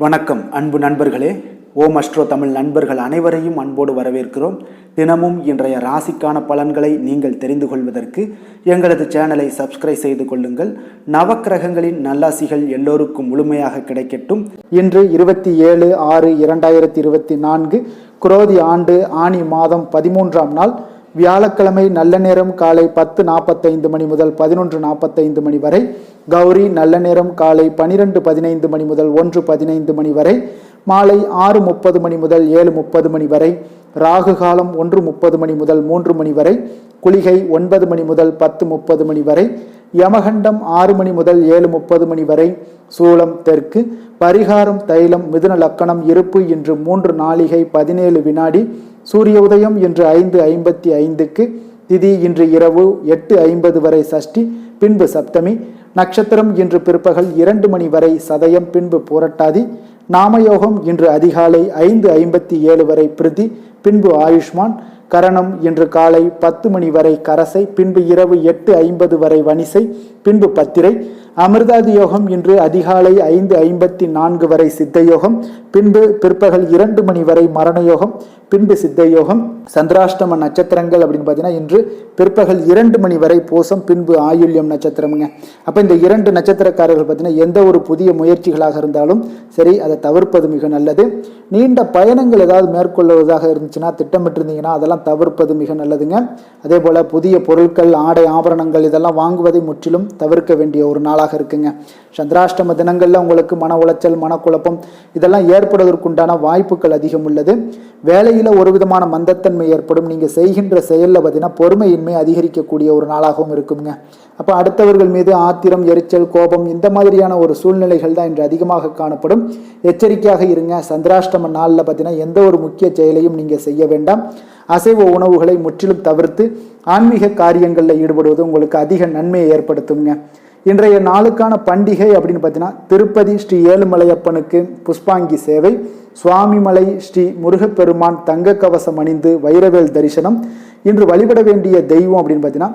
வணக்கம் அன்பு நண்பர்களே. ஓம் அஸ்ட்ரோ தமிழ் நண்பர்கள் அனைவரையும் அன்போடு வரவேற்கிறோம். தினமும் இன்றைய ராசிக்கான பலன்களை நீங்கள் தெரிந்து கொள்வதற்கு எங்களது சேனலை சப்ஸ்கிரைப் செய்து கொள்ளுங்கள். நவக்கிரகங்களின் நல்லாசிகள் எல்லோருக்கும் முழுமையாக கிடைக்கட்டும். இன்று 27/6/2024 குரோதி ஆண்டு ஆனி மாதம் 13ஆம் நாள் வியாழக்கிழமை. நல்ல நேரம் காலை 10:45 மணி முதல் 11:45 மணி வரை. கௌரி நல்ல நேரம் காலை 12:15 மணி முதல் 1:15 மணி வரை. மாலை 6:30 மணி முதல் 7:30 மணி வரை. ராகு காலம் 1:30 மணி முதல் 3 மணி வரை. குளிகை 9 மணி முதல் 10:30 மணி வரை. யமகண்டம் 6 மணி முதல் 7:30 மணி வரை. சூலம் தெற்கு. பரிகாரம் தைலம். மிதுன லக்கணம். இருப்பு இன்று 3 நாழிகை 17 வினாடி. சூரிய உதயம் இன்று 5:55க்கு. திதி இன்று இரவு 8:50 வரை சஷ்டி, பின்பு சப்தமி. நட்சத்திரம் இன்று பிற்பகல் 2 மணி வரை சதயம், பின்பு புரட்டாதி. நாமயோகம் இன்று அதிகாலை 5:57 வரை பிரிதி, பின்பு ஆயுஷ்மான். கரணம் இன்று காலை 10 மணி வரை கரசை, பின்பு இரவு 8:50 வரை வனிசை, பின்பு பத்திரை. அமிர்தாதி யோகம் இன்று அதிகாலை 5:54 வரை சித்தயோகம், பின்பு பிற்பகல் 2 மணி வரை மரண யோகம், பின்பு சித்த யோகம். சந்திராஷ்டம நட்சத்திரங்கள் அப்படின்னு பார்த்தீங்கன்னா இன்று பிற்பகல் 2 மணி வரை பூசம், பின்பு ஆயுள்யம் நட்சத்திரமுங்க. அப்போ இந்த 2 நட்சத்திரக்காரர்கள் பார்த்தீங்கன்னா எந்த ஒரு புதிய முயற்சிகளாக இருந்தாலும் சரி அதை தவிர்ப்பது மிக நல்லது. நீண்ட பயணங்கள் ஏதாவது மேற்கொள்வதாக இருந்துச்சுன்னா திட்டமிட்டிருந்தீங்கன்னா அதெல்லாம் தவிர்ப்பது மிக நல்லதுங்க. அதே போல் புதிய பொருட்கள், ஆடை, ஆபரணங்கள் இதெல்லாம் வாங்குவதை முற்றிலும் தவிர்க்க வேண்டிய ஒரு நாளாக இருக்குங்க. சந்திராஷ்டம தினங்களில் உங்களுக்கு மன உளைச்சல், மனக்குழப்பம் இதெல்லாம் ஏற்படுவதற்குண்டான வாய்ப்புகள் அதிகம் உள்ளது. வேலையில் ஒரு விதமான மந்தத்தன்மை ஏற்படும். நீங்கள் செய்கின்ற செயலில் பார்த்தீங்கன்னா பொறுமையின்மை அதிகரிக்கக்கூடிய ஒரு நாளாகவும் இருக்குங்க. அப்போ அடுத்தவர்கள் மீது ஆத்திரம், எரிச்சல், கோபம் இந்த மாதிரியான ஒரு சூழ்நிலைகள் தான் இன்று அதிகமாக காணப்படும். எச்சரிக்கையாக இருங்க. சந்திராஷ்டம நாளில் பார்த்தீங்கன்னா எந்த ஒரு முக்கிய செயலையும் நீங்கள் செய்ய வேண்டாம். அசைவ உணவுகளை முற்றிலும் தவிர்த்து ஆன்மீக காரியங்களில் ஈடுபடுவது உங்களுக்கு அதிக நன்மையை ஏற்படுத்துங்க. இன்றைய நாளுக்கான பண்டிகை அப்படின்னு பார்த்தீங்கன்னா திருப்பதி ஸ்ரீ ஏழுமலையப்பனுக்கு புஷ்பாங்கி சேவை, சுவாமிமலை ஸ்ரீ முருகப்பெருமான் தங்க கவசம் அணிந்து வைரவேல் தரிசனம். இன்று வழிபட வேண்டிய தெய்வம் அப்படின்னு பார்த்தீங்கன்னா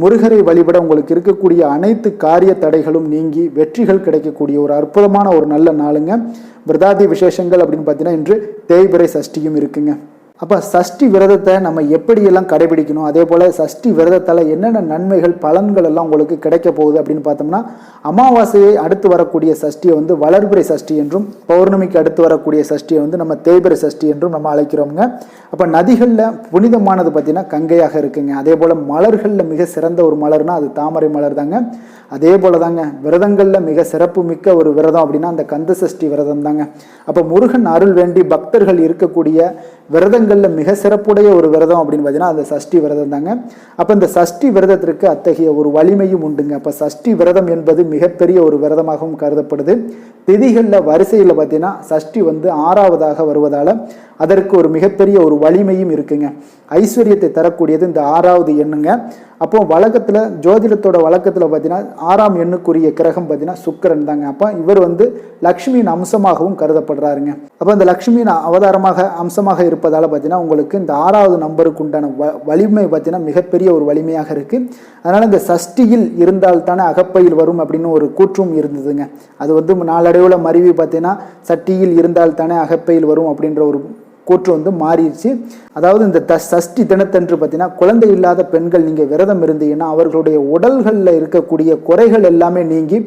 முருகரை வழிபட உங்களுக்கு இருக்கக்கூடிய அனைத்து காரிய தடைகளும் நீங்கி வெற்றிகள் கிடைக்கக்கூடிய ஒரு அற்புதமான ஒரு நல்ல நாளுங்க. விரதாதி விசேஷங்கள் அப்படின்னு பார்த்தீங்கன்னா இன்று தேய்பிறை சஷ்டியும் இருக்குங்க. அப்போ சஷ்டி விரதத்தை நம்ம எப்படியெல்லாம் கடைபிடிக்கணும், அதே போல் சஷ்டி விரதத்தால் என்னென்ன நன்மைகள், பலன்கள் எல்லாம் உங்களுக்கு கிடைக்க போகுது அப்படின்னு பார்த்தோம்னா, அமாவாசையை அடுத்து வரக்கூடிய சஷ்டியை வந்து வளர்பிறை சஷ்டி என்றும், பௌர்ணமிக்கு அடுத்து வரக்கூடிய சஷ்டியை வந்து நம்ம தேய்பிறை சஷ்டி என்றும் நம்ம அழைக்கிறோங்க. அப்போ நதிகளில் புனிதமானது பார்த்தீங்கன்னா கங்கையாக இருக்குங்க. அதே போல் மலர்களில் மிக சிறந்த ஒரு மலர்னா அது தாமரை மலர் தாங்க. அதே போல தாங்க விரதங்களில் மிக சிறப்பு மிக்க ஒரு விரதம் அப்படின்னா அந்த கந்த சஷ்டி விரதம் தாங்க. அப்போ முருகன் அருள் வேண்டி பக்தர்கள் இருக்கக்கூடிய விரதங்களில் மிக சிறப்புடைய ஒரு விரதம் அப்படின்னு பார்த்தீங்கன்னா அந்த சஷ்டி விரதம் தாங்க. அப்போ இந்த சஷ்டி விரதத்திற்கு அத்தகைய ஒரு வலிமையும் உண்டுங்க. அப்போ சஷ்டி விரதம் என்பது மிகப்பெரிய ஒரு விரதமாகவும் கருதப்படுது. திதிகளில் வரிசையில் பார்த்தீங்கன்னா சஷ்டி வந்து 6ஆவதாக வருவதால் அதற்கு ஒரு மிகப்பெரிய ஒரு வலிமையும் இருக்குங்க. ஐஸ்வர்யத்தை தரக்கூடியது இந்த 6ஆவது எண்ணுங்க. அப்போ வழக்கத்தில், ஜோதிடத்தோட வழக்கத்தில் பார்த்தீங்கன்னா 6ஆம் எண்ணுக்குரிய கிரகம் பார்த்தீங்கன்னா சுக்கிரன் தாங்க. அப்போ இவர் வந்து லக்ஷ்மியின் அம்சமாகவும் கருதப்படுறாருங்க. அப்போ இந்த லக்ஷ்மியின் அவதாரமாக அம்சமாக இருப்பதால் பார்த்தீங்கன்னா உங்களுக்கு இந்த 6ஆவது நம்பருக்கு உண்டான வலிமை பார்த்தீங்கன்னா மிகப்பெரிய ஒரு வலிமையாக இருக்குது. அதனால் இந்த சஷ்டியில் இருந்தால் தானே அகப்பையில் வரும் அப்படின்னு ஒரு கூற்றும் இருந்ததுங்க. அது வந்து நாளடைவில் மருவி பார்த்தீங்கன்னா சட்டியில் இருந்தால் தானே அகப்பையில் வரும் அப்படின்ற ஒரு கூற்று வந்து மாறிடுச்சு. அதாவது இந்த சஷ்டி தினத்தன்று பார்த்தீங்கன்னா குழந்தை இல்லாத பெண்கள் நீங்கள் விரதம் இருந்தீங்கன்னா அவர்களுடைய உடல்களில் இருக்கக்கூடிய குறைகள் எல்லாமே நீங்கி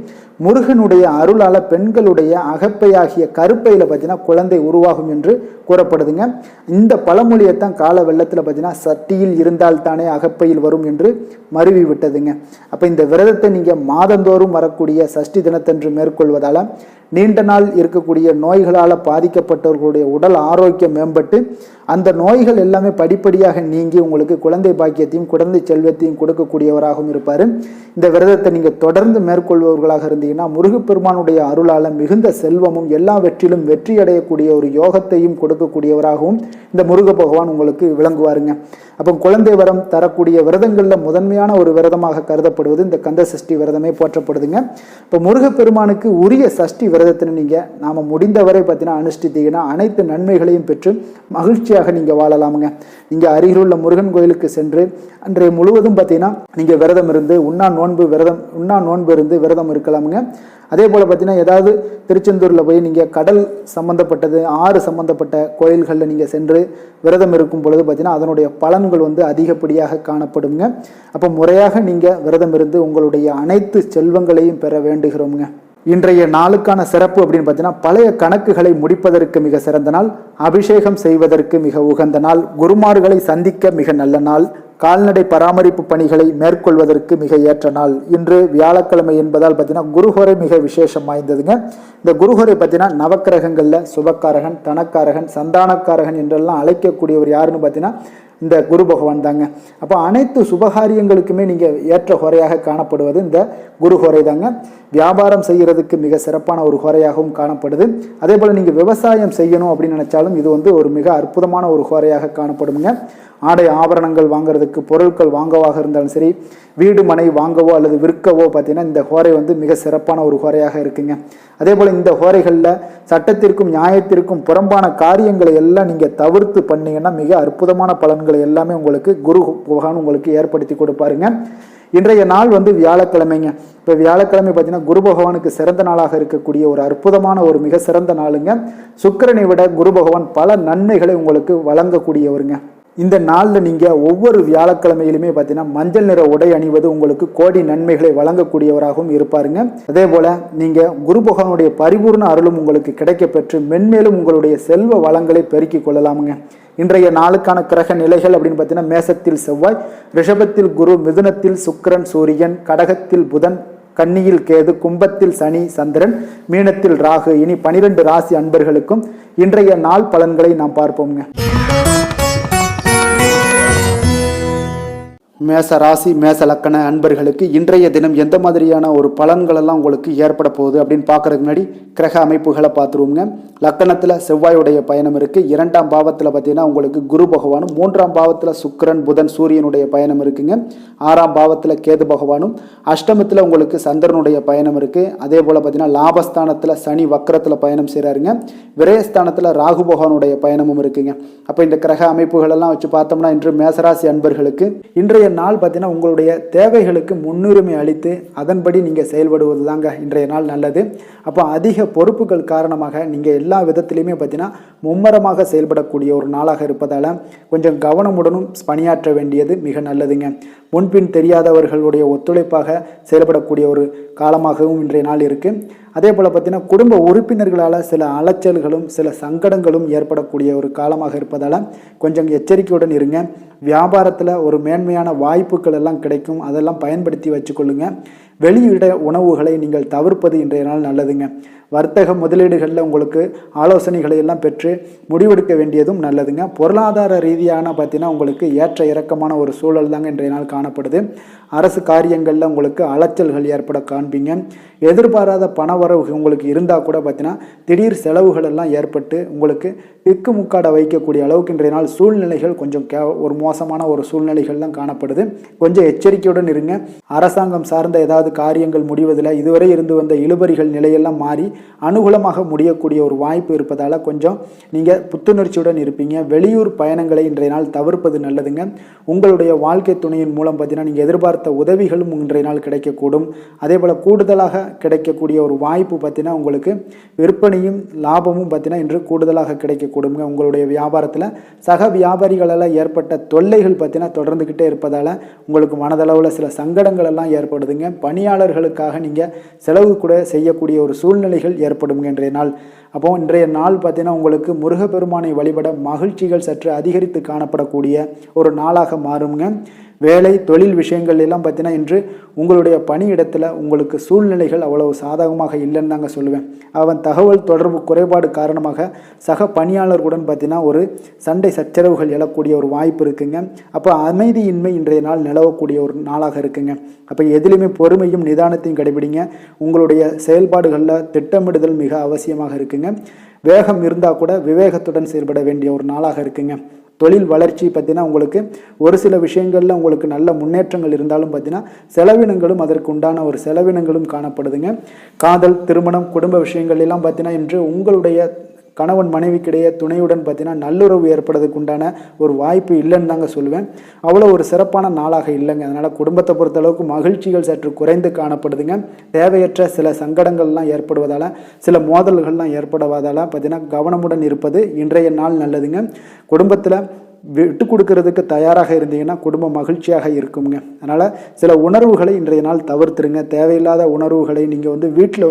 முருகனுடைய அருளால் பெண்களுடைய அகப்பையாகிய கருப்பையில் பார்த்தீங்கன்னா குழந்தை உருவாகும் என்று கூறப்படுதுங்க. இந்த பழமொழியைத்தான் கால வெள்ளத்தில் பார்த்தீங்கன்னா சட்டியில் இருந்தால் தானே அகப்பையில் வரும் என்று மருவி விட்டதுங்க. அப்போ இந்த விரதத்தை நீங்கள் மாதந்தோறும் வரக்கூடிய சஷ்டி தினத்தன்று மேற்கொள்வதால் நீண்ட நாள் இருக்கக்கூடிய நோய்களால் பாதிக்கப்பட்டவர்களுடைய உடல் ஆரோக்கியம் மேம்பட்டு அந்த நோய்கள் எல்லாமே படிப்படியாக நீங்கி உங்களுக்கு குழந்தை பாக்கியத்தையும் குழந்தை செல்வத்தையும் கொடுக்கக்கூடியவராகவும் இருப்பார். இந்த விரதத்தை நீங்கள் தொடர்ந்து மேற்கொள்பவர்களாக இருந்தீங்கன்னா முருகப்பெருமானுடைய அருளால் மிகுந்த செல்வமும் எல்லா வெற்றிலும் வெற்றி அடையக்கூடிய ஒரு யோகத்தையும் கொடுக்கக்கூடியவராகவும் இந்த முருக பகவான் உங்களுக்கு விளங்குவாருங்க. அப்போ குழந்தை வரம் தரக்கூடிய விரதங்களில் முதன்மையான ஒரு விரதமாக கருதப்படுவது இந்த கந்த சஷ்டி விரதமே போற்றப்படுதுங்க. இப்போ முருகப்பெருமானுக்கு உரிய சஷ்டி விரதத்தினை நீங்கள் நாம் முடிந்தவரை பார்த்தீங்கன்னா அனுஷ்டித்தீங்கன்னா அனைத்து நன்மைகளையும் பெற்று மகிழ்ச்சியாக நீங்கள் வாழலாமுங்க. நீங்கள் அருகிலுள்ள முருகன் கோயிலுக்கு சென்று அன்றைய முழுவதும் பார்த்தீங்கன்னா நீங்கள் விரதம் இருந்து உண்ணா நோன்பு இருந்து விரதம் இருக்கலாமுங்க. அதே போல் பார்த்தீங்கன்னா ஏதாவது திருச்செந்தூரில் போய் நீங்கள் கடல் சம்மந்தப்பட்டது ஆறு சம்மந்தப்பட்ட கோயில்களில் நீங்கள் சென்று விரதம் இருக்கும் பொழுது பார்த்தீங்கன்னா அதனுடைய பலன்கள் அதிகப்படியாக காணப்படுங்க. அப்போ முறையாக நீங்கள் விரதம் இருந்து உங்களுடைய அனைத்து செல்வங்களையும் பெற வேண்டுகிறோமுங்க. இன்றைய நாளுக்கான சிறப்பு அப்படின்னு பார்த்தீங்கன்னா பழைய கணக்குகளை முடிப்பதற்கு மிக சிறந்த நாள், அபிஷேகம் செய்வதற்கு மிக உகந்த நாள், குருமார்களை சந்திக்க மிக நல்ல நாள், கால்நடை பராமரிப்பு பணிகளை மேற்கொள்வதற்கு மிக ஏற்ற நாள். இன்று வியாழக்கிழமை என்பதால் பார்த்தீங்கன்னா குருஹோரை மிக விசேஷம் வாய்ந்ததுங்க. இந்த குருஹோரை பார்த்தீங்கன்னா நவக்கிரகங்களில் சுபக்காரகன், தனக்காரகன், சந்தானக்காரகன் என்றெல்லாம் அழைக்கக்கூடியவர் யாருன்னு பார்த்தீங்கன்னா இந்த குரு பகவான் தாங்க. அப்போ அனைத்து சுபகாரியங்களுக்குமே நீங்கள் ஏற்ற ஹோரையாக காணப்படுவது இந்த குரு ஹோரை தாங்க. வியாபாரம் செய்கிறதுக்கு மிக சிறப்பான ஒரு ஹோரையாகவும் காணப்படுது. அதே போல் நீங்கள் விவசாயம் செய்யணும் அப்படின்னு நினைச்சாலும் இது ஒரு மிக அற்புதமான ஒரு ஹோரையாக காணப்படுங்க. ஆடை ஆபரணங்கள் வாங்குறதுக்கு பொருட்கள் வாங்கவாக இருந்தாலும் சரி, வீடு மனை வாங்கவோ அல்லது விற்கவோ பார்த்தீங்கன்னா இந்த ஹோரை மிக சிறப்பான ஒரு ஹோரையாக இருக்குங்க. அதே போல் இந்த ஹோரைகளில் சட்டத்திற்கும் நியாயத்திற்கும் புறம்பான காரியங்களை எல்லாம் நீங்கள் தவிர்த்து பண்ணீங்கன்னா மிக அற்புதமான பலன்களை எல்லாமே உங்களுக்கு குரு பகவான் உங்களுக்கு ஏற்படுத்தி கொடுப்பாருங்க. இன்றைய நாள் வியாழக்கிழமைங்க. இப்போ வியாழக்கிழமை பார்த்தீங்கன்னா குரு பகவானுக்கு சிறந்த நாளாக இருக்கக்கூடிய ஒரு அற்புதமான ஒரு மிக சிறந்த நாளுங்க. சுக்கிரனை விட குரு பகவான் பல நன்மைகளை உங்களுக்கு வழங்கக்கூடியவருங்க. இந்த நாளில் நீங்கள் ஒவ்வொரு வியாழக்கிழமையிலுமே பார்த்தீங்கன்னா மஞ்சள் நிற உடை அணிவது உங்களுக்கு கோடி நன்மைகளை வழங்கக்கூடியவராகவும் இருப்பாருங்க. அதே போல் நீங்கள் குரு பகவானுடைய பரிபூர்ண அருளும் உங்களுக்கு கிடைக்க பெற்று மென்மேலும் உங்களுடைய செல்வ வளங்களை பெருக்கிக் கொள்ளலாமுங்க. இன்றைய நாளுக்கான கிரக நிலைகள் அப்படின்னு பார்த்தீங்கன்னா மேசத்தில் செவ்வாய், ரிஷபத்தில் குரு, மிதுனத்தில் சுக்கிரன் சூரியன், கடகத்தில் புதன், கன்னியில் கேது, கும்பத்தில் சனி சந்திரன், மீனத்தில் ராகு. இனி 12 ராசி அன்பர்களுக்கும் இன்றைய நாள் பலன்களை நாம் பார்ப்போம்ங்க. மேச ராசி மேச லக்கண அன்பர்களுக்கு இன்றைய தினம் எந்த மாதிரியான ஒரு பலன்கள் எல்லாம் உங்களுக்கு ஏற்பட போகுது அப்படின்னு பார்க்கறதுக்கு முன்னாடி கிரக அமைப்புகளை பார்த்துருவோங்க. லக்கணத்தில் செவ்வாயுடைய பயணம் இருக்குது. 2ஆம் பாவத்தில் பார்த்தீங்கன்னா உங்களுக்கு குரு பகவானும், 3ஆம் பாவத்தில் சுக்கிரன் புதன் சூரியனுடைய பயணம் இருக்குங்க. 6ஆம் பாவத்தில் கேது பகவானும், அஷ்டமத்தில் உங்களுக்கு சந்திரனுடைய பயணம் இருக்குது. அதே போல் பார்த்தீங்கன்னா லாபஸ்தானத்தில் சனி வக்கரத்தில் பயணம் செய்கிறாருங்க. விரயஸ்தானத்தில் ராகு பகவானுடைய பயணமும் இருக்குங்க. அப்போ இந்த கிரக அமைப்புகளெல்லாம் வச்சு பார்த்தோம்னா இன்று மேசராசி அன்பர்களுக்கு இன்றைய நாள் பார்த்தீங்கன்னா உங்களுடைய தேவைகளுக்கு முன்னுரிமை அளித்து அதன்படி நீங்கள் செயல்படுவது தாங்க இன்றைய நாள் நல்லது. அப்போ அதிக பொறுப்புகள் காரணமாக நீங்கள் எல்லா விதத்திலையுமே பார்த்தீங்கன்னா மும்மரமாக செயல்படக்கூடிய ஒரு நாளாக இருப்பதால் கொஞ்சம் கவனமுடனும் பணியாற்ற வேண்டியது மிக நல்லதுங்க. முன்பின் தெரியாதவர்களுடைய ஒத்துழைப்பாக செயல்படக்கூடிய ஒரு காலமாகவும் இன்றைய நாள் இருக்குது. அதே போல் பார்த்தீங்கன்னா குடும்ப உறுப்பினர்களால் சில அலைச்சல்களும் சில சங்கடங்களும் ஏற்படக்கூடிய ஒரு காலமாக இருப்பதால் கொஞ்சம் எச்சரிக்கையுடன் இருங்க. வியாபாரத்தில் ஒரு மேன்மையான வாய்ப்புகள் எல்லாம் கிடைக்கும், அதெல்லாம் பயன்படுத்தி வச்சுக்கொள்ளுங்க. வெளியிட உணவுகளை நீங்கள் தவிர்ப்பது இன்றைய நாள் நல்லதுங்க. வர்த்தக முதலீடுகளில் உங்களுக்கு ஆலோசனைகளை எல்லாம் பெற்று முடிவெடுக்க வேண்டியதும் நல்லதுங்க. பொருளாதார ரீதியான பார்த்தீங்கன்னா உங்களுக்கு ஏற்ற இறக்கமான ஒரு சூழல் தாங்க இன்றைய நாள் காணப்படுது. அரசு காரியங்களில் உங்களுக்கு அலைச்சல்கள் ஏற்பட காண்பீங்க. எதிர்பாராத பணவரவு உங்களுக்கு இருந்தால் கூட பார்த்தீங்கன்னா திடீர் செலவுகள் எல்லாம் ஏற்பட்டு உங்களுக்கு திக்குமுக்காட வைக்கக்கூடிய அளவுக்கு இன்றைய நாள் சூழ்நிலைகள் கொஞ்சம் ஒரு மோசமான ஒரு சூழ்நிலைகள்லாம் காணப்படுது. கொஞ்சம் எச்சரிக்கையுடன் இருங்க. அரசாங்கம் சார்ந்த ஏதாவது காரியங்கள் முடிவதில் இதுவரை இருந்து வந்த இழுபறிகள் நிலையெல்லாம் மாறி அனுகூலமாக முடியக்கூடிய ஒரு வாய்ப்பு இருப்பதால் கொஞ்சம் நீங்கள் புத்துணர்ச்சியுடன் இருப்பீங்க. வெளியூர் பயணங்களை இன்றைய நாள் தவிர்ப்பது நல்லதுங்க. உங்களுடைய வாழ்க்கை துணையின் மூலம் பார்த்தீங்கன்னா நீங்கள் எதிர்பார்த்த உதவிகளும் இன்றைய நாள் கிடைக்கக்கூடும். அதே போல் கூடுதலாக கிடைக்கக்கூடிய ஒரு வாய்ப்பு பார்த்தீங்கன்னா உங்களுக்கு விற்பனையும் லாபமும் பார்த்தீங்கன்னா இன்று கூடுதலாக கிடைக்கக்கூடுங்க. உங்களுடைய வியாபாரத்தில் சக வியாபாரிகளால் ஏற்பட்ட தொல்லைகள் பார்த்தீங்கன்னா தொடர்ந்துக்கிட்டே இருப்பதால் உங்களுக்கு மனதளவில் சில சங்கடங்கள் எல்லாம் ஏற்படுதுங்க. பணியாளர்களுக்காக நீங்கள் செலவு கூட செய்யக்கூடிய ஒரு சூழ்நிலைகள் ஏற்படுங்க இன்றைய நாள். அப்போ இன்றைய நாள் பார்த்தீங்கன்னா உங்களுக்கு முருகப்பெருமானை வழிபட மகிழ்ச்சிகள் சற்று அதிகரித்து காணப்படக்கூடிய ஒரு நாளாக மாறுங்க. வேலை தொழில் விஷயங்கள் எல்லாம் பார்த்தீங்கன்னா இன்று உங்களுடைய பணியிடத்தில் உங்களுக்கு சூழ்நிலைகள் அவ்வளவு சாதகமாக இல்லைன்னு தாங்க சொல்லுவேன். அவன் தகவல் தொடர்பு குறைபாடு காரணமாக சக பணியாளர்களுடன் பார்த்தீங்கன்னா ஒரு சண்டை சச்சரவுகள் எழக்கூடிய ஒரு வாய்ப்பு இருக்குங்க. அப்போ அமைதியின்மை இன்றைய நாள் நிலவக்கூடிய ஒரு நாளாக இருக்குங்க. அப்போ எதிலுமே பொறுமையும் நிதானத்தையும் கடைபிடிங்க. உங்களுடைய செயல்பாடுகளில் திட்டமிடுதல் மிக அவசியமாக இருக்குங்க. வேகம் இருந்தால் கூட விவேகத்துடன் செயல்பட வேண்டிய ஒரு நாளாக இருக்குங்க. தொழில் வளர்ச்சி பார்த்தீங்கன்னா உங்களுக்கு ஒரு சில விஷயங்களில் உங்களுக்கு நல்ல முன்னேற்றங்கள் இருந்தாலும் பார்த்தீங்கன்னா செலவினங்களும் அதற்கு உண்டான ஒரு செலவினங்களும் காணப்படுதுங்க. காதல், திருமணம், குடும்ப விஷயங்கள் எல்லாம் பார்த்தீங்கன்னா இன்று உங்களுடைய கணவன் மனைவிக்கிடையே துணையுடன் பார்த்தீங்கன்னா நல்லுறவு ஏற்படுறதுக்கு உண்டான ஒரு வாய்ப்பு இல்லைன்னு தாங்க சொல்லுவேன். அவ்வளோ ஒரு சிறப்பான நாளாக இல்லைங்க. அதனால் குடும்பத்தை பொறுத்தளவுக்கு மகிழ்ச்சிகள் சற்று குறைந்து காணப்படுதுங்க. தேவையற்ற சில சங்கடங்கள்லாம் ஏற்படுவதால், சில மோதல்கள்லாம் ஏற்படுவதால் பார்த்தீங்கன்னா கவனமுடன் இருப்பது இன்றைய நாள் நல்லதுங்க. குடும்பத்தில் விட்டு கொடுக்கறதுக்கு தயாராக இருந்தீங்கன்னா குடும்பம் மகிழ்ச்சியாக இருக்குங்க. அதனால் சில உணர்வுகளை இன்றைய நாள் தவிர்த்துருங்க. தேவையில்லாத உணர்வுகளை நீங்கள் வீட்டில்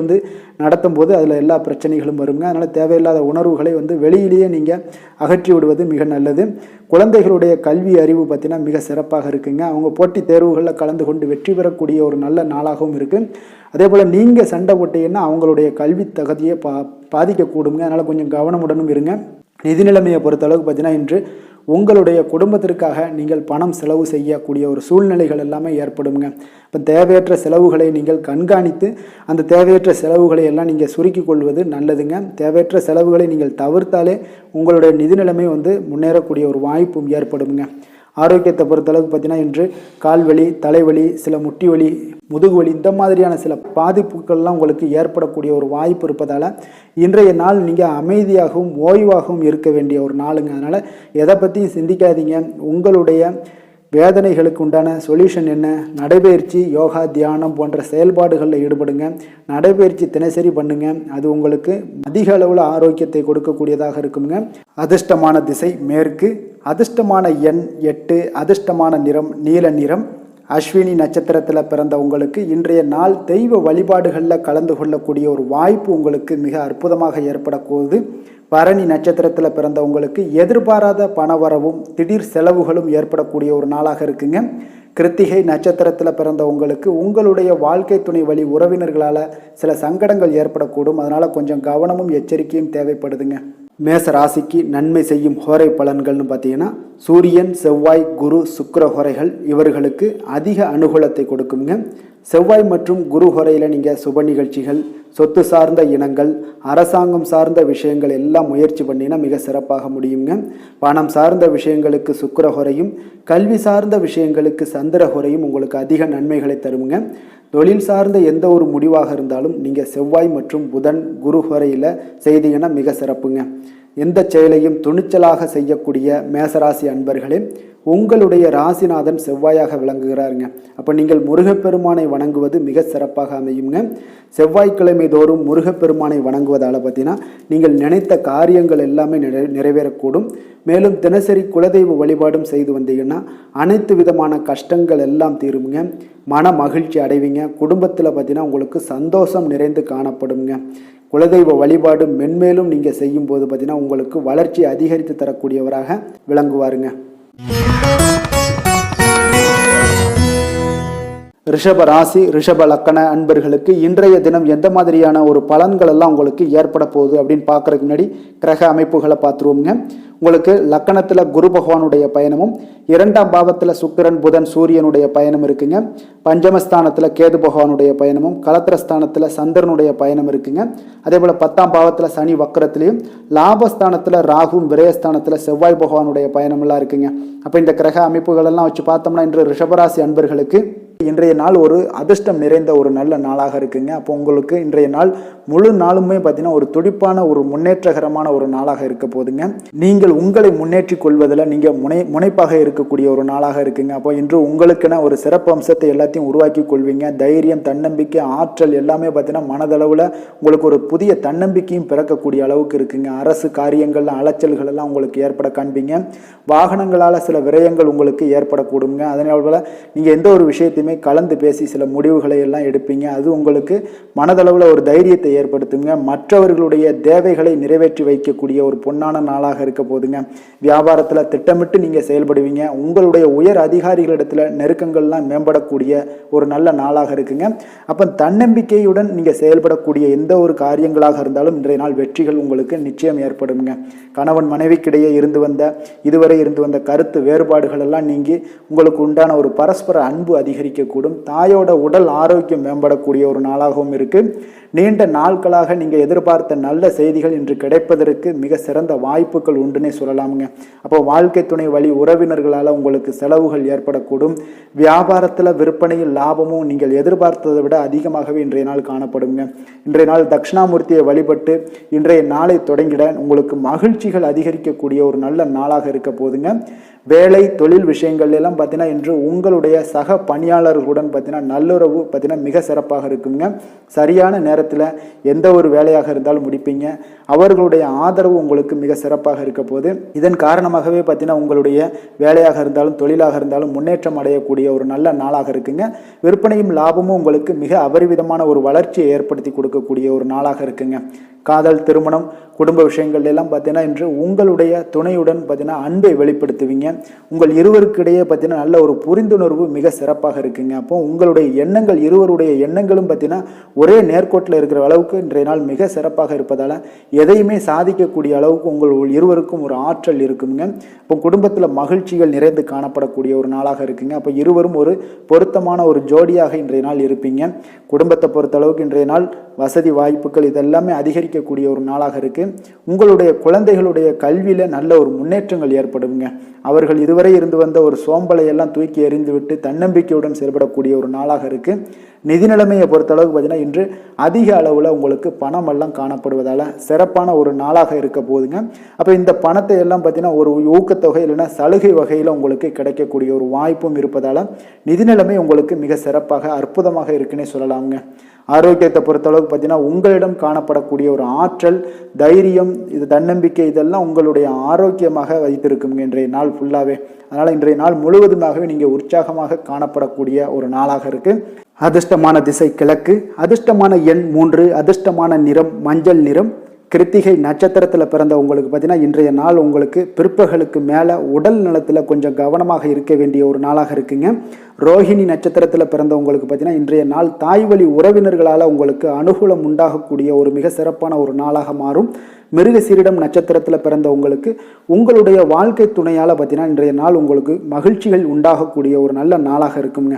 நடத்தும் போது அதில் எல்லா பிரச்சனைகளும் வருங்க. அதனால் தேவையில்லாத உணர்வுகளை வெளியிலேயே நீங்கள் அகற்றி விடுவது மிக நல்லது. குழந்தைகளுடைய கல்வி அறிவு பார்த்தீங்கன்னா மிக சிறப்பாக இருக்குங்க. அவங்க போட்டித் தேர்வுகளில் கலந்து கொண்டு வெற்றி பெறக்கூடிய ஒரு நல்ல நாளாகவும் இருக்குது. அதே போல் நீங்கள் சண்டை போட்டீங்கன்னா அவங்களுடைய கல்வி தகுதியை பாதிக்கக்கூடுங்க. அதனால் கொஞ்சம் கவனமுடனும் இருங்க. நிதி நிலைமையை பொறுத்தளவுக்கு பார்த்தீங்கன்னா இன்று உங்களுடைய குடும்பத்திற்காக நீங்கள் பணம் செலவு செய்யக்கூடிய ஒரு சூழ்நிலைகள் எல்லாமே ஏற்படுங்க. இப்போ தேவையற்ற செலவுகளை நீங்கள் கண்காணித்து அந்த தேவையற்ற செலவுகளை எல்லாம் நீங்கள் சுருக்கி கொள்வது நல்லதுங்க. தேவையற்ற செலவுகளை நீங்கள் தவிர்த்தாலே உங்களுடைய நிதி நிலைமை முன்னேறக்கூடிய ஒரு வாய்ப்பும் ஏற்படுங்க. ஆரோக்கியத்தை பொறுத்தளவுக்கு பார்த்தீங்கன்னா இன்று கால்வலி, தலைவலி, சில முட்டி வலி, முதுகுவலி இந்த மாதிரியான சில பாதிப்புகள்லாம் உங்களுக்கு ஏற்படக்கூடிய ஒரு வாய்ப்பு இருப்பதால் இன்றைய நாள் நீங்கள் அமைதியாகவும் ஓய்வாகவும் இருக்க வேண்டிய ஒரு நாளுங்க. அதனால் எதை பற்றியும் சிந்திக்காதீங்க. உங்களுடைய வேதனைகளுக்கு உண்டான சொல்யூஷன் என்ன? நடைபயிற்சி, யோகா, தியானம் போன்ற செயல்பாடுகளில் ஈடுபடுங்க. நடைபயிற்சி தினசரி பண்ணுங்க. அது உங்களுக்கு அதிக அளவில் ஆரோக்கியத்தை கொடுக்கக்கூடியதாக இருக்குங்க. அதிர்ஷ்டமான திசை மேற்கு, அதிர்ஷ்டமான எண் 8, அதிர்ஷ்டமான நிறம் நீல நிறம். அஸ்வினி நட்சத்திரத்தில் பிறந்த உங்களுக்கு இன்றைய நாள் தெய்வ வழிபாடுகளில் கலந்து கொள்ளக்கூடிய ஒரு வாய்ப்பு உங்களுக்கு மிக அற்புதமாக ஏற்படக்கூடுது. பரணி நட்சத்திரத்தில் பிறந்த உங்களுக்கு எதிர்பாராத பணவரவும் திடீர் செலவுகளும் ஏற்படக்கூடிய ஒரு நாளாக இருக்குங்க. கிருத்திகை நட்சத்திரத்தில் பிறந்த உங்களுக்கு உங்களுடைய வாழ்க்கை துணை வழி உறவினர்களால் சில சங்கடங்கள் ஏற்படக்கூடும். அதனால் கொஞ்சம் கவனமும் எச்சரிக்கையும் தேவைப்படுதுங்க. மேச ராசிக்கு நன்மை செய்யும் ஹோரை பலன்கள்னு பார்த்தீங்கன்னா சூரியன், செவ்வாய், குரு, சுக்கிர ஹோரைகள் இவர்களுக்கு அதிக அனுகூலத்தை கொடுக்குங்க. செவ்வாய் மற்றும் குரு ஹோரையில் நீங்கள் சுப நிகழ்ச்சிகள், சொத்து சார்ந்த இனங்கள், அரசாங்கம் சார்ந்த விஷயங்கள் எல்லாம் முயற்சி பண்ணினா மிக சிறப்பாக முடியுங்க. பணம் சார்ந்த விஷயங்களுக்கு சுக்கிர ஹோரையும், கல்வி சார்ந்த விஷயங்களுக்கு சந்திர ஹோரையும் உங்களுக்கு அதிக நன்மைகளை தருங்க. தொழில் சார்ந்த எந்த ஒரு முடிவாக இருந்தாலும் நீங்கள் செவ்வாய் மற்றும் புதன், குரு ஹோரையில் செய்தீங்கன்னா மிக சிறப்புங்க. எந்த செயலையும் துணிச்சலாக செய்யக்கூடிய மேசராசி அன்பர்களே, உங்களுடைய ராசிநாதன் செவ்வாயாக விளங்குகிறாருங்க. அப்போ நீங்கள் முருகப்பெருமானை வணங்குவது மிக சிறப்பாக அமையுங்க. செவ்வாய்க்கிழமை தோறும் முருகப்பெருமானை வணங்குவதால் பார்த்தீங்கன்னா நீங்கள் நினைத்த காரியங்கள் எல்லாமே நிறைவேறக்கூடும். மேலும் தினசரி குலதெய்வ வழிபாடும் செய்து வந்தீங்கன்னா அனைத்து விதமான கஷ்டங்கள் எல்லாம் தீருங்க. மன மகிழ்ச்சி அடைவீங்க. குடும்பத்தில் பார்த்தீங்கன்னா உங்களுக்கு சந்தோஷம் நிறைந்து காணப்படுங்க. குலதெய்வ வழிபாடு மென்மேலும் நீங்கள் செய்யும்போது பார்த்தீங்கன்னா உங்களுக்கு வளர்ச்சி அதிகரித்து தரக்கூடியவராக விளங்குவாருங்க. ரிஷப ராசி, ரிஷப லக்கண அன்பர்களுக்கு இன்றைய தினம் எந்த மாதிரியான ஒரு பலன்கள் எல்லாம் உங்களுக்கு ஏற்பட போகுது அப்படின்னு பார்க்கறதுக்கு முன்னாடி கிரக அமைப்புகளை பார்த்துருவோங்க. உங்களுக்கு லக்கணத்தில் குரு பகவானுடைய பயணமும், 2ஆம் பாவத்தில் சுக்கிரன், புதன், சூரியனுடைய பயணம் இருக்குங்க. பஞ்சமஸ்தானத்தில் கேது பகவானுடைய பயணமும், கலத்திரஸ்தானத்தில் சந்திரனுடைய பயணம் இருக்குங்க. அதே போல் 10ஆம் பாவத்தில் சனி வக்கரத்திலையும், லாபஸ்தானத்தில் ராகுவும், விரயஸ்தானத்தில் செவ்வாய் பகவானுடைய பயணமெல்லாம் இருக்குங்க. அப்போ இந்த கிரக அமைப்புகள் எல்லாம் வச்சு பார்த்தோம்னா இன்று ரிஷபராசி அன்பர்களுக்கு இன்றைய நாள் ஒரு அதிர்ஷ்டம் நிறைந்த ஒரு நல்ல நாளாக இருக்குங்க. அப்போ உங்களுக்கு இன்றைய நாள் முழு நாளுமே பார்த்தீங்கன்னா ஒரு துடிப்பான ஒரு முன்னேற்றகரமான ஒரு நாளாக இருக்க போதுங்க. நீங்கள் உங்களை முன்னேற்றி கொள்வதில் நீங்கள் முனைப்பாக இருக்கக்கூடிய ஒரு நாளாக இருக்குங்க. அப்போ இன்று உங்களுக்கென ஒரு சிறப்பு அம்சத்தை எல்லாத்தையும் உருவாக்கி கொள்வீங்க. தைரியம், தன்னம்பிக்கை, ஆற்றல் எல்லாமே பார்த்தீங்கன்னா மனதளவில் உங்களுக்கு ஒரு புதிய தன்னம்பிக்கையும் பிறக்கக்கூடிய அளவுக்கு இருக்குங்க. அரசு காரியங்கள் அலைச்சல்கள் எல்லாம் உங்களுக்கு ஏற்பட காண்பீங்க. வாகனங்களால் சில விரயங்கள் உங்களுக்கு ஏற்படக்கூடுங்க. அதனால நீங்கள் எந்த ஒரு விஷயத்தையுமே கலந்து பேசி சில முடிவுகளை எல்லாம் எடுப்பீங்க. அது உங்களுக்கு மனதளவில் ஒரு தைரியத்தை ஏற்படுத்துங்க. மற்றவர்களுடைய தேவைகளை நிறைவேற்றி வைக்கக்கூடிய ஒரு பொன்னான நாளாக இருக்க போதுங்க. வியாபாரத்தில் திட்டமிட்டு நீங்கள் செயல்படுவீங்க. உங்களுடைய உயர் அதிகாரிகளிடத்தில் நெருக்கங்கள்லாம் மேம்படக்கூடிய ஒரு நல்ல நாளாக இருக்குங்க. அப்போ தன்னம்பிக்கையுடன் நீங்கள் செயல்படக்கூடிய எந்த ஒரு காரியங்களாக இருந்தாலும் இன்றைய நாள் வெற்றிகள் உங்களுக்கு நிச்சயம் ஏற்படுங்க. கணவன் மனைவிக்கிடையே இதுவரை இருந்து வந்த கருத்து வேறுபாடுகள் எல்லாம் நீங்கி உங்களுக்கு உண்டான ஒரு பரஸ்பர அன்பு அதிகரிக்கக்கூடும். தாயோட உடல் ஆரோக்கியம் மேம்படக்கூடிய ஒரு நாளாகவும் இருக்கு. நீண்ட நாட்களாக நீங்கள் எதிர்பார்த்த நல்ல செய்திகள் இன்று கிடைப்பதற்கு மிக சிறந்த வாய்ப்புகள் உண்டுன்னே சொல்லலாமுங்க. அப்போ வாழ்க்கை துணை வழி உறவினர்களால் உங்களுக்கு செலவுகள் ஏற்படக்கூடும். வியாபாரத்தில் விற்பனையில் லாபமும் நீங்கள் எதிர்பார்த்ததை விட அதிகமாகவே இன்றைய நாள் காணப்படுங்க. இன்றைய நாள் தட்சிணாமூர்த்தியை வழிபட்டு இன்றைய நாளை தொடங்கிட உங்களுக்கு மகிழ்ச்சிகள் அதிகரிக்கக்கூடிய ஒரு நல்ல நாளாக இருக்க போதுங்க. வேலை தொழில் விஷயங்கள் எல்லாம் பார்த்தீங்கன்னா இன்று உங்களுடைய சக பணியாளர்களுடன் பார்த்தீங்கன்னா நல்லுறவு பார்த்தீங்கன்னா மிக சிறப்பாக இருக்குங்க. சரியான நேரத்தில் எந்த ஒரு வேலையாக இருந்தாலும் முடிப்பீங்க. அவர்களுடைய ஆதரவு உங்களுக்கு மிக சிறப்பாக இருக்க போது. இதன் காரணமாகவே பார்த்தீங்கன்னா உங்களுடைய வேலையாக இருந்தாலும் தொழிலாக இருந்தாலும் முன்னேற்றம் அடையக்கூடிய ஒரு நல்ல நாளாக இருக்குங்க. விற்பனையும் லாபமும் உங்களுக்கு மிக அபரிவிதமான ஒரு வளர்ச்சியை ஏற்படுத்தி கொடுக்கக்கூடிய ஒரு நாளாக இருக்குங்க. காதல், திருமணம், குடும்ப விஷயங்கள் எல்லாம் பார்த்தீங்கன்னா இன்று உங்களுடைய துணையுடன் பார்த்தீங்கன்னா அன்பை வெளிப்படுத்துவீங்க. உங்கள் இருவருக்கிடையே பார்த்தீங்கன்னா நல்ல ஒரு புரிந்துணர்வு மிக சிறப்பாக இருக்குங்க. அப்போ உங்களுடைய எண்ணங்கள் இருவருடைய எண்ணங்களும் பார்த்தீங்கன்னா ஒரே நேர்கோட்டில் இருக்கிற அளவுக்கு இன்றைய நாள் மிக சிறப்பாக இருப்பதால் எதையுமே சாதிக்கக்கூடிய அளவுக்கு உங்கள் இருவருக்கும் ஒரு ஆற்றல் இருக்குங்க. இப்போ குடும்பத்தில் மகிழ்ச்சிகள் நிறைந்து காணப்படக்கூடிய ஒரு நாளாக இருக்குங்க. அப்போ இருவரும் ஒரு பொருத்தமான ஒரு ஜோடியாக இன்றைய நாள் இருப்பீங்க. குடும்பத்தை பொறுத்தளவுக்கு இன்றைய நாள் வசதி வாய்ப்புகள் இதெல்லாமே அதிகரிக்கக்கூடிய ஒரு நாளாக இருக்கு. உங்களுடைய குழந்தைகளுடைய கல்வியில நல்ல ஒரு முன்னேற்றங்கள் ஏற்படுங்க. அவர்கள் இதுவரை இருந்து வந்த ஒரு சோம்பலை எல்லாம் தூக்கி எறிந்துவிட்டு தன்னம்பிக்கையுடன் செயல்படக்கூடிய ஒரு நாளாக இருக்கு. நிதி நிலைமையை பொறுத்தளவுக்கு பார்த்தீங்கன்னா இன்று அதிக அளவில் உங்களுக்கு பணம் எல்லாம் காணப்படுவதால் சிறப்பான ஒரு நாளாக இருக்க போகுதுங்க. அப்போ இந்த பணத்தை எல்லாம் பார்த்தீங்கன்னா ஒரு ஊக்கத்தொகை இல்லைன்னா சலுகை வகையில் உங்களுக்கு கிடைக்கக்கூடிய ஒரு வாய்ப்பும் இருப்பதால் நிதி நிலைமை உங்களுக்கு மிக சிறப்பாக அற்புதமாக இருக்குன்னே சொல்லலாமுங்க. ஆரோக்கியத்தை பொறுத்தளவுக்கு பார்த்தீங்கன்னா உங்களிடம் காணப்படக்கூடிய ஒரு ஆற்றல், தைரியம், இது தன்னம்பிக்கை இதெல்லாம் உங்களுடைய ஆரோக்கியமாக வைத்திருக்குங்க இன்றைய நாள் ஃபுல்லாகவே. அதனால் இன்றைய நாள் முழுவதுமாகவே நீங்கள் உற்சாகமாக காணப்படக்கூடிய ஒரு நாளாக இருக்குது. அதிர்ஷ்டமான திசை கிழக்கு, அதிர்ஷ்டமான எண் 3, அதிர்ஷ்டமான நிறம் மஞ்சள் நிறம். கிருத்திகை நட்சத்திரத்தில் பிறந்த உங்களுக்கு பார்த்தீங்கன்னா இன்றைய நாள் உங்களுக்கு பிற்பகலுக்கு மேலே உடல் நலத்தில் கொஞ்சம் கவனமாக இருக்க வேண்டிய ஒரு நாளாக இருக்குங்க. ரோஹிணி நட்சத்திரத்தில் பிறந்த உங்களுக்கு பார்த்தீங்கன்னா இன்றைய நாள் தாய் வழி உறவினர்களால் உங்களுக்கு அனுகூலம் உண்டாகக்கூடிய ஒரு மிக சிறப்பான ஒரு நாளாக மாறும். மிருகசீரிடம் நட்சத்திரத்தில் பிறந்த உங்களுக்கு உங்களுடைய வாழ்க்கை துணையால் பார்த்தீங்கன்னா இன்றைய நாள் உங்களுக்கு மகிழ்ச்சிகள் உண்டாகக்கூடிய ஒரு நல்ல நாளாக இருக்குங்க.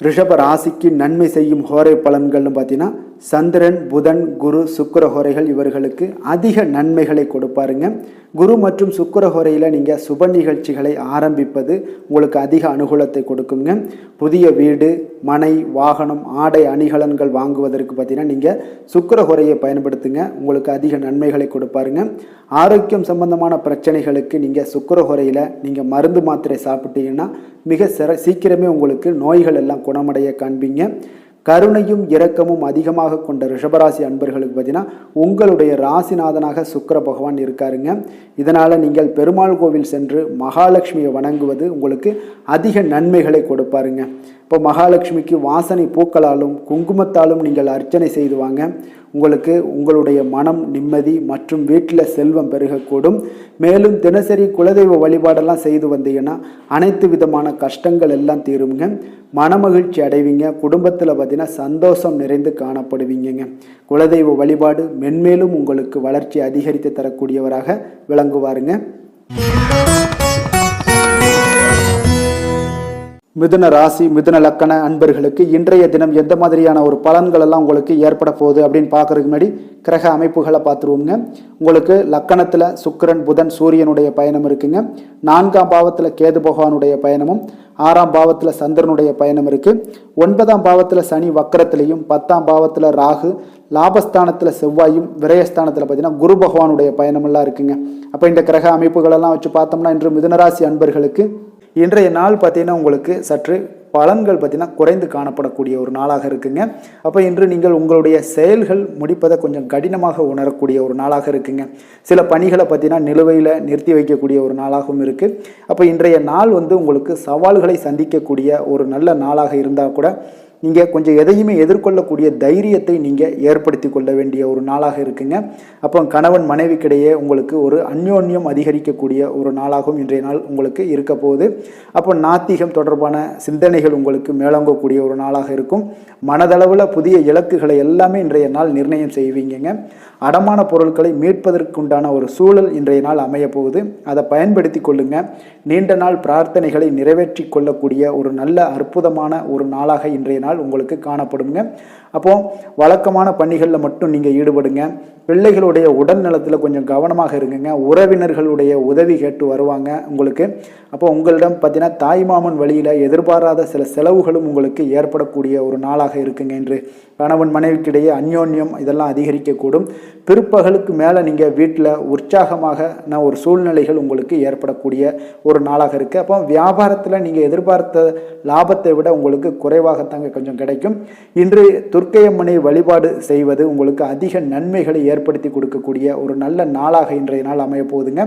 ரிஷப ராசிக்கு நன்மை செய்யும் ஹோரை பலன்கள்னு பார்த்தீங்கன்னா சந்திரன், புதன், குரு, சுக்கிர ஹோரைகள் இவர்களுக்கு அதிக நன்மைகளை கொடுப்பாருங்க. குரு மற்றும் சுக்கிர ஹோரையில் நீங்கள் சுப நிகழ்ச்சிகளை ஆரம்பிப்பது உங்களுக்கு அதிக அனுகூலத்தை கொடுக்குங்க. புதிய வீடு, மனை, வாகனம், ஆடை அணிகலன்கள் வாங்குவதற்கு பார்த்தீங்கன்னா நீங்கள் சுக்கிர ஹோரையை பயன்படுத்துங்க. உங்களுக்கு அதிக நன்மைகளை கொடுப்பாருங்க. ஆரோக்கியம் சம்பந்தமான பிரச்சனைகளுக்கு நீங்கள் சுக்கிர ஹோரையில் நீங்கள் மருந்து மாத்திரை சாப்பிட்டீங்கன்னா மிக சீக்கிரமே உங்களுக்கு நோய்கள் எல்லாம் குணமடைய காண்பீங்க. கருணையும் இரக்கமும் அதிகமாக கொண்ட ரிஷபராசி அன்பர்களுக்கு பார்த்தீங்கன்னா உங்களுடைய ராசிநாதனாக சுக்கிர பகவான் இருக்காருங்க. இதனால் நீங்கள் பெருமாள் கோவில் சென்று மகாலட்சுமியை வணங்குவது உங்களுக்கு அதிக நன்மைகளை கொடுப்பாருங்க. இப்போ மகாலட்சுமிக்கு வாசனை பூக்களாலும் குங்குமத்தாலும் நீங்கள் அர்ச்சனை செய்து வாங்க. உங்களுக்கு உங்களுடைய மனம் நிம்மதி மற்றும் வீட்டில் செல்வம் பெருகக்கூடும். மேலும் தினசரி குலதெய்வ வழிபாடெல்லாம் செய்து வந்தீங்கன்னா அனைத்து விதமான கஷ்டங்கள் எல்லாம் தீருங்க. மனமகிழ்ச்சி அடைவீங்க. குடும்பத்தில் பார்த்தீங்கன்னா சந்தோஷம் நிறைந்து காணப்படுவீங்க. குலதெய்வ வழிபாடு மென்மேலும் உங்களுக்கு வளர்ச்சி அதிகரித்து தரக்கூடியவராக விளங்குவாருங்க. மிதுன ராசி, மிதுன லக்கண அன்பர்களுக்கு இன்றைய தினம் எந்த மாதிரியான ஒரு பலன்கள் எல்லாம் உங்களுக்கு ஏற்பட போகுது அப்படின்னு பார்க்கறதுக்கு முன்னாடி கிரக அமைப்புகளை பார்த்துருவோங்க. உங்களுக்கு லக்கணத்தில் சுக்கிரன், புதன், சூரியனுடைய பயணம் இருக்குங்க. 4ஆம் பாவத்தில் கேது பகவானுடைய பயணமும் 6ஆம் பாவத்தில் சந்திரனுடைய பயணம் இருக்குது. 9ஆம் பாவத்தில் சனி வக்கரத்திலையும் 10ஆம் பாவத்தில் ராகு, லாபஸ்தானத்தில் செவ்வாயும், விரயஸ்தானத்தில் பார்த்தீங்கன்னா குரு பகவானுடைய பயணமெல்லாம் இருக்குங்க. அப்போ இந்த கிரக அமைப்புகளெல்லாம் வச்சு பார்த்தோம்னா இன்று மிதுனராசி அன்பர்களுக்கு இன்றைய நாள் பார்த்தீங்கன்னா உங்களுக்கு சற்று பலன்கள் பார்த்தீங்கன்னா குறைந்து காணப்படக்கூடிய ஒரு நாளாக இருக்குங்க. அப்போ இன்று நீங்கள் உங்களுடைய செயல்கள் முடிப்பதை கொஞ்சம் கடினமாக உணரக்கூடிய ஒரு நாளாக இருக்குங்க. சில பணிகளை பார்த்தீங்கன்னா நிலுவையில் நிறுத்தி வைக்கக்கூடிய ஒரு நாளாகவும் இருக்குது. அப்போ இன்றைய நாள் உங்களுக்கு சவால்களை சந்திக்கக்கூடிய ஒரு நல்ல நாளாக இருந்தால் கூட நீங்கள் கொஞ்சம் எதையுமே எதிர்கொள்ளக்கூடிய தைரியத்தை நீங்கள் ஏற்படுத்தி கொள்ள வேண்டிய ஒரு நாளாக இருக்குங்க. அப்போ கணவன் மனைவிக்கிடையே உங்களுக்கு ஒரு அந்யோன்யம் அதிகரிக்கக்கூடிய ஒரு நாளாகவும் இன்றைய நாள் உங்களுக்கு இருக்க போகுது. அப்போ நாத்திகம் தொடர்பான சிந்தனைகள் உங்களுக்கு மேலோங்கக்கூடிய ஒரு நாளாக இருக்கும். மனதளவில் புதிய இலக்குகளை எல்லாமே இன்றைய நாள் நிர்ணயம் செய்வீங்க. அடமான பொருட்களை மீட்பதற்குண்டான ஒரு சூழல் இன்றைய நாள் அமைய போகுது. அதை பயன்படுத்தி கொள்ளுங்க. நீண்ட நாள் பிரார்த்தனைகளை நிறைவேற்றி கொள்ளக்கூடிய ஒரு நல்ல அற்புதமான ஒரு நாளாக இன்றைய நாள் நாள் உங்களுக்கு காணப்படுங்க. அப்போ வழக்கமான பணிகளில் மட்டும் நீங்கள் ஈடுபடுங்க. பிள்ளைகளுடைய உடல் நலத்தில் கொஞ்சம் கவனமாக இருங்குங்க. உறவினர்களுடைய உதவி கேட்டு வருவாங்க உங்களுக்கு. அப்போ உங்களிடம் பார்த்தீங்கன்னா தாய்மாமன் வழியில் எதிர்பாராத சில செலவுகளும் உங்களுக்கு ஏற்படக்கூடிய ஒரு நாளாக இருக்குங்க. இன்று கணவன் மனைவிக்கிடையே அந்யோன்யம் இதெல்லாம் அதிகரிக்கக்கூடும். பிற்பகலுக்கு மேலே நீங்கள் வீட்டில் உற்சாகமாக ஒரு சூழ்நிலைகள் உங்களுக்கு ஏற்படக்கூடிய ஒரு நாளாக இருக்குது. அப்போ வியாபாரத்தில் நீங்கள் எதிர்பார்த்த லாபத்தை விட உங்களுக்கு குறைவாகத்தாங்க கொஞ்சம் கிடைக்கும். இன்று துர்க்கையம்மனை வழிபாடு செய்வது உங்களுக்கு அதிக நன்மைகளை ஏற்படுத்தி கொடுக்கக்கூடிய ஒரு நல்ல நாளாக இன்றைய நாள் அமைய போகுதுங்க.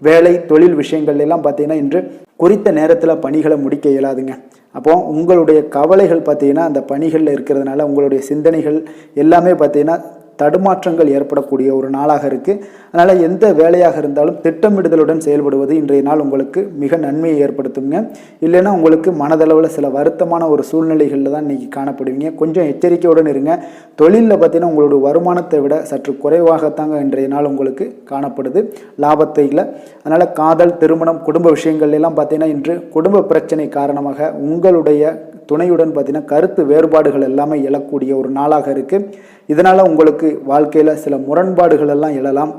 வேலை தொழில் விஷயங்கள் எல்லாம் பார்த்தீங்கன்னா இன்று குறித்த நேரத்தில் பணிகளை முடிக்க இயலாதுங்க. அப்போ உங்களுடைய கவலைகள் பார்த்தீங்கன்னா அந்த பணிகளில் இருக்கிறதுனால உங்களுடைய சிந்தனைகள் எல்லாமே பார்த்தீங்கன்னா தடுமாற்றங்கள் ஏற்படக்கூடிய ஒரு நாளாக இருக்குது. அதனால் எந்த வேலையாக இருந்தாலும் திட்டமிடுதலுடன் செயல்படுவது இன்றைய நாள் உங்களுக்கு மிக நன்மையை ஏற்படுத்துங்க. இல்லைன்னா உங்களுக்கு மனதளவில் சில வருத்தமான ஒரு சூழ்நிலைகளில் தான் இன்றைக்கி காணப்படுவீங்க. கொஞ்சம் எச்சரிக்கையுடன் இருங்க. தொழிலில் பார்த்தீங்கன்னா உங்களுடைய வருமானத்தை விட சற்று குறைவாகத்தாங்க இன்றைய நாள் உங்களுக்கு காணப்படுது, லாபத்தை இல்லை. அதனால் காதல், திருமணம், குடும்ப விஷயங்கள் எல்லாம் பார்த்தீங்கன்னா இன்று குடும்ப பிரச்சனை காரணமாக உங்களுடைய துணையுடன் பார்த்தீங்கன்னா கருத்து வேறுபாடுகள் எல்லாமே எழக்கூடிய ஒரு நாளாக இருக்குது. இதனால் உங்களுக்கு வாழ்க்கையில் சில முரண்பாடுகள் எல்லாம் எழலாம்.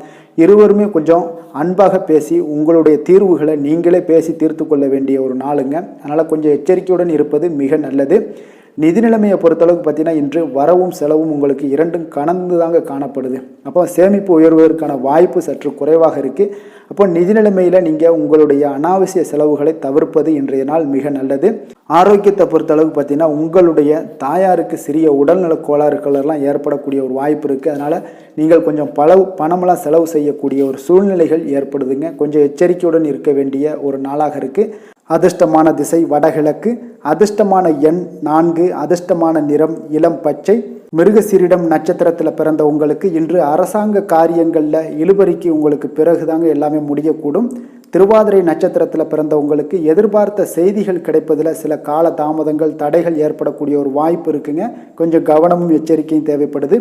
இருவருமே கொஞ்சம் அன்பாக பேசி உங்களுடைய தீர்வுகளை நீங்களே பேசி தீர்த்து கொள்ள வேண்டிய ஒரு நாளுங்க. அதனால் கொஞ்சம் எச்சரிக்கையுடன் இருப்பது மிக நல்லது. நிதி நிலைமையை பொறுத்தளவுக்கு பார்த்தீங்கன்னா இன்று வரவும் செலவும் உங்களுக்கு இரண்டும் கலந்து தாங்க காணப்படுது. அப்போ சேமிப்பு உயர்வதற்கான வாய்ப்பு சற்று குறைவாக இருக்குது. அப்போ நிதி நிலைமையில் நீங்கள் உங்களுடைய அனாவசிய செலவுகளை தவிர்ப்பது இன்றைய நாள் மிக நல்லது. ஆரோக்கியத்தை பொறுத்தளவுக்கு பார்த்தீங்கன்னா உங்களுடைய தாயாருக்கு சிறிய உடல்நல கோளாறுகள் எல்லாம் ஏற்படக்கூடிய ஒரு வாய்ப்பு இருக்குது. அதனால் நீங்கள் கொஞ்சம் பணமெல்லாம் செலவு செய்யக்கூடிய ஒரு சூழ்நிலைகள் ஏற்படுதுங்க. கொஞ்சம் எச்சரிக்கையுடன் இருக்க வேண்டிய ஒரு நாளாக இருக்குது. அதிர்ஷ்டமான திசை வடகிழக்கு, அதிர்ஷ்டமான எண் 4, அதிர்ஷ்டமான நிறம் இளம் பச்சை. மிருகசீரிடம் நட்சத்திரத்தில் பிறந்த உங்களுக்கு இன்று அரசாங்க காரியங்களில் இழுபறிக்கு உங்களுக்கு பிறகுதாங்க எல்லாமே முடியக்கூடும். திருவாதிரை நட்சத்திரத்தில் பிறந்த உங்களுக்கு எதிர்பார்த்த செய்திகள் கிடைப்பதில் சில கால தாமதங்கள், தடைகள் ஏற்படக்கூடிய ஒரு வாய்ப்பு இருக்குங்க. கொஞ்சம் கவனமும் எச்சரிக்கையும் தேவைப்படுது.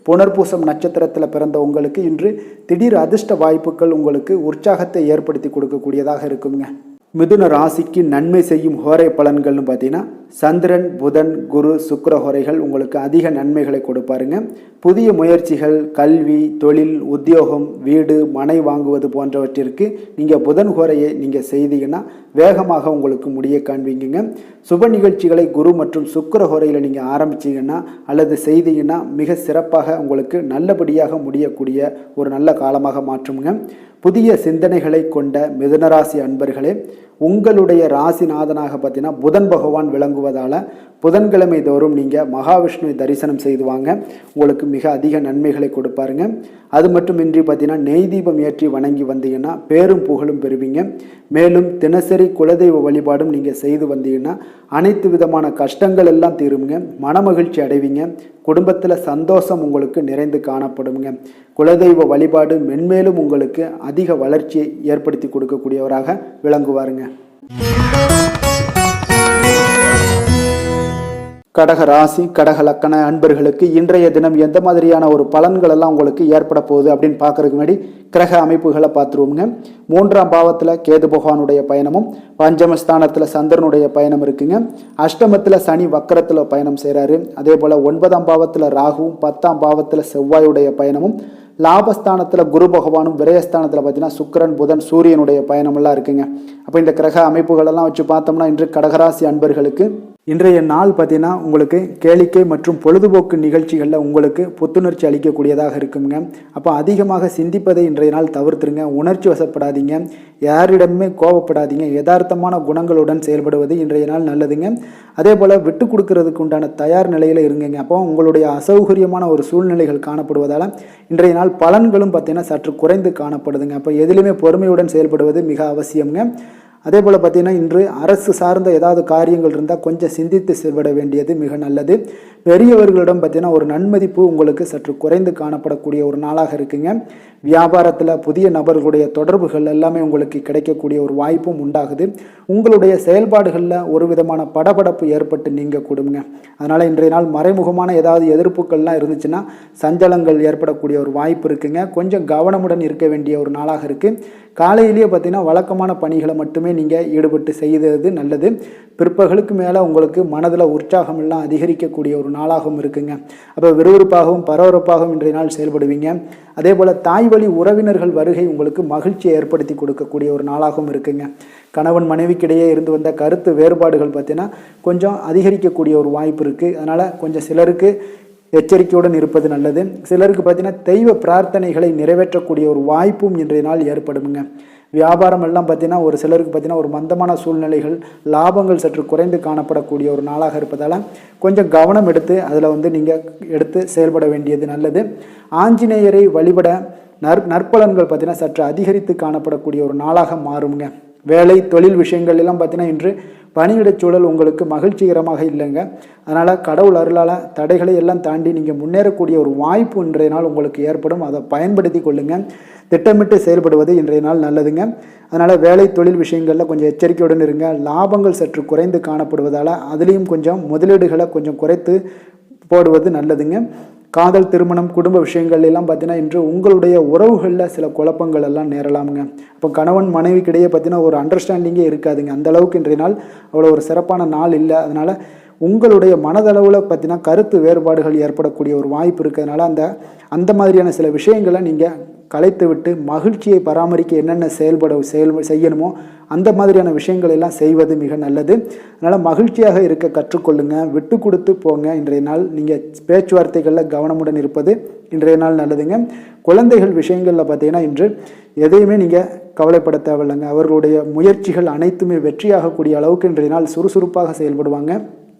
புனர்பூசம் நட்சத்திரத்தில் பிறந்த உங்களுக்கு இன்று திடீர் அதிர்ஷ்ட வாய்ப்புகள் உங்களுக்கு உற்சாகத்தை ஏற்படுத்தி கொடுக்கக்கூடியதாக இருக்குங்க. மிதுன ராசிக்கு நன்மை செய்யும் ஹோரை பலன்கள்னு பார்த்தீங்கன்னா சந்திரன், புதன், குரு, சுக்கிர ஹோரைகள் உங்களுக்கு அதிக நன்மைகளை கொடுப்பாருங்க. புதிய முயற்சிகள், கல்வி, தொழில், உத்தியோகம், வீடு, மனை வாங்குவது போன்றவற்றிற்கு நீங்கள் புதன் ஹோரையை நீங்கள் செய்தீங்கன்னா வேகமாக உங்களுக்கு முடிய காண்பீங்க. சுப நிகழ்ச்சிகளை குரு மற்றும் சுக்கிர ஹோரையில் நீங்கள் ஆரம்பிச்சிங்கன்னா அல்லது செய்தீங்கன்னா மிக சிறப்பாக உங்களுக்கு நல்லபடியாக முடியக்கூடிய ஒரு நல்ல காலமாக மாற்றுங்க. புதிய சிந்தனைகளை கொண்ட மிதுனராசி அன்பர்களே, உங்களுடைய ராசிநாதனாக பார்த்தீங்கன்னா புதன் பகவான் விளங்குவதால் புதன்கிழமை தோறும் நீங்கள் மகாவிஷ்ணுவை தரிசனம் செய்து வாங்க. உங்களுக்கு மிக அதிக நன்மைகளை கொடுப்பாருங்க. அது மட்டுமின்றி பார்த்தீங்கன்னா நெய் தீபம் ஏற்றி வணங்கி வந்தீங்கன்னா பேரும் புகழும் பெறுவீங்க. மேலும் தினசரி குலதெய்வ வழிபாடும் நீங்கள் செய்து வந்தீங்கன்னா அனைத்து விதமான கஷ்டங்கள் எல்லாம் தீருங்க. மனமகிழ்ச்சி அடைவீங்க. குடும்பத்தில் சந்தோஷம் உங்களுக்கு நிறைந்து காணப்படுங்க. குலதெய்வ வழிபாடு மென்மேலும் உங்களுக்கு அதிக வளர்ச்சியை ஏற்படுத்தி கொடுக்கக்கூடியவராக விளங்குவாருங்க. கடக ராசி, கடக லக்கண அன்பர்களுக்கு இன்றைய தினம் எந்த மாதிரியான ஒரு பலன்கள் எல்லாம் உங்களுக்கு ஏற்பட போகுது அப்படின்னு பார்க்கறதுக்கு முன்னாடி கிரக அமைப்புகளை பார்த்துருவோங்க. 3ஆம் பாவத்தில் கேது பகவானுடைய பயணமும், பஞ்சமஸ்தானத்தில் சந்திரனுடைய பயணம் இருக்குங்க. அஷ்டமத்தில் சனி வக்கரத்தில் பயணம் செய்கிறாரு. அதே போல் 9ஆம் பாவத்தில் ராகுவும், 10ஆம் பாவத்தில் செவ்வாயுடைய பயணமும், லாபஸ்தானத்தில் குரு பகவானும், விரயஸ்தானத்தில் பார்த்தீங்கன்னா சுக்கிரன், புதன், சூரியனுடைய பயணமெல்லாம் இருக்குங்க. அப்போ இந்த கிரக அமைப்புகளெல்லாம் வச்சு பார்த்தோம்னா இன்று கடகராசி அன்பர்களுக்கு இன்றைய நாள் பார்த்தீங்கன்னா உங்களுக்கு கேளிக்கை மற்றும் பொழுதுபோக்கு நிகழ்ச்சிகளில் உங்களுக்கு புத்துணர்ச்சி அளிக்கக்கூடியதாக இருக்குங்க. அப்போ அதிகமாக சிந்திப்பதை இன்றைய நாள் தவிர்த்துருங்க. உணர்ச்சி வசப்படாதீங்க, யாரிடமே கோபப்படாதீங்க. யதார்த்தமான குணங்களுடன் செயல்படுவது இன்றைய நாள் நல்லதுங்க. அதே போல் விட்டு கொடுக்கறதுக்கு உண்டான தயார் நிலையில் இருங்க. அப்போ உங்களுடைய அசௌகரியமான ஒரு சூழ்நிலைகள் காணப்படுவதால் இன்றைய நாள் பலன்களும் பார்த்தீங்கன்னா சற்று குறைந்து காணப்படுதுங்க. அப்போ எதிலுமே பொறுமையுடன் செயல்படுவது மிக அவசியம்ங்க. அதே போல் பார்த்தீங்கன்னா இன்று அரசு சார்ந்த ஏதாவது காரியங்கள் இருந்தால் கொஞ்சம் சிந்தித்து செயல்பட வேண்டியது மிக நல்லது. பெரியவர்களிடம் பார்த்தீங்கன்னா ஒரு நன்மதிப்பு உங்களுக்கு சற்று குறைந்து காணப்படக்கூடிய ஒரு நாளாக இருக்குங்க. வியாபாரத்தில் புதிய நபர்களுடைய தொடர்புகள் எல்லாமே உங்களுக்கு கிடைக்கக்கூடிய ஒரு வாய்ப்பும் உண்டாகுது. உங்களுடைய செயல்பாடுகளில் ஒரு விதமான படபடப்பு ஏற்பட்டு நீங்க கூடுங்க. அதனால் இன்றைய நாள் மறைமுகமான ஏதாவது எதிர்ப்புகள்லாம் இருந்துச்சுன்னா சஞ்சலங்கள் ஏற்படக்கூடிய ஒரு வாய்ப்பு இருக்குங்க. கொஞ்சம் கவனமுடன் இருக்க வேண்டிய ஒரு நாளாக இருக்குது. காலையிலேயே பார்த்தீங்கன்னா வழக்கமான பணிகளை மட்டுமே நீங்கள் ஈடுபட்டு செய்வது நல்லது. பிற்பகலுக்கு மேலே உங்களுக்கு மனதில் உற்சாகம் எல்லாம் அதிகரிக்கக்கூடிய ஒரு நாளாகவும் இருக்குங்க. அப்போ விறுவிறுப்பாகவும் பரபரப்பாகவும் இன்றைய நாள் செயல்படுவீங்க. அதே போல் தாய் வழி உறவினர்கள் வருகை உங்களுக்கு மகிழ்ச்சியை ஏற்படுத்தி கொடுக்கக்கூடிய ஒரு நாளாகவும் இருக்குங்க. கணவன் மனைவிக்கிடையே இருந்து வந்த கருத்து வேறுபாடுகள் பார்த்தீங்கன்னா கொஞ்சம் அதிகரிக்கக்கூடிய ஒரு வாய்ப்பு இருக்குது. அதனால் கொஞ்சம் சிலருக்கு எச்சரிக்கையுடன் இருப்பது நல்லது. சிலருக்கு பார்த்தீங்கன்னா தெய்வ பிரார்த்தனைகளை நிறைவேற்றக்கூடிய ஒரு வாய்ப்பும் இன்றைய நாள் ஏற்படுங்க. வியாபாரம் எல்லாம் பார்த்தீங்கன்னா ஒரு சிலருக்கு பார்த்தீங்கன்னா ஒரு மந்தமான சூழ்நிலைகள், லாபங்கள் சற்று குறைந்து காணப்படக்கூடிய ஒரு நாளாக இருப்பதால் கொஞ்சம் கவனம் எடுத்து அதில் நீங்கள் எடுத்து செயல்பட வேண்டியது நல்லது. ஆஞ்சநேயரை வழிபட நற்பலன்கள் பார்த்தீங்கன்னா சற்று அதிகரித்து காணப்படக்கூடிய ஒரு நாளாக மாறுங்க. வேலை தொழில் விஷயங்கள் எல்லாம் பார்த்தீங்கன்னா இன்று பணியிடச் சூழல் உங்களுக்கு மகிழ்ச்சிகரமாக இல்லைங்க. அதனால் கடவுள் அருளால் தடைகளை எல்லாம் தாண்டி நீங்கள் முன்னேறக்கூடிய ஒரு வாய்ப்பு இன்றைய நாள் உங்களுக்கு ஏற்படும். அதை பயன்படுத்தி கொள்ளுங்கள். திட்டமிட்டு செயல்படுவது இன்றைய நாள் நல்லதுங்க. அதனால் வேலை தொழில் விஷயங்களில் கொஞ்சம் எச்சரிக்கையுடன் இருங்க. லாபங்கள் சற்று குறைந்து காணப்படுவதால் அதுலேயும் கொஞ்சம் முதலீடுகளை கொஞ்சம் குறைத்து போடுவது நல்லதுங்க. காதல், திருமணம், குடும்ப விஷயங்கள் எல்லாம் பார்த்தீங்கன்னா இன்று உங்களுடைய உறவுகளில் சில குழப்பங்கள் எல்லாம் நேரலாமுங்க. அப்போ கணவன் மனைவிக்கிடையே பார்த்தீங்கன்னா ஒரு அண்டர்ஸ்டாண்டிங்கே இருக்காதுங்க. அந்த அளவுக்கு இன்றைய நாள் அவ்வளோ ஒரு சிறப்பான நாள் இல்லை. அதனால் உங்களுடைய மனதளவில் பார்த்தீங்கன்னா கருத்து வேறுபாடுகள் ஏற்படக்கூடிய ஒரு வாய்ப்பு இருக்கிறதுனால அந்த மாதிரியான சில விஷயங்களை நீங்கள் கலைத்து விட்டு மகிழ்ச்சியை பராமரிக்க என்னென்ன செய்யணுமோ அந்த மாதிரியான விஷயங்கள் எல்லாம் செய்வது மிக நல்லது. அதனால் மகிழ்ச்சியாக இருக்க கற்றுக்கொள்ளுங்க. விட்டு கொடுத்து போங்க. இன்றைய நாள் நீங்கள் பேச்சுவார்த்தைகளில் கவனமுடன் இருப்பது இன்றைய நாள் நல்லதுங்க. குழந்தைகள் விஷயங்களில் பார்த்தீங்கன்னா இன்று எதையுமே நீங்கள் கவலைப்பட தேவையில்லைங்க. அவர்களுடைய முயற்சிகள் அனைத்துமே வெற்றியாகக்கூடிய அளவுக்கு இன்றைய நாள் சுறுசுறுப்பாக செயல்படுவாங்க.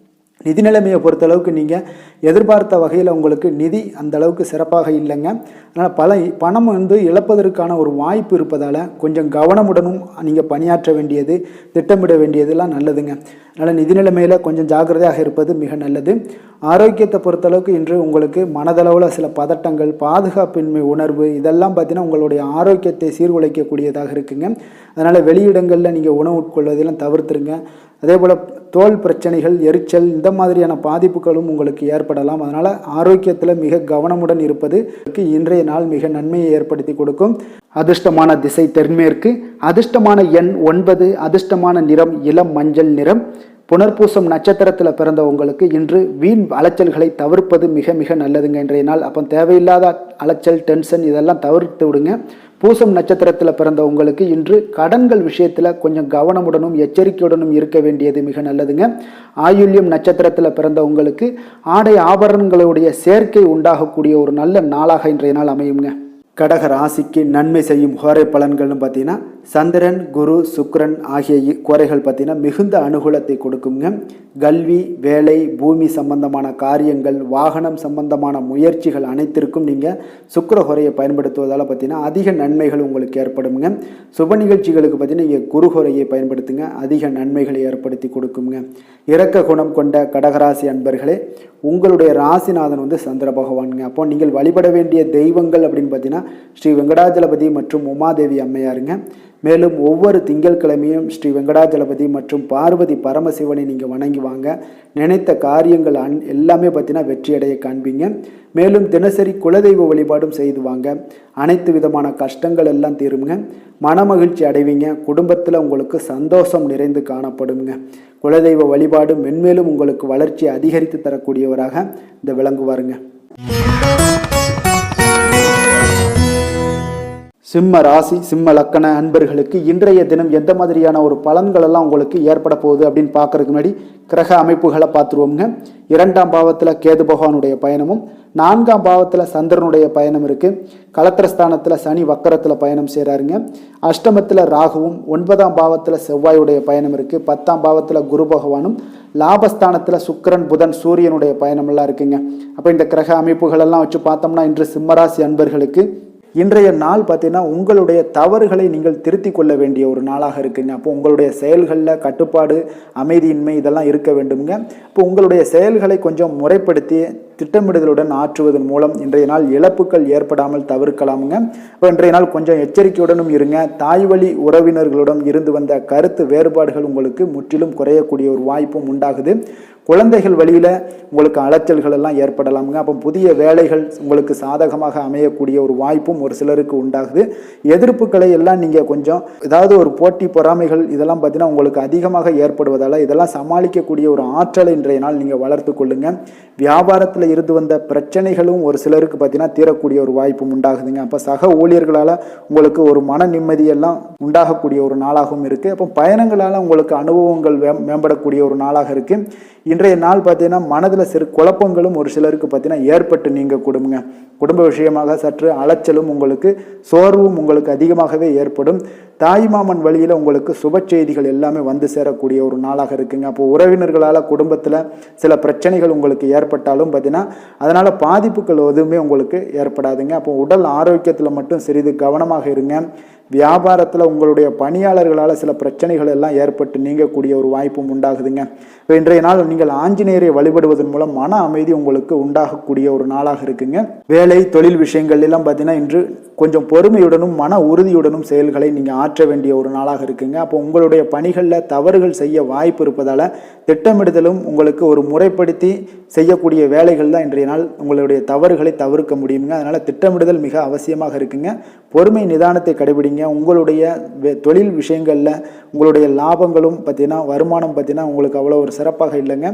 நிதி நிலைமையை பொறுத்தளவுக்கு நீங்கள் எதிர்பார்த்த வகையில் உங்களுக்கு நிதி அந்த அளவுக்கு சிறப்பாக இல்லைங்க. அதனால் பணம் இழப்பதற்கான ஒரு வாய்ப்பு இருப்பதால் கொஞ்சம் கவனமுடனும் நீங்கள் பணியாற்ற வேண்டியது, திட்டமிட வேண்டியதெல்லாம் நல்லதுங்க. அதனால் நிதி நிலைமையில் கொஞ்சம் ஜாக்கிரதையாக இருப்பது மிக நல்லது. ஆரோக்கியத்தை பொறுத்தளவுக்கு இன்று உங்களுக்கு மனதளவில் சில பதட்டங்கள், பாதுகாப்பின்மை உணர்வு இதெல்லாம் பார்த்தீங்கன்னா உங்களுடைய ஆரோக்கியத்தை சீர்குலைக்கக்கூடியதாக இருக்குங்க. அதனால் வெளியிடங்களில் நீங்கள் உணவு உட்கொள்வதெல்லாம் தவிர்த்துருங்க. அதே போல் தோல் பிரச்சனைகள், எரிச்சல் இந்த மாதிரியான பாதிப்புகளும் உங்களுக்கு ஏற்படலாம். அதனால் ஆரோக்கியத்தில் மிக கவனமுடன் இருப்பது இன்றைய நாள் மிக நன்மையை ஏற்படுத்தி கொடுக்கும். அதிர்ஷ்டமான திசை தென்மேற்கு, அதிர்ஷ்டமான எண் 9, அதிர்ஷ்டமான நிறம் இளம் மஞ்சள் நிறம். புனர்பூசம் நட்சத்திரத்தில் பிறந்த உங்களுக்கு இன்று வீண் அலைச்சல்களை தவிர்ப்பது மிக மிக நல்லதுங்க இன்றைய நாள். அப்போ தேவையில்லாத அலைச்சல், டென்ஷன் இதெல்லாம் தவிர்த்து விடுங்க. பூசம் நட்சத்திரத்தில் பிறந்த உங்களுக்கு இன்று கடன்கள் விஷயத்தில் கொஞ்சம் கவனமுடனும் எச்சரிக்கையுடனும் இருக்க வேண்டியது மிக நல்லதுங்க. ஆயுள்யம் நட்சத்திரத்தில் பிறந்த உங்களுக்கு ஆடை ஆபரணங்களுடைய சேர்க்கை உண்டாகக்கூடிய ஒரு நல்ல நாளாக இன்றைய நாள் அமையுங்க. கடக ராசிக்கு நன்மை செய்யும் கோரை பலன்கள்னு பார்த்தீங்கன்னா சந்திரன், குரு, சுக்கிரன் ஆகிய கோரைகள் பார்த்தீங்கன்னா மிகுந்த அனுகூலத்தை கொடுக்குங்க. கல்வி, வேலை, பூமி சம்பந்தமான காரியங்கள், வாகனம் சம்பந்தமான முயற்சிகள் அனைத்திற்கும் நீங்கள் சுக்கிர ஹோரையை பயன்படுத்துவதால் பார்த்தீங்கன்னா அதிக நன்மைகள் உங்களுக்கு ஏற்படுங்க. சுப நிகழ்ச்சிகளுக்கு பார்த்தீங்கன்னா நீங்கள் குரு ஹோரையை பயன்படுத்துங்க, அதிக நன்மைகளை ஏற்படுத்தி கொடுக்குங்க. இரக்க குணம் கொண்ட கடகராசி அன்பர்களே, உங்களுடைய ராசிநாதன் சந்திர பகவானுங்க. அப்போ நீங்கள் வழிபட வேண்டிய தெய்வங்கள் அப்படின்னு பார்த்தீங்கன்னா ஸ்ரீ வெங்கடாஜலபதி மற்றும் உமாதேவி அம்மையாருங்க. மேலும் ஒவ்வொரு திங்கட்கிழமையும் ஸ்ரீ வெங்கடாஜலபதி மற்றும் பார்வதி பரமசிவனை நீங்கள் வணங்கி வாங்க. நினைத்த காரியங்கள் எல்லாமே பார்த்தீங்கன்னா வெற்றியடைய காண்பீங்க. மேலும் தினசரி குலதெய்வ வழிபாடும் செய்து வாங்க. அனைத்து விதமான கஷ்டங்கள் எல்லாம் தீருங்க. மனமகிழ்ச்சி அடைவீங்க. குடும்பத்தில் உங்களுக்கு சந்தோஷம் நிறைந்து காணப்படுங்க. குலதெய்வ வழிபாடு மென்மேலும் உங்களுக்கு வளர்ச்சி அதிகரித்து தரக்கூடியவராக இந்த விளங்குவாருங்க. சிம்ம ராசி, சிம்ம லக்கண அன்பர்களுக்கு இன்றைய தினம் எந்த மாதிரியான ஒரு பலன்கள் எல்லாம் உங்களுக்கு ஏற்பட போகுது அப்படின்னு பார்க்கறதுக்கு முன்னாடி கிரக அமைப்புகளை பார்த்துருவோங்க. 2ஆம் பாவத்தில் கேது பகவானுடைய பயணமும், 4ஆம் பாவத்தில் சந்திரனுடைய பயணம் இருக்குது. கலத்திரஸ்தானத்தில் சனி வக்கரத்தில் பயணம் செய்கிறாருங்க. அஷ்டமத்தில் ராகுவும், 9ஆம் பாவத்தில் செவ்வாயுடைய பயணம் இருக்குது. 10ஆம் பாவத்தில் குரு பகவானும், லாபஸ்தானத்தில் சுக்கிரன், புதன், சூரியனுடைய பயணமெல்லாம் இருக்குங்க. அப்போ இந்த கிரக அமைப்புகளெல்லாம் வச்சு பார்த்தோம்னா இன்று சிம்மராசி அன்பர்களுக்கு இன்றைய நாள் பார்த்தீங்கன்னா உங்களுடைய தவறுகளை நீங்கள் திருத்தி கொள்ள வேண்டிய ஒரு நாளாக இருக்குங்க. அப்போ உங்களுடைய செயல்களில் கட்டுப்பாடு, அமைதியின்மை இதெல்லாம் இருக்க வேண்டுங்க. இப்போ உங்களுடைய செயல்களை கொஞ்சம் முறைப்படுத்தி திட்டமிடுதலுடன் ஆற்றுவதன் மூலம் இன்றைய நாள் இழப்புகள் ஏற்படாமல் தவிர்க்கலாமுங்க. இப்போ இன்றைய நாள் கொஞ்சம் எச்சரிக்கையுடனும் இருங்க. தாய் வழி உறவினர்களிடம் இருந்து வந்த கருத்து வேறுபாடுகள் உங்களுக்கு முற்றிலும் குறையக்கூடிய ஒரு வாய்ப்பும் உண்டாகுது. குழந்தைகள் வழியில் உங்களுக்கு அலைச்சல்கள் எல்லாம் ஏற்படலாமுங்க. அப்போ புதிய வேலைகள் உங்களுக்கு சாதகமாக அமையக்கூடிய ஒரு வாய்ப்பும் ஒரு சிலருக்கு உண்டாகுது. எதிர்ப்புகளை எல்லாம் நீங்கள் கொஞ்சம் ஏதாவது ஒரு போட்டி பொறாமைகள் இதெல்லாம் பார்த்தீங்கன்னா உங்களுக்கு அதிகமாக ஏற்படுவதால் இதெல்லாம் சமாளிக்கக்கூடிய ஒரு ஆற்றலை இன்றைய நாள் நீங்கள் வளர்த்து கொள்ளுங்க. வியாபாரத்தில் இருந்து வந்த பிரச்சனைகளும் ஒரு சிலருக்கு பார்த்தீங்கன்னா தீரக்கூடிய ஒரு வாய்ப்பும் உண்டாகுதுங்க. அப்போ சக ஊழியர்களால் உங்களுக்கு ஒரு மன நிம்மதியெல்லாம் உண்டாகக்கூடிய ஒரு நாளாகவும் இருக்குது. அப்போ பயணங்களால் உங்களுக்கு அனுபவங்கள் மேம்படக்கூடிய ஒரு நாளாக இருக்குது. இன்றைய நாள் பார்த்தீங்கன்னா மனதில் சிறு குழப்பங்களும் ஒரு சிலருக்கு பார்த்தீங்கன்னா ஏற்பட்டு நீங்க குடும்ப விஷயமாக சற்று அலைச்சலும் உங்களுக்கு சோர்வும் உங்களுக்கு அதிகமாகவே ஏற்படும். தாய்மாமன் வழியில் உங்களுக்கு சுப செய்திகள் எல்லாமே வந்து சேரக்கூடிய ஒரு நாளாக இருக்குங்க. அப்போ உறவினர்களால் குடும்பத்தில் சில பிரச்சனைகள் உங்களுக்கு ஏற்பட்டாலும் பார்த்தீங்கன்னா அதனால் பாதிப்புகள் எதுவுமே உங்களுக்கு ஏற்படாதுங்க. அப்போ உடல் ஆரோக்கியத்தில் மட்டும் சிறிது கவனமாக இருங்க. வியாபாரத்தில் உங்களுடைய பணியாளர்களால் சில பிரச்சனைகள் எல்லாம் ஏற்பட்டு நீங்கக்கூடிய ஒரு வாய்ப்பும் உண்டாகுதுங்க. இப்போ இன்றைய நாள் நீங்கள் ஆஞ்சநேயரை வழிபடுவதன் மூலம் மன அமைதி உங்களுக்கு உண்டாகக்கூடிய ஒரு நாளாக இருக்குங்க. வேலை தொழில் விஷயங்கள் எல்லாம் பார்த்தீங்கன்னா இன்று கொஞ்சம் பொறுமையுடனும் மன உறுதியுடனும் செயல்களை நீங்கள் ஆற்ற வேண்டிய ஒரு நாளாக இருக்குங்க. அப்போ உங்களுடைய பணிகளில் தவறுகள் செய்ய வாய்ப்பு இருப்பதால் திட்டமிடுதலும் உங்களுக்கு ஒரு முறைப்படுத்தி செய்யக்கூடிய வேலைகள் தான் இன்றைய நாள் உங்களுடைய தவறுகளை தவிர்க்க முடியுங்க. அதனால் திட்டமிடுதல் மிக அவசியமாக இருக்குங்க. பொறுமை நிதானத்தை கடைபிடிங்க. உங்களுடைய தொழில் விஷயங்களில் உங்களுடைய லாபங்களும் பார்த்தீங்கன்னா வருமானம் பார்த்தீங்கன்னா உங்களுக்கு அவ்வளோ ஒரு சிறப்பாக இல்லைங்க.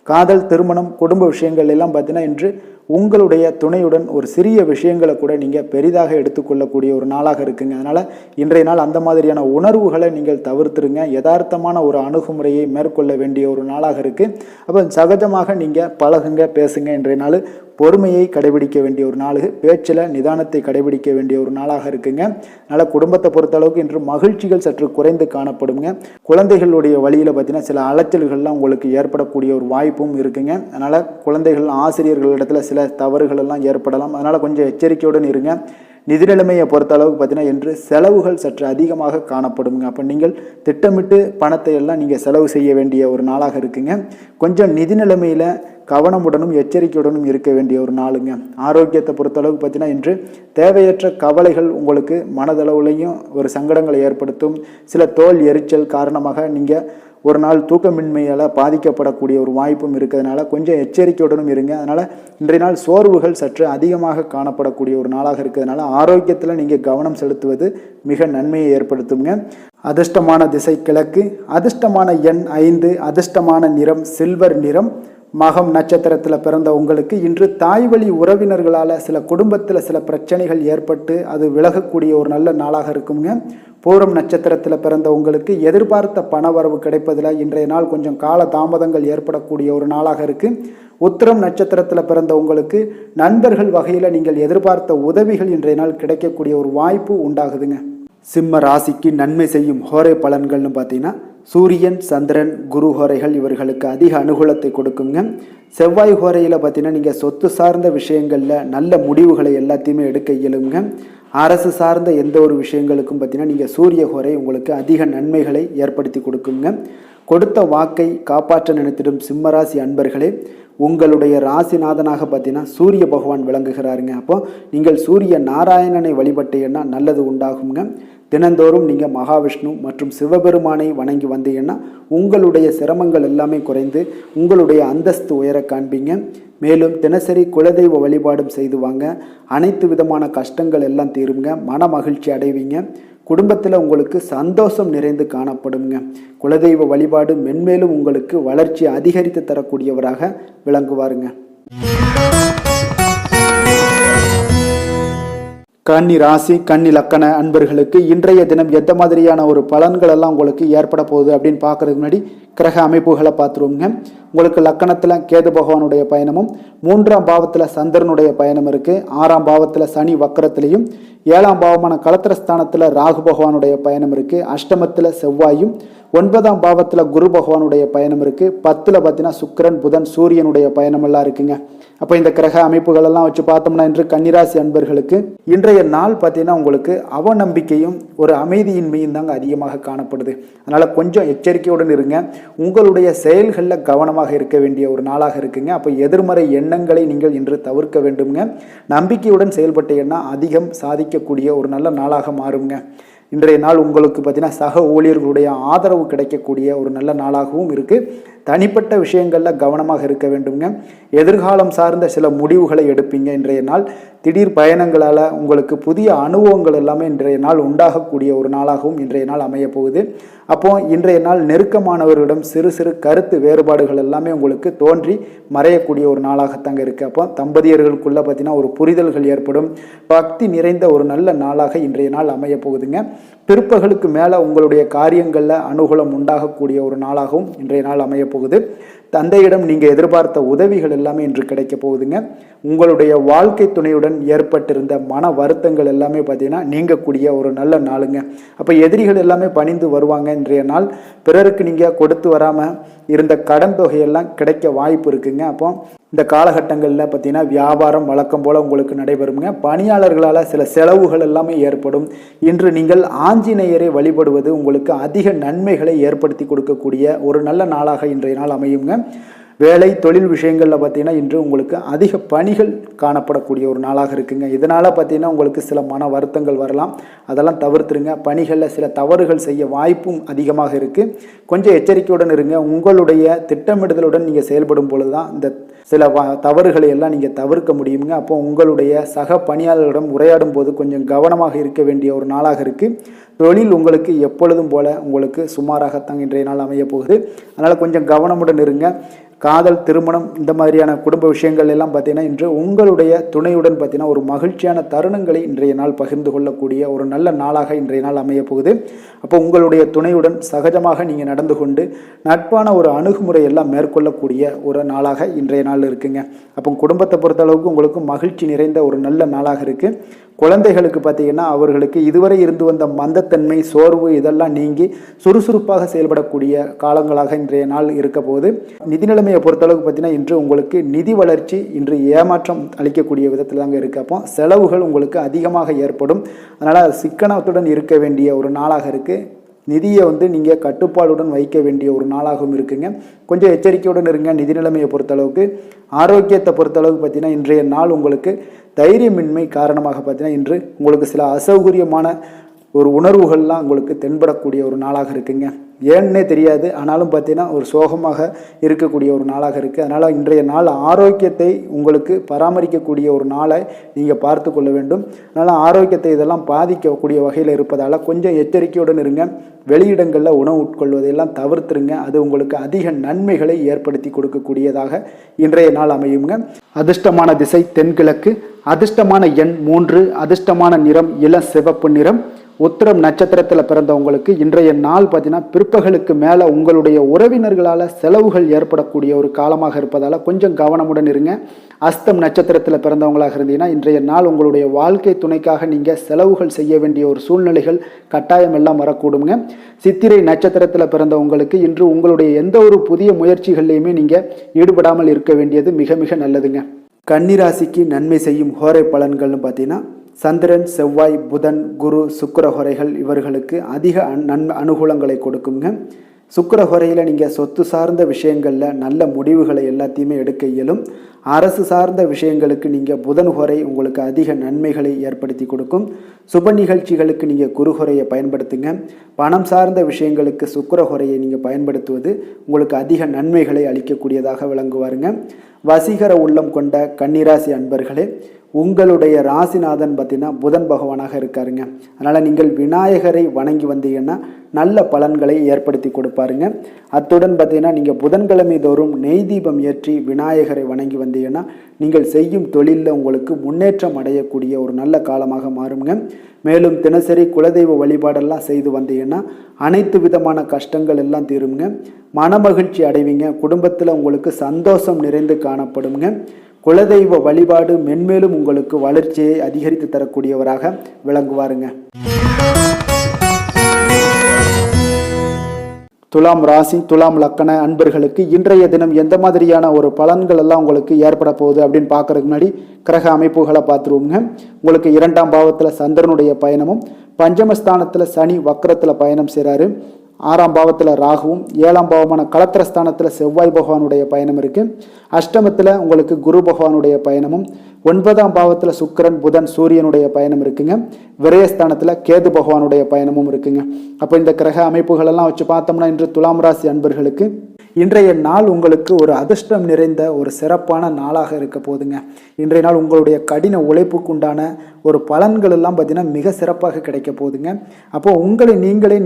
காதல் திருமணம் குடும்ப விஷயங்கள் எல்லாம் பார்த்தீங்கன்னா இன்று உங்களுடைய துணையுடன் ஒரு சிறிய விஷயங்களை கூட நீங்கள் பெரிதாக எடுத்துக்கொள்ளக்கூடிய ஒரு நாளாக இருக்குங்க. அதனால் இன்றைய நாள் அந்த மாதிரியான உணர்வுகளை நீங்கள் தவிர்த்துருங்க. யதார்த்தமான ஒரு அணுகுமுறையை மேற்கொள்ள வேண்டிய ஒரு நாளாக இருக்குது. அப்போ சகஜமாக நீங்கள் பழகுங்க, பேசுங்க. இன்றைய நாள் பொறுமையை கடைபிடிக்க வேண்டிய ஒரு நாள், பேச்சில் நிதானத்தை கடைபிடிக்க வேண்டிய ஒரு நாளாக இருக்குங்க. அதனால் குடும்பத்தை பொறுத்தளவுக்கு இன்று மகிழ்ச்சிகள் சற்று குறைந்து காணப்படுங்க. குழந்தைகளுடைய வழியில் பார்த்தீங்கன்னா சில அலைச்சல்கள்லாம் உங்களுக்கு ஏற்படக்கூடிய ஒரு வாய்ப்பும் இருக்குங்க. அதனால் குழந்தைகள் ஆசிரியர்களிடத்துல சில தவறுகள் எல்லாம் ஏற்படலாம். அதனால் கொஞ்சம் எச்சரிக்கையுடன் இருங்க. நிதி நிலைமையை பொறுத்த அளவுக்கு பார்த்தீங்கன்னா இன்று செலவுகள் சற்று அதிகமாக காணப்படுங்க. அப்போ நீங்கள் திட்டமிட்டு பணத்தை எல்லாம் நீங்கள் செலவு செய்ய வேண்டிய ஒரு நாளாக இருக்குங்க. கொஞ்சம் நிதி நிலைமையில் கவனமுடனும் எச்சரிக்கையுடனும் இருக்க வேண்டிய ஒரு நாளுங்க. ஆரோக்கியத்தை பொறுத்தளவுக்கு பார்த்தீங்கன்னா இன்று தேவையற்ற கவலைகள் உங்களுக்கு மனதளவுலையும் ஒரு சங்கடங்களை ஏற்படுத்தும். சில தோல் எரிச்சல் காரணமாக நீங்கள் ஒரு நாள் தூக்கமின்மையால் பாதிக்கப்படக்கூடிய ஒரு வாய்ப்பும் இருக்கிறதுனால கொஞ்சம் எச்சரிக்கையுடனும் இருங்க. அதனால் இன்றைய நாள் சோர்வுகள் சற்று அதிகமாக காணப்படக்கூடிய ஒரு நாளாக இருக்கிறதுனால ஆரோக்கியத்தில் நீங்கள் கவனம் செலுத்துவது மிக நன்மையை ஏற்படுத்துங்க. அதிர்ஷ்டமான திசை கிழக்கு, அதிர்ஷ்டமான எண் 5, அதிர்ஷ்டமான நிறம் சில்வர் நிறம். மகம் நட்சத்திரத்தில் பிறந்த உங்களுக்கு இன்று தாய் வழி உறவினர்களால் சில குடும்பத்தில் சில பிரச்சனைகள் ஏற்பட்டு அது விலகக்கூடிய ஒரு நல்ல நாளாக இருக்குங்க. பூரம் நட்சத்திரத்தில் பிறந்த உங்களுக்கு எதிர்பார்த்த பணவரவு கிடைப்பதில் இன்றைய நாள் கொஞ்சம் கால தாமதங்கள் ஏற்படக்கூடிய ஒரு நாளாக இருக்குது. உத்திரம் நட்சத்திரத்தில் பிறந்த உங்களுக்கு நண்பர்கள் வகையில் நீங்கள் எதிர்பார்த்த உதவிகள் இன்றைய நாள் கிடைக்கக்கூடிய ஒரு வாய்ப்பு உண்டாகுதுங்க. சிம்ம ராசிக்கு நன்மை செய்யும் ஹோரை பலன்கள்னு பார்த்தீங்கன்னா சூரியன், சந்திரன், குரு ஹோரைகள் இவர்களுக்கு அதிக அனுகூலத்தை கொடுக்குங்க. செவ்வாய் ஹோரையில் பார்த்தீங்கன்னா நீங்கள் சொத்து சார்ந்த விஷயங்களில் நல்ல முடிவுகளை எல்லாத்தையுமே எடுக்க இயலுங்க. அரசு சார்ந்த எந்த ஒரு விஷயங்களுக்கும் பார்த்தீங்கன்னா நீங்கள் சூரிய ஹோரை உங்களுக்கு அதிக நன்மைகளை ஏற்படுத்தி கொடுக்குங்க. கொடுத்த வாக்கை காப்பாற்ற நினைத்திடும் சிம்மராசி அன்பர்களே, உங்களுடைய ராசிநாதனாக பார்த்தீங்கன்னா சூரிய பகவான் விளங்குகிறாருங்க. அப்போ நீங்கள் சூரிய நாராயணனை வழிபட்டீங்கன்னா நல்லது உண்டாகுங்க. தினந்தோறும் நீங்கள் மகாவிஷ்ணு மற்றும் சிவபெருமானை வணங்கி வந்தீங்கன்னா உங்களுடைய சிரமங்கள் எல்லாமே குறைந்து உங்களுடைய அந்தஸ்து உயர காண்பீங்க. மேலும் தினசரி குலதெய்வ வழிபாடும் செய்து வாங்க. அனைத்து விதமான கஷ்டங்கள் எல்லாம் தீருங்க. மன மகிழ்ச்சி அடைவீங்க. குடும்பத்தில் உங்களுக்கு சந்தோஷம் நிறைந்து காணப்படுங்க. குலதெய்வ வழிபாடு மென்மேலும் உங்களுக்கு வளர்ச்சி அதிகரித்து தரக்கூடியவராக விளங்குவாருங்க. கன்னி ராசி கன்னி லக்கண அன்பர்களுக்கு இன்றைய தினம் எந்த மாதிரியான ஒரு பலன்கள் எல்லாம் உங்களுக்கு ஏற்பட போகுது அப்படின்னு பார்க்கறதுக்கு முன்னாடி கிரக அமைப்புகளை பார்த்துருவோங்க. உங்களுக்கு லக்கணத்தில் கேது பகவானுடைய பயணமும், 3ஆம் பாவத்தில் சந்திரனுடைய பயணம் இருக்குது. 6ஆம் பாவத்தில் சனி வக்கரத்திலையும், 7ஆம் பாவமான களத்திரஸ்தானத்தில் ராகு பகவானுடைய பயணம் இருக்குது. அஷ்டமத்தில் செவ்வாயும், 9ஆம் பாவத்தில் குரு பகவானுடைய பயணம் இருக்குது. 10ல் பார்த்தீங்கன்னா சுக்கிரன், புதன், சூரியனுடைய பயணம் எல்லாம் இருக்குங்க. அப்போ இந்த கிரக அமைப்புகள் எல்லாம் வச்சு பார்த்தோம்னா இன்று கன்னிராசி அன்பர்களுக்கு இன்றைய நாள் பார்த்தீங்கன்னா உங்களுக்கு அவநம்பிக்கையும் ஒரு அமைதியின்மையும் தாங்க அதிகமாக காணப்படுது. அதனால் கொஞ்சம் எச்சரிக்கையுடன் இருங்க. உங்களுடைய செயல்களில் கவனமாக கவனமாக இருக்க வேண்டிய ஒரு நாளாக இருக்குங்க. அப்போ எதிர்மறை எண்ணங்களை நீங்கள் இன்று தவிர்க்க வேண்டுங்க. நம்பிக்கையுடன் செயல்பட்டீங்கன்னா அதிகம் சாதிக்கக்கூடிய ஒரு நல்ல நாளாக மாறுங்க. இன்றைய நாள் உங்களுக்கு பார்த்தீங்கன்னா சக ஊழியர்களுடைய ஆதரவு கிடைக்கக்கூடிய ஒரு நல்ல நாளாகவும் இருக்குது. தனிப்பட்ட விஷயங்களில் கவனமாக இருக்க வேண்டுங்க. எதிர்காலம் சார்ந்த சில முடிவுகளை எடுப்பீங்க இன்றைய நாள். திடீர் பயணங்களால் உங்களுக்கு புதிய அனுபவங்கள் எல்லாமே இன்றைய நாள் உண்டாகக்கூடிய ஒரு நாளாகவும் இன்றைய நாள் அமைய போகுது. அப்போது இன்றைய நாள் நெருக்கமானவர்களிடம் சிறு சிறு கருத்து வேறுபாடுகள் எல்லாமே உங்களுக்கு தோன்றி மறையக்கூடிய ஒரு நாளாகத்தாங்க இருக்குது. அப்போ தம்பதியர்களுக்குள்ளே பார்த்தீங்கன்னா ஒரு புரிதல்கள் ஏற்படும். பக்தி நிறைந்த ஒரு நல்ல நாளாக இன்றைய நாள் அமைய போகுதுங்க. பிற்பகலுக்கு மேலே உங்களுடைய காரியங்களில் அனுகூலம் உண்டாகக்கூடிய ஒரு நாளாகவும் இன்றைய நாள் அமைய போகுது. தந்தையிடம் நீங்கள் எதிர்பார்த்த உதவிகள் எல்லாமே இன்று கிடைக்க போகுதுங்க. உங்களுடைய வாழ்க்கை துணையுடன் ஏற்பட்டிருந்த மன வருத்தங்கள் எல்லாமே பார்த்தீங்கன்னா நீங்கக்கூடிய ஒரு நல்ல நாளுங்க. அப்போ எதிரிகள் எல்லாமே பணிந்து வருவாங்க இன்றைய நாள். பிறருக்கு நீங்கள் கொடுத்து வராமல் இருந்த கடன் தொகையெல்லாம் கிடைக்க வாய்ப்பு இருக்குங்க. அப்போ இந்த காலகட்டங்களில் பார்த்தீங்கன்னா வியாபாரம் வழக்கம் போல் உங்களுக்கு நடைபெறுங்க. பணியாளர்களால் சில செலவுகள் எல்லாமே ஏற்படும். இன்று நீங்கள் ஆஞ்சநேயரை வழிபடுவது உங்களுக்கு அதிக நன்மைகளை ஏற்படுத்தி கொடுக்கக்கூடிய ஒரு நல்ல நாளாக இன்றைய நாள் அமையுங்க. வேலை தொழில் விஷயங்களில் பார்த்தீங்கன்னா இன்று உங்களுக்கு அதிக பணிகள் காணப்படக்கூடிய ஒரு நாளாக இருக்குங்க. இதனால் பார்த்தீங்கன்னா உங்களுக்கு சில மன வருத்தங்கள் வரலாம். அதெல்லாம் தவிர்த்துருங்க. பணிகளில் சில தவறுகள் செய்ய வாய்ப்பும் அதிகமாக இருக்குது. கொஞ்சம் எச்சரிக்கையுடன் இருங்க. உங்களுடைய திட்டமிடுதலுடன் நீங்கள் செயல்படும் பொழுது தான் இந்த சில தவறுகளை எல்லாம் நீங்கள் தவிர்க்க முடியுங்க. அப்போ உங்களுடைய சக பணியாளர்களிடம் உரையாடும் போது கொஞ்சம் கவனமாக இருக்க வேண்டிய ஒரு நாளாக இருக்குது. தொழில் உங்களுக்கு எப்பொழுதும் போல உங்களுக்கு சுமாராகத்தான் இன்றைய நாள் அமைய போகுது. அதனால் கொஞ்சம் கவனமுடன் இருங்க. காதல், திருமணம் இந்த மாதிரியான குடும்ப விஷயங்கள் எல்லாம் பார்த்தீங்கன்னா இன்று உங்களுடைய துணையுடன் பார்த்தீங்கன்னா ஒரு மகிழ்ச்சியான தருணங்களை இன்றைய நாள் பகிர்ந்து கொள்ளக்கூடிய ஒரு நல்ல நாளாக இன்றைய நாள் அமைய போகுது. அப்போ உங்களுடைய துணையுடன் சகஜமாக நீங்கள் நடந்து கொண்டு நட்பான ஒரு அணுகுமுறை எல்லாம் மேற்கொள்ளக்கூடிய ஒரு நாளாக இன்றைய நாள் இருக்குங்க. அப்போ குடும்பத்தை பொறுத்தளவுக்கு உங்களுக்கு மகிழ்ச்சி நிறைந்த ஒரு நல்ல நாளாக இருக்குது. குழந்தைகளுக்கு பார்த்தீங்கன்னா அவர்களுக்கு இதுவரை இருந்து வந்த மந்தத்தன்மை, சோர்வு இதெல்லாம் நீங்கி சுறுசுறுப்பாக செயல்படக்கூடிய காலங்களாக இன்றைய நாள் இருக்க போது. நிதி நிலைமையை பொறுத்தளவுக்கு பார்த்தீங்கன்னா இன்று உங்களுக்கு நிதி வளர்ச்சி இன்று ஏமாற்றம் அளிக்கக்கூடிய விதத்தில் தாங்க இருக்குது. அப்போ செலவுகள் உங்களுக்கு அதிகமாக ஏற்படும். அதனால் சிக்கனத்துடன் இருக்க வேண்டிய ஒரு நாளாக இருக்குது. நிதியை நீங்கள் கட்டுப்பாடுடன் வைக்க வேண்டிய ஒரு நாளாகவும் இருக்குங்க. கொஞ்சம் எச்சரிக்கையுடன் இருங்க. நிதி நிலைமையை பொறுத்தளவுக்கு. ஆரோக்கியத்தை பொறுத்தளவுக்கு பார்த்தீங்கன்னா இன்றைய நாள் உங்களுக்கு தைரியமின்மை காரணமாக பார்த்தீங்கன்னா இன்று உங்களுக்கு சில அசௌகரியமான ஒரு உணர்வுகள்லாம் உங்களுக்கு தென்படக்கூடிய ஒரு நாளாக இருக்குங்க. ஏன்னே தெரியாது, ஆனாலும் பார்த்தீங்கன்னா ஒரு சோகமாக இருக்கக்கூடிய ஒரு நாளாக இருக்குது. அதனால் இன்றைய நாள் ஆரோக்கியத்தை உங்களுக்கு பராமரிக்கக்கூடிய ஒரு நாளை நீங்கள் பார்த்து கொள்ள வேண்டும். அதனால் ஆரோக்கியத்தை இதெல்லாம் பாதிக்கக்கூடிய வகையில் இருப்பதால் கொஞ்சம் எச்சரிக்கையுடன் இருங்க. வெளியிடங்களில் உணவு உட்கொள்வதையெல்லாம் தவிர்த்துருங்க. அது உங்களுக்கு அதிக நன்மைகளை ஏற்படுத்தி கொடுக்கக்கூடியதாக இன்றைய நாள் அமையுங்க. அதிர்ஷ்டமான திசை தென்கிழக்கு. அதிர்ஷ்டமான எண் 3. அதிர்ஷ்டமான நிறம் இளம் சிவப்பு நிறம். உத்திரம் நட்சத்திரத்தில் பிறந்தவங்களுக்கு இன்றைய நாள் பார்த்தீங்கன்னா பிற்பகலுக்கு மேலே உங்களுடைய உறவினர்களால் செலவுகள் ஏற்படக்கூடிய ஒரு காலமாக இருப்பதால் கொஞ்சம் கவனமுடன் இருங்க. அஸ்தம் நட்சத்திரத்தில் பிறந்தவங்களாக இருந்தீங்கன்னா இன்றைய நாள் உங்களுடைய வாழ்க்கை துணைக்காக நீங்கள் செலவுகள் செய்ய வேண்டிய ஒரு சூழ்நிலைகள் கட்டாயம் எல்லாம் வரக்கூடுங்க. சித்திரை நட்சத்திரத்தில் பிறந்தவங்களுக்கு இன்று உங்களுடைய எந்த ஒரு புதிய முயற்சிகள்லையுமே நீங்கள் ஈடுபடாமல் இருக்க வேண்டியது மிக மிக நல்லதுங்க. கன்னிராசிக்கு நன்மை செய்யும் ஹோரை பலன்கள்னு பார்த்தீங்கன்னா சந்திரன், செவ்வாய், புதன், குரு, சுக்கிர ஹோரைகள் இவர்களுக்கு அதிக அனுகூலங்களை கொடுக்குங்க. சுக்கிர ஹோரையில் நீங்கள் சொத்து சார்ந்த விஷயங்களில் நல்ல முடிவுகளை எல்லாத்தையுமே எடுக்க இயலும். அரசு சார்ந்த விஷயங்களுக்கு நீங்கள் புதன் ஹோரை உங்களுக்கு அதிக நன்மைகளை ஏற்படுத்தி கொடுக்கும். சுப நிகழ்ச்சிகளுக்கு நீங்கள் குரு ஹோரையை பயன்படுத்துங்க. பணம் சார்ந்த விஷயங்களுக்கு சுக்கிர ஹோரையை நீங்கள் பயன்படுத்துவது உங்களுக்கு அதிக நன்மைகளை அளிக்கக்கூடியதாக விளங்குவாருங்க. வசீகர உள்ளம் கொண்ட கன்னிராசி அன்பர்களே, உங்களுடைய ராசிநாதன் பார்த்தீங்கன்னா புதன் பகவானாக இருக்காருங்க. அதனால் நீங்கள் விநாயகரை வணங்கி வந்தீங்கன்னா நல்ல பலன்களை ஏற்படுத்தி கொடுப்பாருங்க. அத்துடன் பார்த்தீங்கன்னா நீங்கள் புதன்கிழமை தோறும் நெய் தீபம் ஏற்றி விநாயகரை வணங்கி வந்தீங்கன்னா நீங்கள் செய்யும் தொழிலில் உங்களுக்கு முன்னேற்றம் அடையக்கூடிய ஒரு நல்ல காலமாக மாறுங்க. மேலும் தினசரி குலதெய்வ வழிபாடெல்லாம் செய்து வந்தீங்கன்னா அனைத்து விதமான கஷ்டங்கள் எல்லாம் தீருங்க. மனமகிழ்ச்சி அடைவீங்க. குடும்பத்தில் உங்களுக்கு சந்தோஷம் நிறைந்து காணப்படுங்க. குலதெய்வ வழிபாடு மென்மேலும் உங்களுக்கு வளர்ச்சியை அதிகரித்து தரக்கூடியவராக விளங்குவாருங்க. துலாம் ராசி, துலாம் லக்கண அன்பர்களுக்கு இன்றைய தினம் எந்த மாதிரியான ஒரு பலன்கள் எல்லாம் உங்களுக்கு ஏற்பட போகுது அப்படின்னு பார்க்கறதுக்கு முன்னாடி கிரக அமைப்புகளை பார்த்துருவோங்க. உங்களுக்கு 2ஆம் பாவத்தில் சந்திரனுடைய பயணமும், பஞ்சமஸ்தானத்தில் சனி வக்கரத்தில் பயணம் செய்கிறாரு. 6ஆம் பாவத்தில் ராகுவும் 7ஆம் பாவமான களத்திரஸ்தானத்தில் செவ்வாய் பகவானுடைய பயணம் இருக்குது. அஷ்டமத்தில் உங்களுக்கு குரு பகவானுடைய பயணமும், 9ஆம் பாவத்தில் சுக்கிரன் புதன் சூரியனுடைய பயணம் இருக்குங்க. விரயஸ்தானத்தில் கேது பகவானுடைய பயணமும் இருக்குங்க. அப்போ இந்த கிரக அமைப்புகள் எல்லாம் வச்சு பார்த்தோம்னா இன்று துலாம் ராசி அன்பர்களுக்கு இன்றைய நாள் உங்களுக்கு ஒரு அதிர்ஷ்டம் நிறைந்த ஒரு சிறப்பான நாளாக இருக்க போதுங்க. இன்றைய நாள் உங்களுடைய கடின உழைப்புக்கு உண்டான ஒரு பலன்கள் எல்லாம் பார்த்தீங்கன்னா மிக சிறப்பாக கிடைக்க போகுதுங்க. அப்போ உங்களை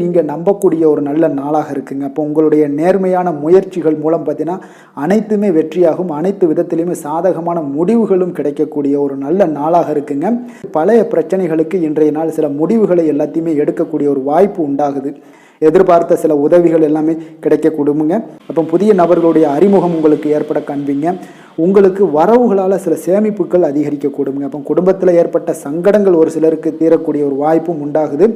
நீங்கள் நம்பக்கூடிய ஒரு நல்ல நாளாக இருக்குங்க. அப்போ உங்களுடைய நேர்மையான முயற்சிகள் மூலம் பார்த்தீங்கன்னா அனைத்துமே வெற்றியாகும், அனைத்து விதத்திலையுமே சாதகமான முடிவுகளும் கிடைக்கக்கூடிய ஒரு நல்ல நாளாக இருக்குங்க. பழைய பிரச்சனைகளுக்கு இன்றைய நாள் சில முடிவுகளை எல்லாத்தையுமே எடுக்கக்கூடிய ஒரு வாய்ப்பு உண்டாகுது. எதிர்பார்த்த சில உதவிகள் எல்லாமே கிடைக்க கொடுங்க. அப்போ புதிய நபர்களுடைய அறிமுகம் உங்களுக்கு ஏற்பட காண்பீங்க. உங்களுக்கு வரவுகளால் சில சேமிப்புகள் அதிகரிக்க கொடுங்க. அப்போ குடும்பத்தில் ஏற்பட்ட சங்கடங்கள் ஒரு சிலருக்கு தீரக்கூடிய ஒரு வாய்ப்பும் உண்டாகுது.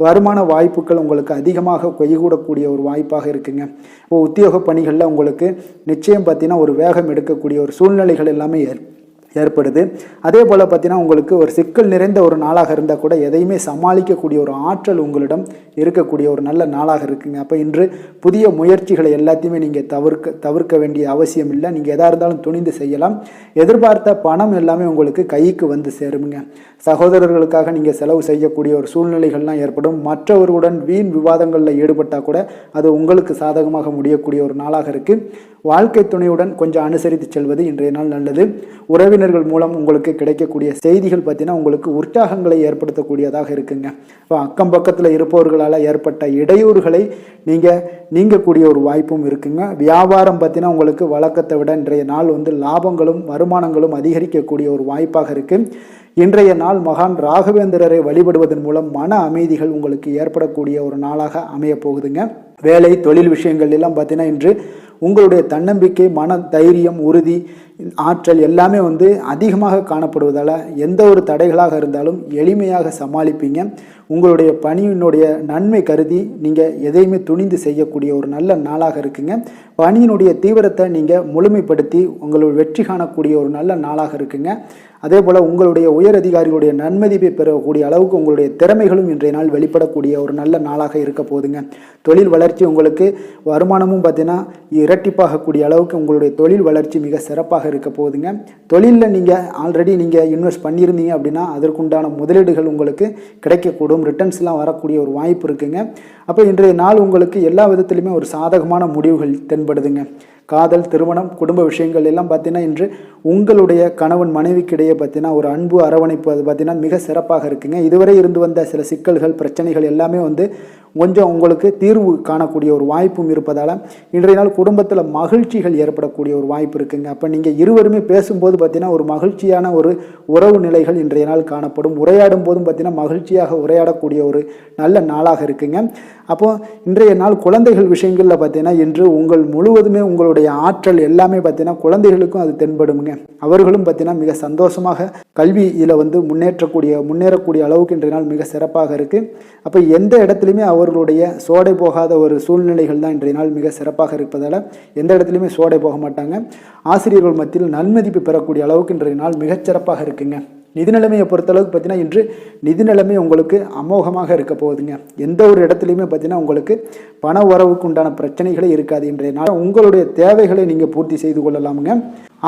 வருமான வாய்ப்புகள் உங்களுக்கு அதிகமாக கைகூடக்கூடிய ஒரு வாய்ப்பாக இருக்குங்க. இப்போ உத்தியோக பணிகளில் உங்களுக்கு நிச்சயம் பார்த்தீங்கன்னா ஒரு வேகம் எடுக்கக்கூடிய ஒரு சூழ்நிலைகள் எல்லாமே ஏற்படுது. அதே போல் பார்த்தீங்கன்னா உங்களுக்கு ஒரு சிக்கல் நிறைந்த ஒரு நாளாக இருந்தால் கூட எதையுமே சமாளிக்கக்கூடிய ஒரு ஆற்றல் உங்களிடம் இருக்கக்கூடிய ஒரு நல்ல நாளாக இருக்குங்க. அப்போ இன்று புதிய முயற்சிகளை எல்லாத்தையுமே நீங்கள் தவிர்க்க வேண்டிய அவசியம் இல்லை. நீங்கள் எதாக இருந்தாலும் துணிந்து செய்யலாம். எதிர்பார்த்த பணம் எல்லாமே உங்களுக்கு கைக்கு வந்து சேருங்க. சகோதரர்களுக்காக நீங்கள் செலவு செய்யக்கூடிய ஒரு சூழ்நிலைகள்லாம் ஏற்படும். மற்றவர்களுடன் வீண் விவாதங்களில் ஈடுபட்டால் கூட அது உங்களுக்கு சாதகமாக முடியக்கூடிய ஒரு நாளாக இருக்குது. வாழ்க்கை துணையுடன் கொஞ்சம் அனுசரித்து செல்வது இன்றைய நாள் நல்லது. உறவினர்கள் மூலம் உங்களுக்கு கிடைக்கக்கூடிய செய்திகள் பார்த்தீங்கன்னா உங்களுக்கு உற்சாகங்களை ஏற்படுத்தக்கூடியதாக இருக்குங்க. இப்போ அக்கம் பக்கத்தில் இருப்பவர்களால் ஏற்பட்ட இடையூறுகளை நீங்கக்கூடிய ஒரு வாய்ப்பும் இருக்குங்க. வியாபாரம் பார்த்தீங்கன்னா உங்களுக்கு வழக்கத்தை விட இன்றைய நாள் லாபங்களும் வருமானங்களும் அதிகரிக்கக்கூடிய ஒரு வாய்ப்பாக இருக்குது. இன்றைய நாள் மகான் ராகவேந்திரரை வழிபடுவதன் மூலம் மன அமைதிகள் உங்களுக்கு ஏற்படக்கூடிய ஒரு நாளாக அமைய போகுதுங்க. வேலை தொழில் விஷயங்கள் எல்லாம் பார்த்தீங்கன்னா இன்று உங்களுடைய தன்னம்பிக்கை, மன தைரியம், உறுதி, ஆற்றல் எல்லாமே அதிகமாக காணப்படுவதால் எந்த ஒரு தடைகளாக இருந்தாலும் எளிமையாக சமாளிப்பீங்க. உங்களுடைய பணியினுடைய நன்மை கருதி நீங்கள் எதையுமே துணிந்து செய்யக்கூடிய ஒரு நல்ல நாளாக இருக்குங்க. பணியினுடைய தீவிரத்தை நீங்கள் முழுமைப்படுத்தி உங்களுடைய வெற்றி காணக்கூடிய ஒரு நல்ல நாளாக இருக்குங்க. அதே போல் உங்களுடைய உயர் அதிகாரிகளுடைய நன்மதிப்பை பெறக்கூடிய அளவுக்கு உங்களுடைய திறமைகளும் இன்றைய நாள் வெளிப்படக்கூடிய ஒரு நல்ல நாளாக இருக்க போதுங்க. தொழில் வளர்ச்சி உங்களுக்கு வருமானமும் பார்த்தீங்கன்னா இரட்டிப்பாகக்கூடிய அளவுக்கு உங்களுடைய தொழில் வளர்ச்சி மிக சிறப்பாக இருக்க போகுதுங்க. தொழிலில் நீங்கள் ஆல்ரெடி இன்வெஸ்ட் பண்ணியிருந்தீங்க அப்படின்னா அதற்குண்டான முதலீடுகள் உங்களுக்கு கிடைக்கக்கூடும். ரிட்டர்ன்ஸ்லாம் வரக்கூடிய ஒரு வாய்ப்பு இருக்குங்க. அப்போ இன்றைய நாள் உங்களுக்கு எல்லா விதத்திலுமே ஒரு சாதகமான முடிவுகள் தென்படுதுங்க. காதல், திருமணம், குடும்ப விஷயங்கள் எல்லாம் பார்த்தீங்கன்னா இன்று உங்களுடைய கணவன் மனைவிக்கிடையே பார்த்தீங்கன்னா ஒரு அன்பு அரவணைப்பு அது பார்த்தீங்கன்னா மிக சிறப்பாக இருக்குங்க. இதுவரை இருந்து வந்த சில சிக்கல்கள் பிரச்சனைகள் எல்லாமே கொஞ்சம் உங்களுக்கு தீர்வு காணக்கூடிய ஒரு வாய்ப்பும் இருப்பதால் இன்றைய நாள் குடும்பத்தில் மகிழ்ச்சிகள் ஏற்படக்கூடிய ஒரு வாய்ப்பு இருக்குங்க. அப்போ நீங்கள் இருவருமே பேசும்போது பார்த்தீங்கன்னா ஒரு மகிழ்ச்சியான ஒரு உறவு நிலைகள் இன்றைய நாள் காணப்படும். உரையாடும் போதும் பார்த்தீங்கன்னா மகிழ்ச்சியாக உரையாடக்கூடிய ஒரு நல்ல நாளாக இருக்குங்க. அப்போது இன்றைய நாள் குழந்தைகள் விஷயங்களில் பார்த்தீங்கன்னா இன்று முழுவதுமே உங்களுடைய ஆற்றல் எல்லாமே பார்த்தீங்கன்னா குழந்தைகளுக்கும் அது தென்படுங்க. அவர்களும் பார்த்தீங்கன்னா மிக சந்தோஷமாக கல்வியில் முன்னேறக்கூடிய அளவுக்கு இன்றைய நாள் மிக சிறப்பாக இருக்குது. அப்போ எந்த இடத்துலையுமே அவர்களுடைய சோடை போகாத ஒரு சூழ்நிலைகள் தான் இன்றைய நாள் மிக சிறப்பாக இருப்பதால் எந்த இடத்துலையுமே சோடை போக மாட்டாங்க. ஆசிரியர்கள் மத்தியில் நன்மதிப்பு பெறக்கூடிய அளவுக்கு இன்றைய நாள் மிகச்சிறப்பாக இருக்குங்க. நிதி நிலைமையை பொறுத்தளவுக்கு பார்த்தீங்கன்னா இன்று நிதி நிலைமை உங்களுக்கு அமோகமாக இருக்க போகுதுங்க. எந்த ஒரு இடத்துலையுமே பார்த்தீங்கன்னா உங்களுக்கு பண வரவுக்கு உண்டான பிரச்சனைகளே இருக்காது. இன்றைய நாள் உங்களுடைய தேவைகளை நீங்கள் பூர்த்தி செய்து கொள்ளலாமுங்க.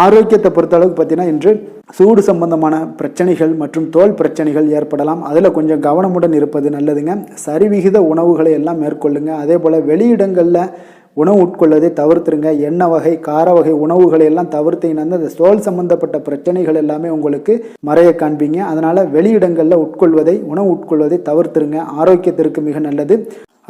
ஆரோக்கியத்தை பொறுத்தளவுக்கு பார்த்தீங்கன்னா இன்று சூடு சம்பந்தமான பிரச்சனைகள் மற்றும் தோல் பிரச்சனைகள் ஏற்படலாம். அதில் கொஞ்சம் கவனமுடன் இருப்பது நல்லதுங்க. சரிவிகித உணவுகளை எல்லாம் மேற்கொள்ளுங்க. அதே போல் வெளியிடங்களில் உணவு உட்கொள்வதை தவிர்த்துருங்க. எண்ணெய் வகை, கார வகை உணவுகளை எல்லாம் தவிர்த்தீங்கன்னா அந்த தோல் சம்பந்தப்பட்ட பிரச்சனைகள் எல்லாமே உங்களுக்கு மறைய காண்பீங்க. அதனால் வெளியிடங்களில் உணவு உட்கொள்வதை தவிர்த்துருங்க. ஆரோக்கியத்திற்கு மிக நல்லது.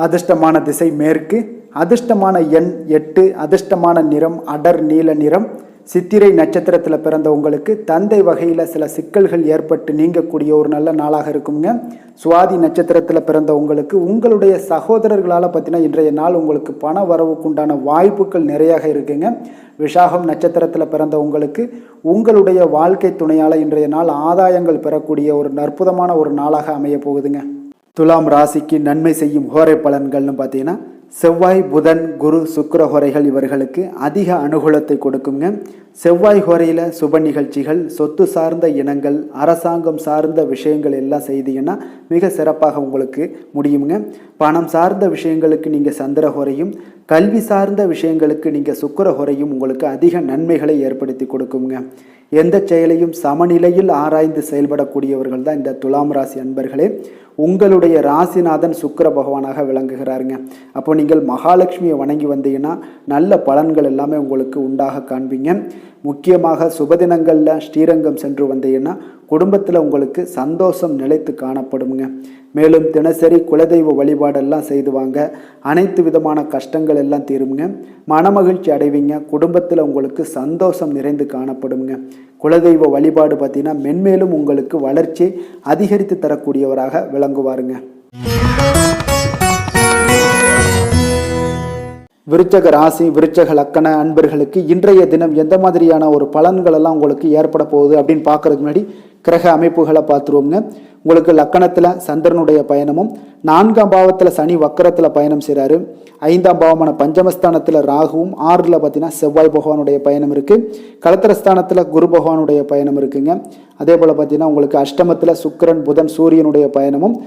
அதிர்ஷ்டமான திசை மேற்கு. அதிர்ஷ்டமான எண் 8. அதிர்ஷ்டமான நிறம் அடர் நீல நிறம். சித்திரை நட்சத்திரத்தில் பிறந்த உங்களுக்கு தந்தை வகையில் சில சிக்கல்கள் ஏற்பட்டு நீங்கக்கூடிய ஒரு நல்ல நாளாக இருக்குங்க. சுவாதி நட்சத்திரத்தில் பிறந்த உங்களுக்கு உங்களுடைய சகோதரர்களால் பார்த்தீங்கன்னா இன்றைய நாள் உங்களுக்கு பண வரவுக்குண்டான வாய்ப்புகள் நிறையாக இருக்குங்க. விஷாகம் நட்சத்திரத்தில் பிறந்த உங்களுக்கு உங்களுடைய வாழ்க்கை துணையால் இன்றைய நாள் ஆதாயங்கள் பெறக்கூடிய ஒரு அற்புதமான ஒரு நாளாக அமைய போகுதுங்க. துலாம் ராசிக்கு நன்மை செய்யும் ஹோரை பலன்கள்னு பார்த்தீங்கன்னா செவ்வாய், புதன், குரு, சுக்கிர ஹோரைகள் இவர்களுக்கு அதிக அனுகூலத்தை கொடுக்குங்க. செவ்வாய் ஹோரையில் சுப நிகழ்ச்சிகள், சொத்து சார்ந்த இனங்கள், அரசாங்கம் சார்ந்த விஷயங்கள் எல்லாம் செய்தீங்கன்னா மிக சிறப்பாக உங்களுக்கு முடியுங்க. பணம் சார்ந்த விஷயங்களுக்கு நீங்கள் சந்திர ஹோரையும், கல்வி சார்ந்த விஷயங்களுக்கு நீங்கள் சுக்கிர ஹோரையும் உங்களுக்கு அதிக நன்மைகளை ஏற்படுத்தி கொடுக்குங்க. எந்த செயலையும் சமநிலையில் ஆராய்ந்து செயல்படக்கூடியவர்கள் தான் இந்த துலாம் ராசி அன்பர்களே. உங்களுடைய ராசிநாதன் சுக்கிர பகவானாக விளங்குகிறாருங்க. அப்போ நீங்கள் மகாலட்சுமியை வணங்கி வந்தீங்கன்னா நல்ல பலன்கள் எல்லாமே உங்களுக்கு உண்டாக காண்பீங்க. முக்கியமாக சுபதினங்களில் ஸ்ரீரங்கம் சென்று வந்தீங்கன்னா குடும்பத்தில் உங்களுக்கு சந்தோஷம் நிலைத்து காணப்படுங்க. மேலும் தினசரி குலதெய்வ வழிபாடெல்லாம் செய்து வாங்க, அனைத்து விதமான கஷ்டங்கள் எல்லாம் தீருங்க, மனமகிழ்ச்சி அடைவீங்க, குடும்பத்தில் உங்களுக்கு சந்தோஷம் நிறைந்து காணப்படுங்க. குலதெய்வ வழிபாடு பார்த்தீங்கன்னா மென்மேலும் உங்களுக்கு வளர்ச்சி அதிகரித்து தரக்கூடியவராக விளங்குவாருங்க. விருச்சக ராசி, விருச்சக லக்கண அன்பர்களுக்கு இன்றைய தினம் எந்த மாதிரியான ஒரு பலன்கள் எல்லாம் உங்களுக்கு ஏற்பட போகுது அப்படின்னு பார்க்கறதுக்கு முன்னாடி கிரக அமைப்புகளை பார்த்துருவோங்க. உங்களுக்கு லக்கணத்தில் சந்திரனுடைய பயணமும், 4ஆம் பாவத்தில் சனி வக்கரத்தில் பயணம் செய்கிறாரு, 5ஆம் பாவமான பஞ்சமஸ்தானத்தில் ராகுவும், 6ல் பார்த்தீங்கன்னா செவ்வாய் பகவானுடைய பயணம் இருக்குது, களத்திரஸ்தானத்தில் குரு பகவானுடைய பயணம் இருக்குங்க. அதே போல் பார்த்தீங்கன்னா உங்களுக்கு அஷ்டமத்தில் சுக்கிரன், புதன், சூரியனுடைய பயணமும்,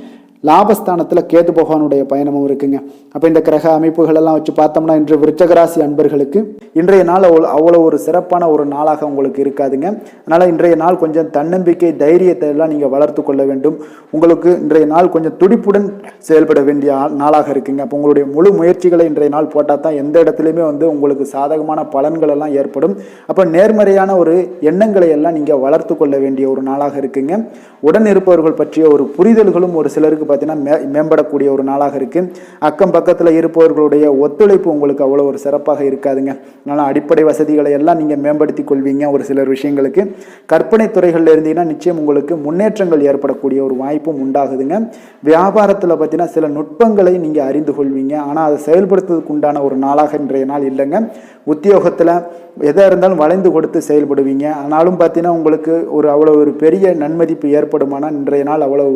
லாபஸ்தானத்தில் கேது பகவானுடைய பயணமும் இருக்குங்க. அப்போ இந்த கிரக அமைப்புகள் எல்லாம் வச்சு பார்த்தோம்னா இன்று விருச்சகராசி அன்பர்களுக்கு இன்றைய நாள் அவ்வளோ ஒரு சிறப்பான ஒரு நாளாக உங்களுக்கு இருக்காதுங்க. அதனால் இன்றைய நாள் கொஞ்சம் தன்னம்பிக்கை, தைரியத்தை எல்லாம் நீங்கள் வளர்த்து கொள்ள வேண்டும். உங்களுக்கு இன்றைய நாள் கொஞ்சம் துடிப்புடன் செயல்பட வேண்டிய நாளாக இருக்குங்க. அப்போ உங்களுடைய முழு முயற்சிகளை இன்றைய நாள் போட்டால் தான் எந்த இடத்துலையுமே உங்களுக்கு சாதகமான பலன்கள் எல்லாம் ஏற்படும். அப்போ நேர்மறையான ஒரு எண்ணங்களை எல்லாம் நீங்கள் வளர்த்து கொள்ள வேண்டிய ஒரு நாளாக இருக்குங்க. உடன் இருப்பவர்கள் பற்றிய ஒரு புரிதல்களும் ஒரு சிலருக்கு பார்த்தீங்கன்னா மேம்படக்கூடிய ஒரு நாளாக இருக்கு. அக்கம் பக்கத்தில் இருப்பவர்களுடைய ஒத்துழைப்பு உங்களுக்கு அவ்வளோ ஒரு சிறப்பாக இருக்காதுங்க. அதனால் அடிப்படை வசதிகளை எல்லாம் நீங்கள் மேம்படுத்தி கொள்வீங்க. ஒரு சிலர் விஷயங்களுக்கு கற்பனை துறைகளில் இருந்தீங்கன்னா நிச்சயம் உங்களுக்கு முன்னேற்றங்கள் ஏற்படக்கூடிய ஒரு வாய்ப்பும் உண்டாகுதுங்க. வியாபாரத்தில் பார்த்தீங்கன்னா சில நுட்பங்களை நீங்கள் அறிந்து கொள்வீங்க. ஆனால் அதை செயல்படுத்துவதற்கு உண்டான ஒரு நாளாக இன்றைய நாள் இல்லைங்க. உத்தியோகத்தில் எதாக இருந்தாலும் வளைந்து கொடுத்து செயல்படுவீங்க. ஆனாலும் பார்த்தீங்கன்னா உங்களுக்கு அவ்வளோ ஒரு பெரிய நன்மதிப்பு ஏற்படுமானால் இன்றைய நாள் அவ்வளோ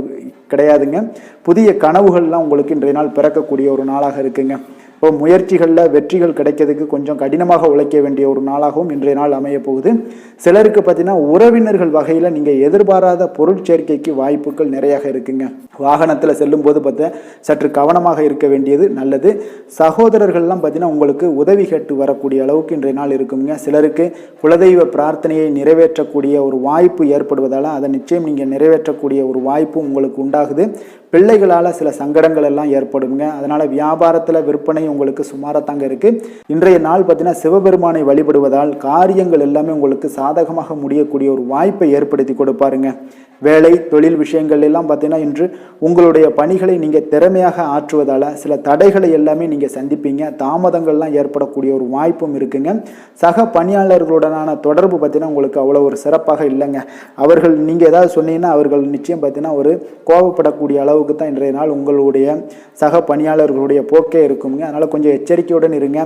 கிடையாதுங்க. புதிய கனவுகள்லாம் உங்களுக்கு இன்றைய நாள் பிறக்கக்கூடிய ஒரு நாளாக இருக்குங்க. இப்போ முயற்சிகளில் வெற்றிகள் கிடைக்கிறதுக்கு கொஞ்சம் கடினமாக உழைக்க வேண்டிய ஒரு நாளாகவும் இன்றைய நாள் அமைய போகுது. சிலருக்கு பார்த்தீங்கன்னா உறவினர்கள் வகையில் நீங்கள் எதிர்பாராத பொருள் சேர்க்கைக்கு வாய்ப்புகள் நிறையாக இருக்குங்க. வாகனத்தில் செல்லும் போது பார்த்தா சற்று கவனமாக இருக்க வேண்டியது நல்லது. சகோதரர்கள்லாம் பார்த்தீங்கன்னா உங்களுக்கு உதவி கேட்டு வரக்கூடிய அளவுக்கு இன்றைய நாள் இருக்குங்க. சிலருக்கு குலதெய்வ பிரார்த்தனையை நிறைவேற்றக்கூடிய ஒரு வாய்ப்பு ஏற்படுவதால் அதை நிச்சயம் நீங்கள் நிறைவேற்றக்கூடிய ஒரு வாய்ப்பும் உங்களுக்கு உண்டாகுது. பிள்ளைகளால் சில சங்கடங்கள் எல்லாம் ஏற்படுங்க. அதனால் வியாபாரத்தில் விற்பனை உங்களுக்கு சுமாராக இருக்குது. இன்றைய நாள் பார்த்தீங்கன்னா சிவபெருமானை வழிபடுவதால் காரியங்கள் எல்லாமே உங்களுக்கு சாதகமாக முடியக்கூடிய ஒரு வாய்ப்பை ஏற்படுத்தி கொடுப்பாருங்க. வேலை தொழில் விஷயங்கள் எல்லாம் பார்த்தீங்கன்னா இன்று உங்களுடைய பணிகளை நீங்கள் திறமையாக ஆற்றுவதால் சில தடைகளை எல்லாமே நீங்கள் சந்திப்பீங்க. தாமதங்கள்லாம் ஏற்படக்கூடிய ஒரு வாய்ப்பும் இருக்குங்க. சக பணியாளர்களுடனான தொடர்பு பார்த்தீங்கன்னா உங்களுக்கு அவ்வளோ ஒரு சிறப்பாக இல்லைங்க. அவர்கள் நீங்கள் ஏதாவது சொன்னீங்கன்னா அவர்கள் நிச்சயம் பார்த்தீங்கன்னா ஒரு கோபப்படக்கூடிய அளவுக்கு தான் இன்றைய நாள் உங்களுடைய சக பணியாளர்களுடைய போக்கே இருக்குங்க. அதனால் கொஞ்சம் எச்சரிக்கையுடன் இருங்க.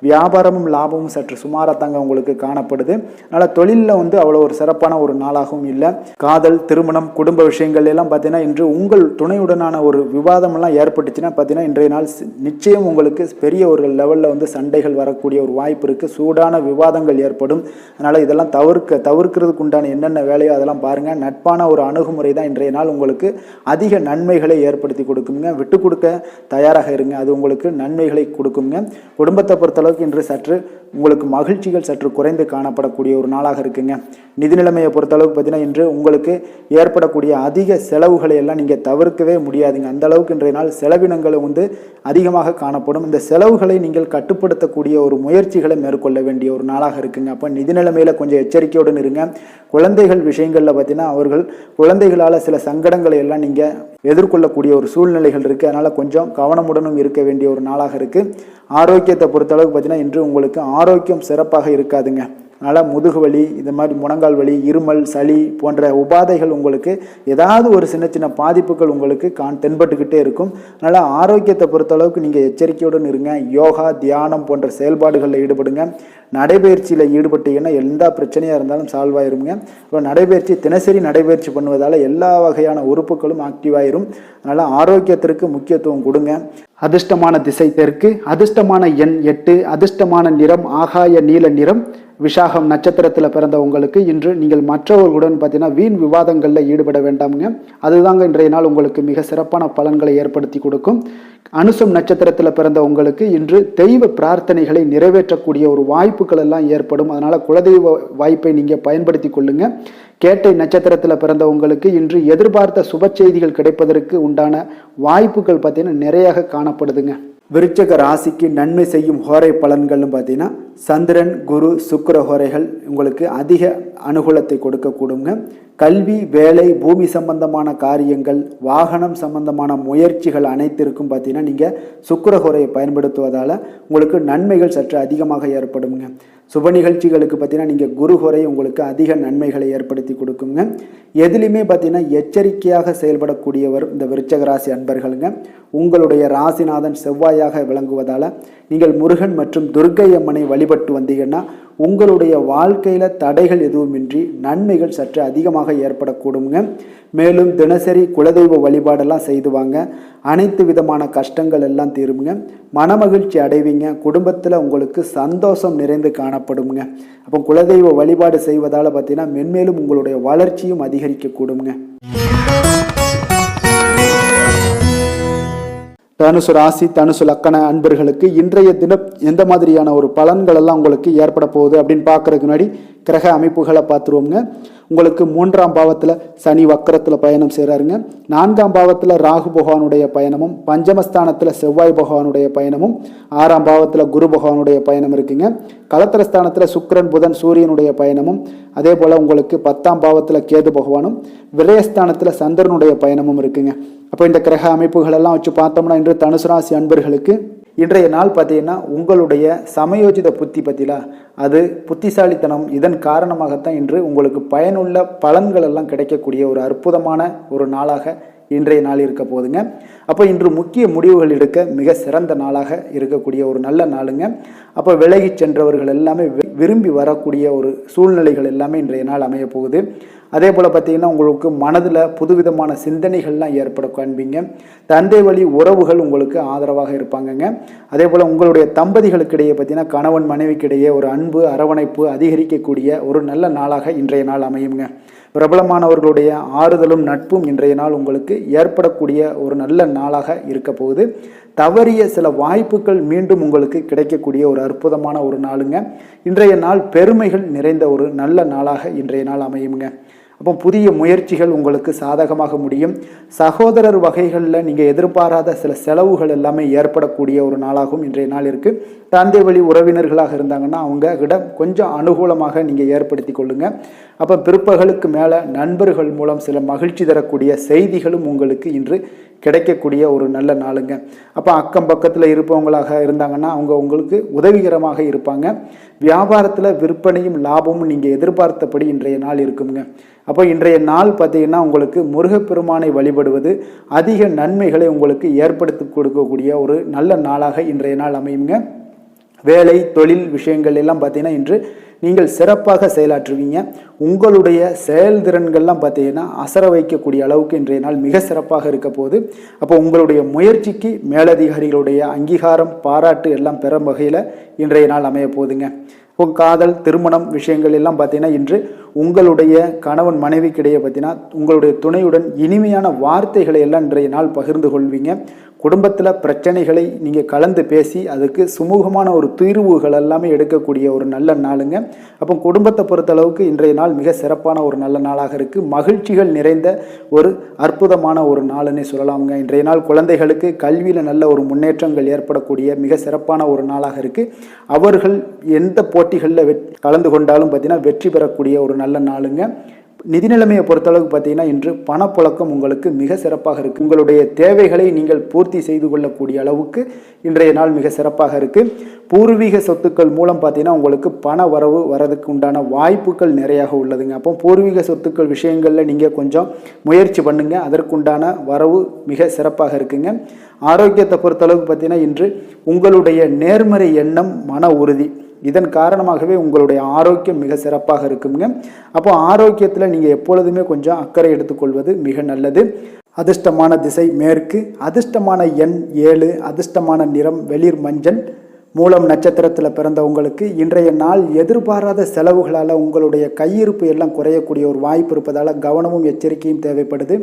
வியாபாரமும் லாபமும் சற்று சுமாராக உங்களுக்கு காணப்படுது. அதனால் தொழிலில் அவ்வளோ ஒரு சிறப்பான ஒரு நாளாகவும் இல்லை. காதல், திருமணம், குடும்ப விஷயங்கள் எல்லாம் பார்த்தீங்கன்னா இன்று உங்கள் துணையுடனான ஒரு விவாதம் எல்லாம் ஏற்பட்டுச்சுன்னா பார்த்தீங்கன்னா இன்றைய நாள் நிச்சயம் உங்களுக்கு பெரிய ஒரு லெவலில் சண்டைகள் வரக்கூடிய ஒரு வாய்ப்பு இருக்குது. சூடான விவாதங்கள் ஏற்படும். அதனால் இதெல்லாம் தவிர்க்கிறதுக்கு உண்டான என்னென்ன வேலையோ அதெல்லாம் பாருங்கள். நட்பான ஒரு அணுகுமுறை தான் இன்றைய நாள் உங்களுக்கு அதிக நன்மைகளை ஏற்படுத்தி கொடுக்குங்க. விட்டு கொடுக்க தயாராக இருங்க. அது உங்களுக்கு நன்மைகளை கொடுக்குங்க. குடும்பத்தை பொறுத்தளவுக்கு இன்று சற்று உங்களுக்கு மகிழ்ச்சிகள் சற்று குறைந்து காணப்படக்கூடிய ஒரு நாளாக இருக்குங்க. நிதி நிலைமையை பொறுத்தளவுக்கு பார்த்தீங்கன்னா இன்று உங்களுக்கு ஏற்படக்கூடிய அதிக செலவுகளை எல்லாம் நீங்கள் தவிர்க்கவே முடியாதுங்க. அந்த அளவுக்கு இன்றைய நாள் செலவினங்கள் அதிகமாக காணப்படும். இந்த செலவுகளை நீங்கள் கட்டுப்படுத்தக்கூடிய ஒரு முயற்சிகளை மேற்கொள்ள வேண்டிய ஒரு நாளாக இருக்குங்க. அப்போ நிதி நிலைமையில் கொஞ்சம் எச்சரிக்கையுடன் இருங்க. குழந்தைகள் விஷயங்களில் பார்த்தீங்கன்னா அவர்கள் குழந்தைகளால் சில சங்கடங்களை எல்லாம் நீங்கள் எதிர்கொள்ளக்கூடிய ஒரு சூழ்நிலைகள் இருக்குது. அதனால் கொஞ்சம் கவனமுடனும் இருக்க வேண்டிய ஒரு நாளாக இருக்குது. ஆரோக்கியத்தை பொறுத்தளவுக்கு பார்த்தீங்கன்னா இன்று உங்களுக்கு ஆரோக்கியம் சிறப்பாக இருக்காதுங்க. அதனால் முதுகு வலி, இந்த மாதிரி முழங்கால் வலி, இருமல், சளி போன்ற உபாதைகள் உங்களுக்கு ஏதாவது ஒரு சின்ன சின்ன பாதிப்புகள் உங்களுக்கு தென்பட்டுக்கிட்டே இருக்கும். அதனால் ஆரோக்கியத்தை பொறுத்தளவுக்கு நீங்கள் எச்சரிக்கையுடன் இருங்க. யோகா, தியானம் போன்ற செயல்பாடுகளில் ஈடுபடுங்க. நடைபயிற்சியில் ஈடுபட்டீங்கன்னா எந்த பிரச்சனையாக இருந்தாலும் சால்வ் ஆயிருங்க. இப்போ நடைபயிற்சி தினசரி நடைபயிற்சி பண்ணுவதால் எல்லா வகையான உறுப்புகளும் ஆக்டிவ் ஆயிரும். அதனால் ஆரோக்கியத்திற்கு முக்கியத்துவம் கொடுங்க. அதிர்ஷ்டமான திசை தெற்கு, அதிர்ஷ்டமான எண் 8, அதிர்ஷ்டமான நிறம் ஆகாய நீல நிறம். விஷாகம் நட்சத்திரத்தில் பிறந்த உங்களுக்கு இன்று நீங்கள் மற்றவர்களுடன் பார்த்தீங்கன்னா வீண் விவாதங்களில் ஈடுபட வேண்டாமுங்க. அதுதாங்க இன்றைய நாள் உங்களுக்கு மிக சிறப்பான பலன்களை ஏற்படுத்தி கொடுக்கும். அனுசம் நட்சத்திரத்தில் பிறந்த உங்களுக்கு இன்று தெய்வ பிரார்த்தனைகளை நிறைவேற்றக்கூடிய ஒரு வாய்ப்புகள் எல்லாம் ஏற்படும். அதனால் குலதெய்வ வாய்ப்பை நீங்கள் பயன்படுத்தி கொள்ளுங்க. கேட்டை நட்சத்திரத்தில் பிறந்த உங்களுக்கு இன்று எதிர்பார்த்த சுப செய்திகள் கிடைப்பதற்கு உண்டான வாய்ப்புகள் பார்த்தீங்கன்னா நிறைய காணப்படுதுங்க. விருச்சக ராசிக்கு நன்மை செய்யும் ஹோரை பலன்கள்னு பார்த்தீங்கன்னா சந்திரன், குரு, சுக்கிர ஹோரைகள் உங்களுக்கு அதிக அனுகூலத்தை கொடுக்கக்கூடுங்க. கல்வி, வேலை, பூமி சம்பந்தமான காரியங்கள், வாகனம் சம்பந்தமான முயற்சிகள் அனைத்திற்கும் பார்த்தீங்கன்னா நீங்கள் சுக்கிர ஹோரையை பயன்படுத்துவதால் உங்களுக்கு நன்மைகள் சற்று அதிகமாக ஏற்படுங்க. சுப நிகழ்ச்சிகளுக்கு பார்த்தீங்கன்னா நீங்கள் குரு ஹோரை உங்களுக்கு அதிக நன்மைகளை ஏற்படுத்தி கொடுக்குங்க. எதுலையுமே பார்த்தீங்கன்னா எச்சரிக்கையாக செயல்படக்கூடியவர் இந்த விருச்சக ராசி அன்பர்களுங்க. உங்களுடைய ராசிநாதன் செவ்வாயாக விளங்குவதால் நீங்கள் முருகன் மற்றும் துர்க்கை அம்மனை வழிபட்டு வந்தீங்கன்னா உங்களுடைய வாழ்க்கையில் தடைகள் எதுவுமின்றி நன்மைகள் சற்று அதிகமாக ஏற்படக்கூடுங்க. மேலும் தினசரி குலதெய்வ வழிபாடெல்லாம் செய்து வாங்க. அனைத்து விதமான கஷ்டங்கள் எல்லாம் தீருங்க. மனமகிழ்ச்சி அடைவீங்க. குடும்பத்தில் உங்களுக்கு சந்தோஷம் நிறைந்து காணப்படுங்க. அப்போ குலதெய்வ வழிபாடு செய்வதால் பார்த்தீங்கன்னா மென்மேலும் உங்களுடைய வளர்ச்சியும் அதிகரிக்கக்கூடுங்க. தனுசு ராசி, தனுசு லக்கண அன்பர்களுக்கு இன்றைய தினம் எந்த மாதிரியான ஒரு பலன்கள் எல்லாம் உங்களுக்கு ஏற்பட போகுது அப்படின்னு பார்க்கறதுக்கு முன்னாடி கிரக அமைப்புகளை பார்த்துருவோங்க. உங்களுக்கு 3ஆம் பாவத்தில் சனி வக்கரத்தில் பயணம் செய்கிறாருங்க. 4ஆம் பாவத்தில் ராகு பகவானுடைய பயணமும், பஞ்சமஸ்தானத்தில் செவ்வாய் பகவானுடைய பயணமும், 6ஆம் பாவத்தில் குரு பகவானுடைய பயணம் இருக்குங்க. கலத்திரஸ்தானத்தில் சுக்கிரன், புதன், சூரியனுடைய பயணமும், அதே போல் உங்களுக்கு 10ஆம் பாவத்தில் கேது பகவானும், விரயஸ்தானத்தில் சந்திரனுடைய பயணமும் இருக்குங்க. அப்போ இந்த கிரக அமைப்புகள் எல்லாம் வச்சு பார்த்தோம்னா இன்று தனுசு ராசி அன்பர்களுக்கு இன்றைய நாள் பார்த்தீங்கன்னா உங்களுடைய சமயோஜித புத்தி பற்றிலா அது புத்திசாலித்தனம், இதன் காரணமாகத்தான் இன்று உங்களுக்கு பயனுள்ள பலன்கள் எல்லாம் கிடைக்கக்கூடிய ஒரு அற்புதமான ஒரு நாளாக இன்றைய நாள் இருக்க போதுங்க. அப்போ இன்று முக்கிய முடிவுகள் எடுக்க மிக சிறந்த நாளாக இருக்கக்கூடிய ஒரு நல்ல நாளுங்க. அப்போ விலகி சென்றவர்கள் எல்லாமே விரும்பி வரக்கூடிய ஒரு சூழ்நிலைகள் எல்லாமே இன்றைய நாள் அமைய போகுது. அதே போல் பார்த்தீங்கன்னா உங்களுக்கு மனதில் புதுவிதமான சிந்தனைகள்லாம் ஏற்பட காண்பீங்க. தந்தை வழி உறவுகள் உங்களுக்கு ஆதரவாக இருப்பாங்கங்க. அதே போல் உங்களுடைய தம்பதிகளுக்கிடையே பார்த்தீங்கன்னா கணவன் மனைவிக்கிடையே ஒரு அன்பு, அரவணைப்பு அதிகரிக்கக்கூடிய ஒரு நல்ல நாளாக இன்றைய நாள் அமையுங்க. பிரபலமானவர்களுடைய ஆறுதலும் நட்பும் இன்றைய நாள் உங்களுக்கு ஏற்படக்கூடிய ஒரு நல்ல நாளாக இருக்க போகுது. தவறிய சில வாய்ப்புகள் மீண்டும் உங்களுக்கு கிடைக்கக்கூடிய ஒரு அற்புதமான ஒரு நாளுங்க. இன்றைய நாள் பெருமைகள் நிறைந்த ஒரு நல்ல நாளாக இன்றைய நாள் அமையுங்க. அப்போ புதிய முயற்சிகள் உங்களுக்கு சாதகமாக முடியும். சகோதரர் வகைகளில் நீங்கள் எதிர்பாராத சில செலவுகள் எல்லாமே ஏற்படக்கூடிய ஒரு நாளாகவும் இன்றைய நாள் இருக்குது. தந்தை வழி உறவினர்களாக இருந்தாங்கன்னா அவங்க கிட்ட கொஞ்சம் அனுகூலமாக நீங்கள் ஏற்படுத்தி கொள்ளுங்க. அப்போ பிற்பகலுக்கு மேலே நண்பர்கள் மூலம் சில மகிழ்ச்சி தரக்கூடிய செய்திகளும் உங்களுக்கு இன்று கிடைக்கக்கூடிய ஒரு நல்ல நாளுங்க. அப்போ அக்கம் பக்கத்தில் இருப்பவங்களாக இருந்தாங்கன்னா அவங்க உங்களுக்கு உதவிகரமாக இருப்பாங்க. வியாபாரத்தில் விற்பனையும் லாபமும் நீங்கள் எதிர்பார்த்தபடி இன்றைய நாள் இருக்குங்க. அப்போ இன்றைய நாள் பார்த்தீங்கன்னா உங்களுக்கு முருகப்பெருமானை வழிபடுவது அதிக நன்மைகளை உங்களுக்கு ஏற்படுத்தி கொடுக்கக்கூடிய ஒரு நல்ல நாளாக இன்றைய நாள் அமையுங்க. வேலை, தொழில் விஷயங்கள் எல்லாம் பார்த்தீங்கன்னா இன்று நீங்கள் சிறப்பாக செயலாற்றுவீங்க. உங்களுடைய செயல்திறன்கள்லாம் பார்த்தீங்கன்னா அசர வைக்கக்கூடிய அளவுக்கு இன்றைய நாள் மிக சிறப்பாக இருக்க போகுது. அப்போ உங்களுடைய முயற்சிக்கு மேலதிகாரிகளுடைய அங்கீகாரம், பாராட்டு எல்லாம் பெறும் வகையில் இன்றைய நாள் அமைய போகுதுங்க. இப்போ காதல், திருமணம் விஷயங்கள் எல்லாம் பார்த்தீங்கன்னா இன்று உங்களுடைய கணவன் மனைவிக்கிடையே பார்த்தீங்கன்னா உங்களுடைய துணையுடன் இனிமையான வார்த்தைகளை எல்லாம் இன்றைய நாள் பகிர்ந்து கொள்வீங்க. குடும்பத்தில் பிரச்சனைகளை நீங்கள் கலந்து பேசி அதுக்கு சுமூகமான ஒரு தீர்வுகள் எல்லாமே எடுக்கக்கூடிய ஒரு நல்ல நாளுங்க. அப்போ குடும்பத்தை பொறுத்தளவுக்கு இன்றைய நாள் மிக சிறப்பான ஒரு நல்ல நாளாக இருக்குது. மகிழ்ச்சிகள் நிறைந்த ஒரு அற்புதமான ஒரு நாளுன்னே சொல்லலாமுங்க. இன்றைய நாள் குழந்தைகளுக்கு கல்வியில் நல்ல ஒரு முன்னேற்றங்கள் ஏற்படக்கூடிய மிக சிறப்பான ஒரு நாளாக இருக்குது. அவர்கள் எந்த போட்டிகளில் கலந்து கொண்டாலும் பார்த்தீங்கன்னா வெற்றி பெறக்கூடிய ஒரு நல்ல நாளுங்க. நிதி நிலைமையை பொறுத்தளவுக்கு பார்த்தீங்கன்னா இன்று பணப்புழக்கம் உங்களுக்கு மிக சிறப்பாக இருக்குது. உங்களுடைய தேவைகளை நீங்கள் பூர்த்தி செய்து கொள்ளக்கூடிய அளவுக்கு இன்றைய நாள் மிக சிறப்பாக இருக்குது. பூர்வீக சொத்துக்கள் மூலம் பார்த்தீங்கன்னா உங்களுக்கு பண வரவு வரதுக்கு உண்டான வாய்ப்புகள் நிறையாக உள்ளதுங்க. அப்போ பூர்வீக சொத்துக்கள் விஷயங்களில் நீங்கள் கொஞ்சம் முயற்சி பண்ணுங்கள், அதற்குண்டான வரவு மிக சிறப்பாக இருக்குங்க. ஆரோக்கியத்தை பொறுத்தளவுக்கு பார்த்தீங்கன்னா இன்று உங்களுடைய நேர்மறை எண்ணம், மன உறுதி, இதன் காரணமாகவே உங்களுடைய ஆரோக்கியம் மிக சிறப்பாக இருக்குங்க. அப்போ ஆரோக்கியத்தில் நீங்கள் எப்பொழுதுமே கொஞ்சம் அக்கறை எடுத்துக்கொள்வது மிக நல்லது. அதிர்ஷ்டமான திசை மேற்கு, அதிர்ஷ்டமான எண் 7, அதிர்ஷ்டமான நிறம் வெளிர் மஞ்சள். மூலம் நட்சத்திரத்தில் பிறந்தவங்களுக்கு இன்றைய நாள் எதிர்பாராத செலவுகளால் உங்களுடைய கையிருப்பு எல்லாம் குறையக்கூடிய ஒரு வாய்ப்பு இருப்பதால் கவனமும் எச்சரிக்கையும் தேவைப்படுது.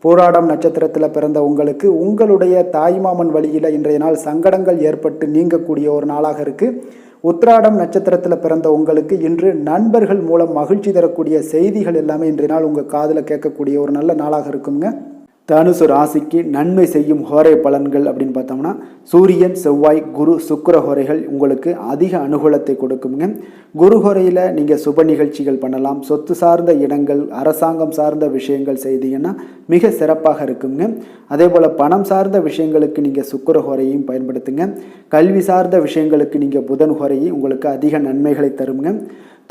போராடம் நட்சத்திரத்தில் பிறந்த உங்களுக்கு உங்களுடைய தாய்மாமன் வழியில் இன்றைய நாள் சங்கடங்கள் ஏற்பட்டு நீங்கக்கூடிய ஒரு நாளாக இருக்குது. உத்திராடம் நட்சத்திரத்தில் பிறந்த உங்களுக்கு இன்று நண்பர்கள் மூலம் மகிழ்ச்சி தரக்கூடிய செய்திகள் எல்லாமே இன்றைய நாள் உங்கள் காதில் கேட்கக்கூடிய ஒரு நல்ல நாளாக இருக்குங்க. தனுசு ராசிக்கு நன்மை செய்யும் ஹோரை பலன்கள் அப்படின்னு பார்த்தோம்னா சூரியன், செவ்வாய், குரு, சுக்கிர ஹோரைகள் உங்களுக்கு அதிக அனுகூலத்தை கொடுக்குங்க. குரு ஹோரையில் நீங்கள் சுப நிகழ்ச்சிகள் பண்ணலாம். சொத்து சார்ந்த இடங்கள், அரசாங்கம் சார்ந்த விஷயங்கள் செய்தீங்கன்னா மிக சிறப்பாக இருக்குங்க. அதே போல் பணம் சார்ந்த விஷயங்களுக்கு நீங்கள் சுக்கிர ஹோரையும் பயன்படுத்துங்க. கல்வி சார்ந்த விஷயங்களுக்கு நீங்கள் புதன் ஹோரையும் உங்களுக்கு அதிக நன்மைகளை தருங்க.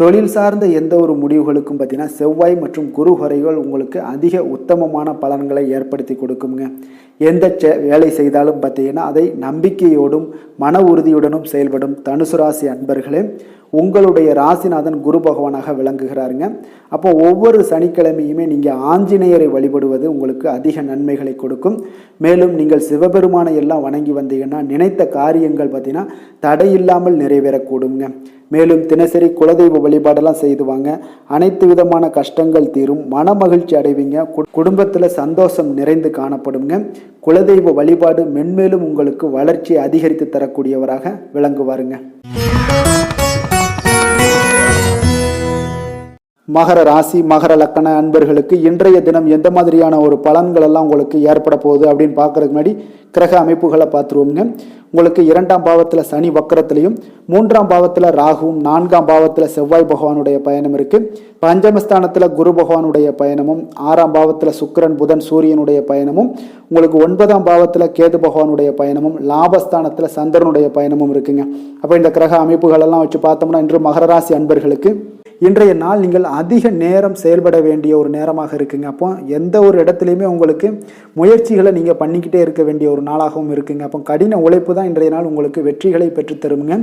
தொழில் சார்ந்த எந்த ஒரு முடிவுகளுக்கும் பார்த்தீங்கன்னா செவ்வாய் மற்றும் குரு ஹோரைகள் உங்களுக்கு அதிக உத்தமமான பலன்களை ஏற்படுத்தி கொடுக்குங்க. எந்த வேலை செய்தாலும் பார்த்தீங்கன்னா அதை நம்பிக்கையோடும் மன உறுதியுடனும் செயல்படும் தனுசு ராசி அன்பர்களே, உங்களுடைய ராசிநாதன் குரு பகவானாக விளங்குகிறாருங்க. அப்போ ஒவ்வொரு சனிக்கிழமையுமே நீங்கள் ஆஞ்சநேயரை வழிபடுவது உங்களுக்கு அதிக நன்மைகளை கொடுக்கும். மேலும் நீங்கள் சிவபெருமானை எல்லாம் வணங்கி வந்தீங்கன்னா நினைத்த காரியங்கள் பார்த்தீங்கன்னா தடையில்லாமல் நிறைவேறக்கூடுங்க. மேலும் தினசரி குலதெய்வ வழிபாடெல்லாம் செய்துவாங்க. அனைத்து விதமான கஷ்டங்கள் தீரும், மன மகிழ்ச்சி அடைவீங்க, குடும்பத்தில் சந்தோஷம் நிறைந்து காணப்படுங்க. குலதெய்வ வழிபாடு மென்மேலும் உங்களுக்கு வளர்ச்சியை அதிகரித்து தரக்கூடியவராக விளங்குவாருங்க. மகர ராசி, மகர லக்கண அன்பர்களுக்கு இன்றைய தினம் எந்த மாதிரியான ஒரு பலன்கள் எல்லாம் உங்களுக்கு ஏற்பட போகுது அப்படின்னு பார்க்கறதுக்கு முன்னாடி கிரக அமைப்புகளை பார்த்துருவோங்க. உங்களுக்கு 2ஆம் பாவத்தில் சனி வக்கரத்திலையும், 3ஆம் பாவத்தில் ராகுவும், 4ஆம் பாவத்தில் செவ்வாய் பகவானுடைய பயணம் இருக்குது. பஞ்சமஸ்தானத்தில் குரு பகவானுடைய பயணமும், 6ஆம் பாவத்தில் சுக்கிரன், புதன், சூரியனுடைய பயணமும், உங்களுக்கு 9ஆம் பாவத்தில் கேது பகவானுடைய பயணமும், லாபஸ்தானத்தில் சந்திரனுடைய பயணமும் இருக்குங்க. அப்போ இந்த கிரக அமைப்புகளெல்லாம் வச்சு பார்த்தோம்னா இன்று மகர ராசி அன்பர்களுக்கு இன்றைய நாள் நீங்கள் அதிக நேரம் செயல்பட வேண்டிய ஒரு நேரமாக இருக்குங்க. அப்போ எந்த ஒரு இடத்துலையுமே உங்களுக்கு முயற்சிகளை நீங்கள் பண்ணிக்கிட்டே இருக்க வேண்டிய ஒரு நாளாகவும் இருக்குங்க. அப்போ கடின உழைப்பு தான் இன்றைய நாள் உங்களுக்கு வெற்றிகளை பெற்றுத்தருங்க.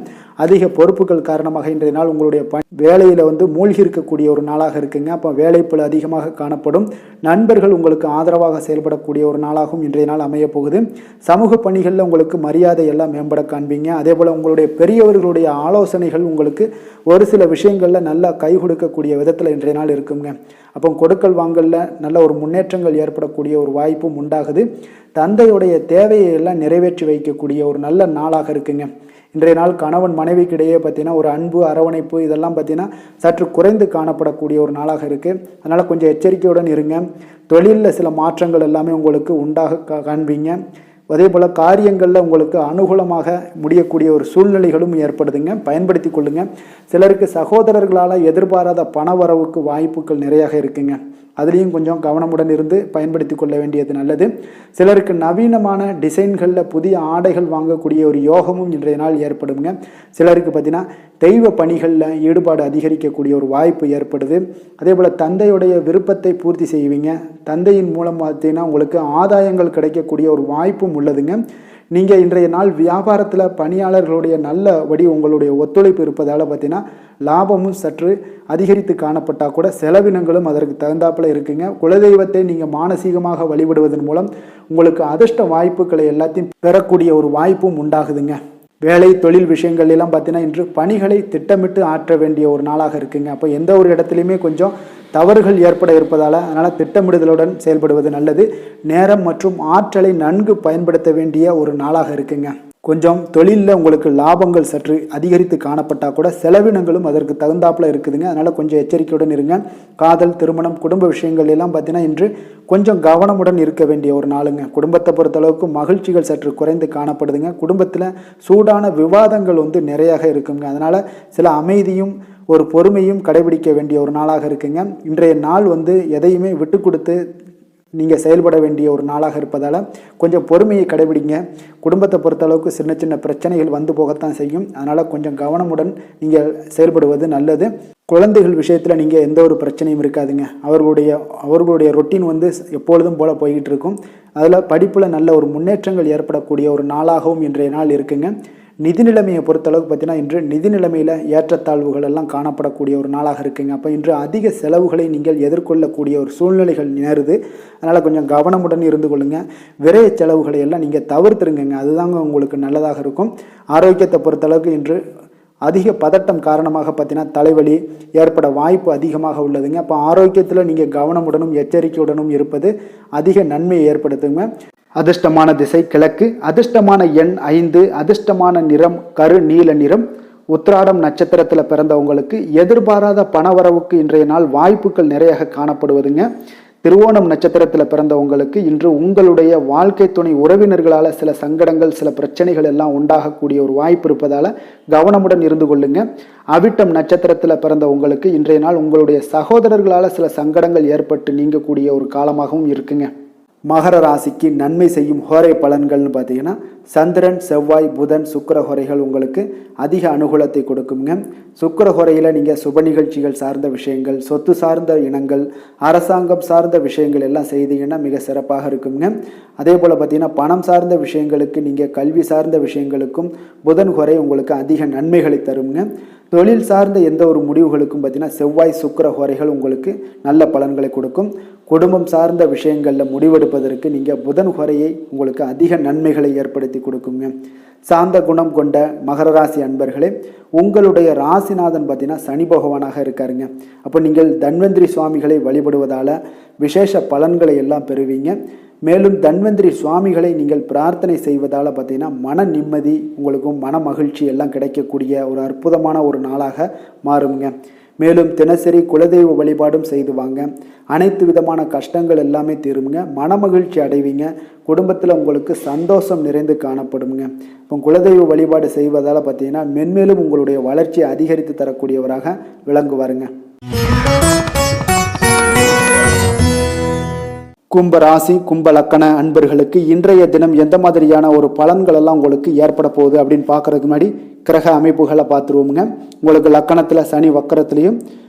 அதிக பொறுப்புகள் காரணமாக இன்றைய நாள் உங்களுடைய வேலையில் மூழ்கி இருக்கக்கூடிய ஒரு நாளாக இருக்குங்க. அப்போ வேலைப்பளு அதிகமாக காணப்படும். நண்பர்கள் உங்களுக்கு ஆதரவாக செயல்படக்கூடிய ஒரு நாளாகவும் இன்றைய நாள் அமைய போகுது. சமூக பணிகளில் உங்களுக்கு மரியாதை எல்லாம் மேம்பட காண்பீங்க. அதே போல் உங்களுடைய பெரியவர்களுடைய ஆலோசனைகள் உங்களுக்கு ஒரு சில விஷயங்களில் நல்லா கை கொடுக்கக்கூடிய விதத்தில் இன்றைய நாள் இருக்குங்க. அப்போ கொடுக்கல் வாங்கலில் நல்ல ஒரு முன்னேற்றங்கள் ஏற்படக்கூடிய ஒரு வாய்ப்பும் உண்டாகுது. தந்தையுடைய தேவையை எல்லாம் நிறைவேற்றி வைக்கக்கூடிய ஒரு நல்ல நாளாக இருக்குங்க. இன்றைய நாள் கணவன் மனைவிக்கிடையே பார்த்தீங்கன்னா ஒரு அன்பு, அரவணைப்பு இதெல்லாம் பார்த்தீங்கன்னா சற்று குறைந்து காணப்படக்கூடிய ஒரு நாளாக இருக்குது. அதனால் கொஞ்சம் எச்சரிக்கையுடன் இருங்க. தொழிலில் சில மாற்றங்கள் எல்லாமே உங்களுக்கு உண்டாக காண்பீங்க. அதே போல் காரியங்களில் உங்களுக்கு அனுகூலமாக முடியக்கூடிய ஒரு சூழ்நிலைகளும் ஏற்படுதுங்க. பயன்படுத்தி கொள்ளுங்க. சிலருக்கு சகோதரர்களால் எதிர்பாராத பண வரவுக்கு வாய்ப்புகள் நிறையாக இருக்குங்க. அதுலேயும் கொஞ்சம் கவனமுடன் இருந்து பயன்படுத்தி கொள்ள வேண்டியது நல்லது. சிலருக்கு நவீனமான டிசைன்களில் புதிய ஆடைகள் வாங்கக்கூடிய ஒரு யோகமும் இன்றைய நாள் ஏற்படுங்க. சிலருக்கு பார்த்தீங்கன்னா தெய்வ பணிகளில் ஈடுபாடு அதிகரிக்கக்கூடிய ஒரு வாய்ப்பு ஏற்படுது. அதே போல் தந்தையுடைய விருப்பத்தை பூர்த்தி செய்வீங்க. தந்தையின் மூலம் பார்த்தீங்கன்னா உங்களுக்கு ஆதாயங்கள் கிடைக்கக்கூடிய ஒரு வாய்ப்பும் உள்ளதுங்க. நீங்கள் இன்றைய நாள் வியாபாரத்தில் பணியாளர்களுடைய நல்லபடி உங்களுடைய ஒத்துழைப்பு இருப்பதால் பார்த்தீங்கன்னா லாபமும் சற்று அதிகரித்து காணப்பட்டால் கூட செலவினங்களும் அதற்கு தகுந்தாப்பில் இருக்குங்க. குலதெய்வத்தை நீங்கள் மானசீகமாக வழிபடுவதன் மூலம் உங்களுக்கு அதிர்ஷ்ட வாய்ப்புகளை எல்லாத்தையும் பெறக்கூடிய ஒரு வாய்ப்பும் உண்டாகுதுங்க. வேலை தொழில் விஷயங்கள் எல்லாம் பார்த்தீங்கன்னா இன்று பணிகளை திட்டமிட்டு ஆற்ற வேண்டிய ஒரு நாளாக இருக்குங்க. அப்போ எந்த ஒரு இடத்துலையுமே கொஞ்சம் தவறுகள் ஏற்பட இருப்பதால் அதனால் திட்டமிடுதலுடன் செயல்படுவது நல்லது. நேரம் மற்றும் ஆற்றலை நன்கு பயன்படுத்த வேண்டிய ஒரு நாளாக இருக்குங்க. கொஞ்சம் தொழிலில் உங்களுக்கு லாபங்கள் சற்று அதிகரித்து காணப்பட்டால் கூட செலவினங்களும் அதற்கு தகுந்தாப்பில் இருக்குதுங்க. அதனால் கொஞ்சம் எச்சரிக்கையுடன் இருங்க. காதல், திருமணம், குடும்ப விஷயங்கள் எல்லாம் பார்த்தீங்கன்னா இன்று கொஞ்சம் கவனமுடன் இருக்க வேண்டிய ஒரு நாளுங்க. குடும்பத்தை பொறுத்தளவுக்கு மகிழ்ச்சிகள் சற்று குறைந்து காணப்படுதுங்க. குடும்பத்தில் சூடான விவாதங்கள் நிறையாக இருக்குங்க. அதனால் சில அமைதியும் ஒரு பொறுமையும் கடைபிடிக்க வேண்டிய ஒரு நாளாக இருக்குங்க. இன்றைய நாள் வந்து எதையுமே விட்டு கொடுத்து நீங்கள் செயல்பட வேண்டிய ஒரு நாளாக இருப்பதால் கொஞ்சம் பொறுமையை கடைபிடிங்க. குடும்பத்தை பொறுத்தளவுக்கு சின்ன சின்ன பிரச்சனைகள் வந்து போகத்தான் செய்யும். அதனால் கொஞ்சம் கவனமுடன் நீங்கள் செயல்படுவது நல்லது. குழந்தைகள் விஷயத்தில் நீங்கள் எந்த ஒரு பிரச்சனையும் இருக்காதுங்க. அவர்களுடைய ரொட்டீன் வந்து எப்பொழுதும் போல் போய்கிட்டு இருக்கும். அதில் படிப்பில் நல்ல ஒரு முன்னேற்றங்கள் ஏற்படக்கூடிய ஒரு நாளாகவும் இன்றைய நாள் இருக்குங்க. நிதி நிலைமையை பொறுத்தளவுக்கு பார்த்தீங்கன்னா இன்று நிதி நிலைமையில் ஏற்றத்தாழ்வுகள் எல்லாம் காணப்படக்கூடிய ஒரு நாளாக இருக்குங்க. அப்போ இன்று அதிக செலவுகளை நீங்கள் எதிர்கொள்ளக்கூடிய ஒரு சூழ்நிலைகள் நேருது. அதனால் கொஞ்சம் கவனமுடன் இருந்து கொள்ளுங்கள். விரைய செலவுகளை எல்லாம் நீங்கள் தவிர்த்துருங்க. அதுதாங்க உங்களுக்கு நல்லதாக இருக்கும். ஆரோக்கியத்தை பொறுத்தளவுக்கு இன்று அதிக பதட்டம் காரணமாக பார்த்தீங்கன்னா தலைவலி ஏற்பட வாய்ப்பு அதிகமாக உள்ளதுங்க. அப்போ ஆரோக்கியத்தில் நீங்கள் கவனமுடனும் எச்சரிக்கையுடனும் இருப்பது அதிக நன்மையை ஏற்படுத்துங்க. அதிர்ஷ்டமான திசை கிழக்கு, அதிர்ஷ்டமான எண் 5, அதிர்ஷ்டமான நிறம் கரு நீல நிறம். உத்திராடம் நட்சத்திரத்தில் பிறந்தவங்களுக்கு எதிர்பாராத பணவரவுக்கு இன்றைய நாள் வாய்ப்புகள் நிறைய காணப்படுவதுங்க. திருவோணம் நட்சத்திரத்தில் பிறந்தவங்களுக்கு இன்று உங்களுடைய வாழ்க்கை துணை உறவினர்களால் சில சங்கடங்கள் சில பிரச்சனைகள் எல்லாம் உண்டாகக்கூடிய ஒரு வாய்ப்பு இருப்பதால் கவனமுடன் இருந்து கொள்ளுங்க. அவிட்டம் நட்சத்திரத்தில் பிறந்தவங்களுக்கு இன்றைய நாள் உங்களுடைய சகோதரர்களால் சில சங்கடங்கள் ஏற்பட்டு நீங்கக்கூடிய ஒரு காலமாகவும் இருக்குங்க. மகர ராசிக்கு நன்மை செய்யும் ஹோரை பலன்கள்னு பார்த்தீங்கன்னா சந்திரன் செவ்வாய் புதன் சுக்கிர ஹோரைகள் உங்களுக்கு அதிக அனுகூலத்தை கொடுக்குங்க. சுக்கிர ஹோரையில் நீங்கள் சுப நிகழ்ச்சிகள் சார்ந்த விஷயங்கள், சொத்து சார்ந்த இனங்கள், அரசாங்கம் சார்ந்த விஷயங்கள் எல்லாம் செய்தீங்கன்னா மிக சிறப்பாக இருக்குங்க. அதே போல் பார்த்தீங்கன்னா பணம் சார்ந்த விஷயங்களுக்கு நீங்கள் கல்வி சார்ந்த விஷயங்களுக்கும் புதன் ஹோரை உங்களுக்கு அதிக நன்மைகளை தருங்க. தொழில் சார்ந்த எந்த ஒரு முடிவுகளுக்கும் பார்த்தீங்கன்னா செவ்வாய் சுக்கிர ஹோரைகள் உங்களுக்கு நல்ல பலன்களை கொடுக்கும். குடும்பம் சார்ந்த விஷயங்களில் முடிவெடுப்பதற்கு நீங்கள் புதன் ஹோரையை உங்களுக்கு அதிக நன்மைகளை ஏற்படுத்தி கொடுக்குங்க. சாந்த குணம் கொண்ட மகர ராசி அன்பர்களே, உங்களுடைய ராசிநாதன் பார்த்தீங்கன்னா சனி பகவானாக இருக்காருங்க. அப்போ நீங்கள் தன்வந்திரி சுவாமிகளை வழிபடுவதால் விசேஷ பலன்களை எல்லாம் பெறுவீங்க. மேலும் தன்வந்திரி சுவாமிகளை நீங்கள் பிரார்த்தனை செய்வதால் பார்த்தீங்கன்னா மன நிம்மதி உங்களுக்கும் மன மகிழ்ச்சி எல்லாம் கிடைக்கக்கூடிய ஒரு அற்புதமான ஒரு நாளாக மாறுங்க. மேலும் தினசரி குலதெய்வ வழிபாடும் செய்து வாங்க. அனைத்து விதமான கஷ்டங்கள் எல்லாமே தீருங்க. மன மகிழ்ச்சி அடைவீங்க. குடும்பத்தில் உங்களுக்கு சந்தோஷம் நிறைந்து காணப்படுங்க. இப்போ குலதெய்வ வழிபாடு செய்வதால் பார்த்தீங்கன்னா மென்மேலும் உங்களுடைய வளர்ச்சியை அதிகரித்து தரக்கூடியவராக விளங்குவாருங்க. கும்ப ராசி கும்ப லக்கண அன்பர்களுக்கு இன்றைய தினம் எந்த மாதிரியான ஒரு பலன்கள் எல்லாம் உங்களுக்கு ஏற்பட போகுது அப்படின்னு பார்க்கறதுக்கு முன்னாடி கிரக அமைப்புகளை பார்த்துருவோமுங்க. உங்களுக்கு லக்கணத்தில் சனி வக்கரத்திலையும்,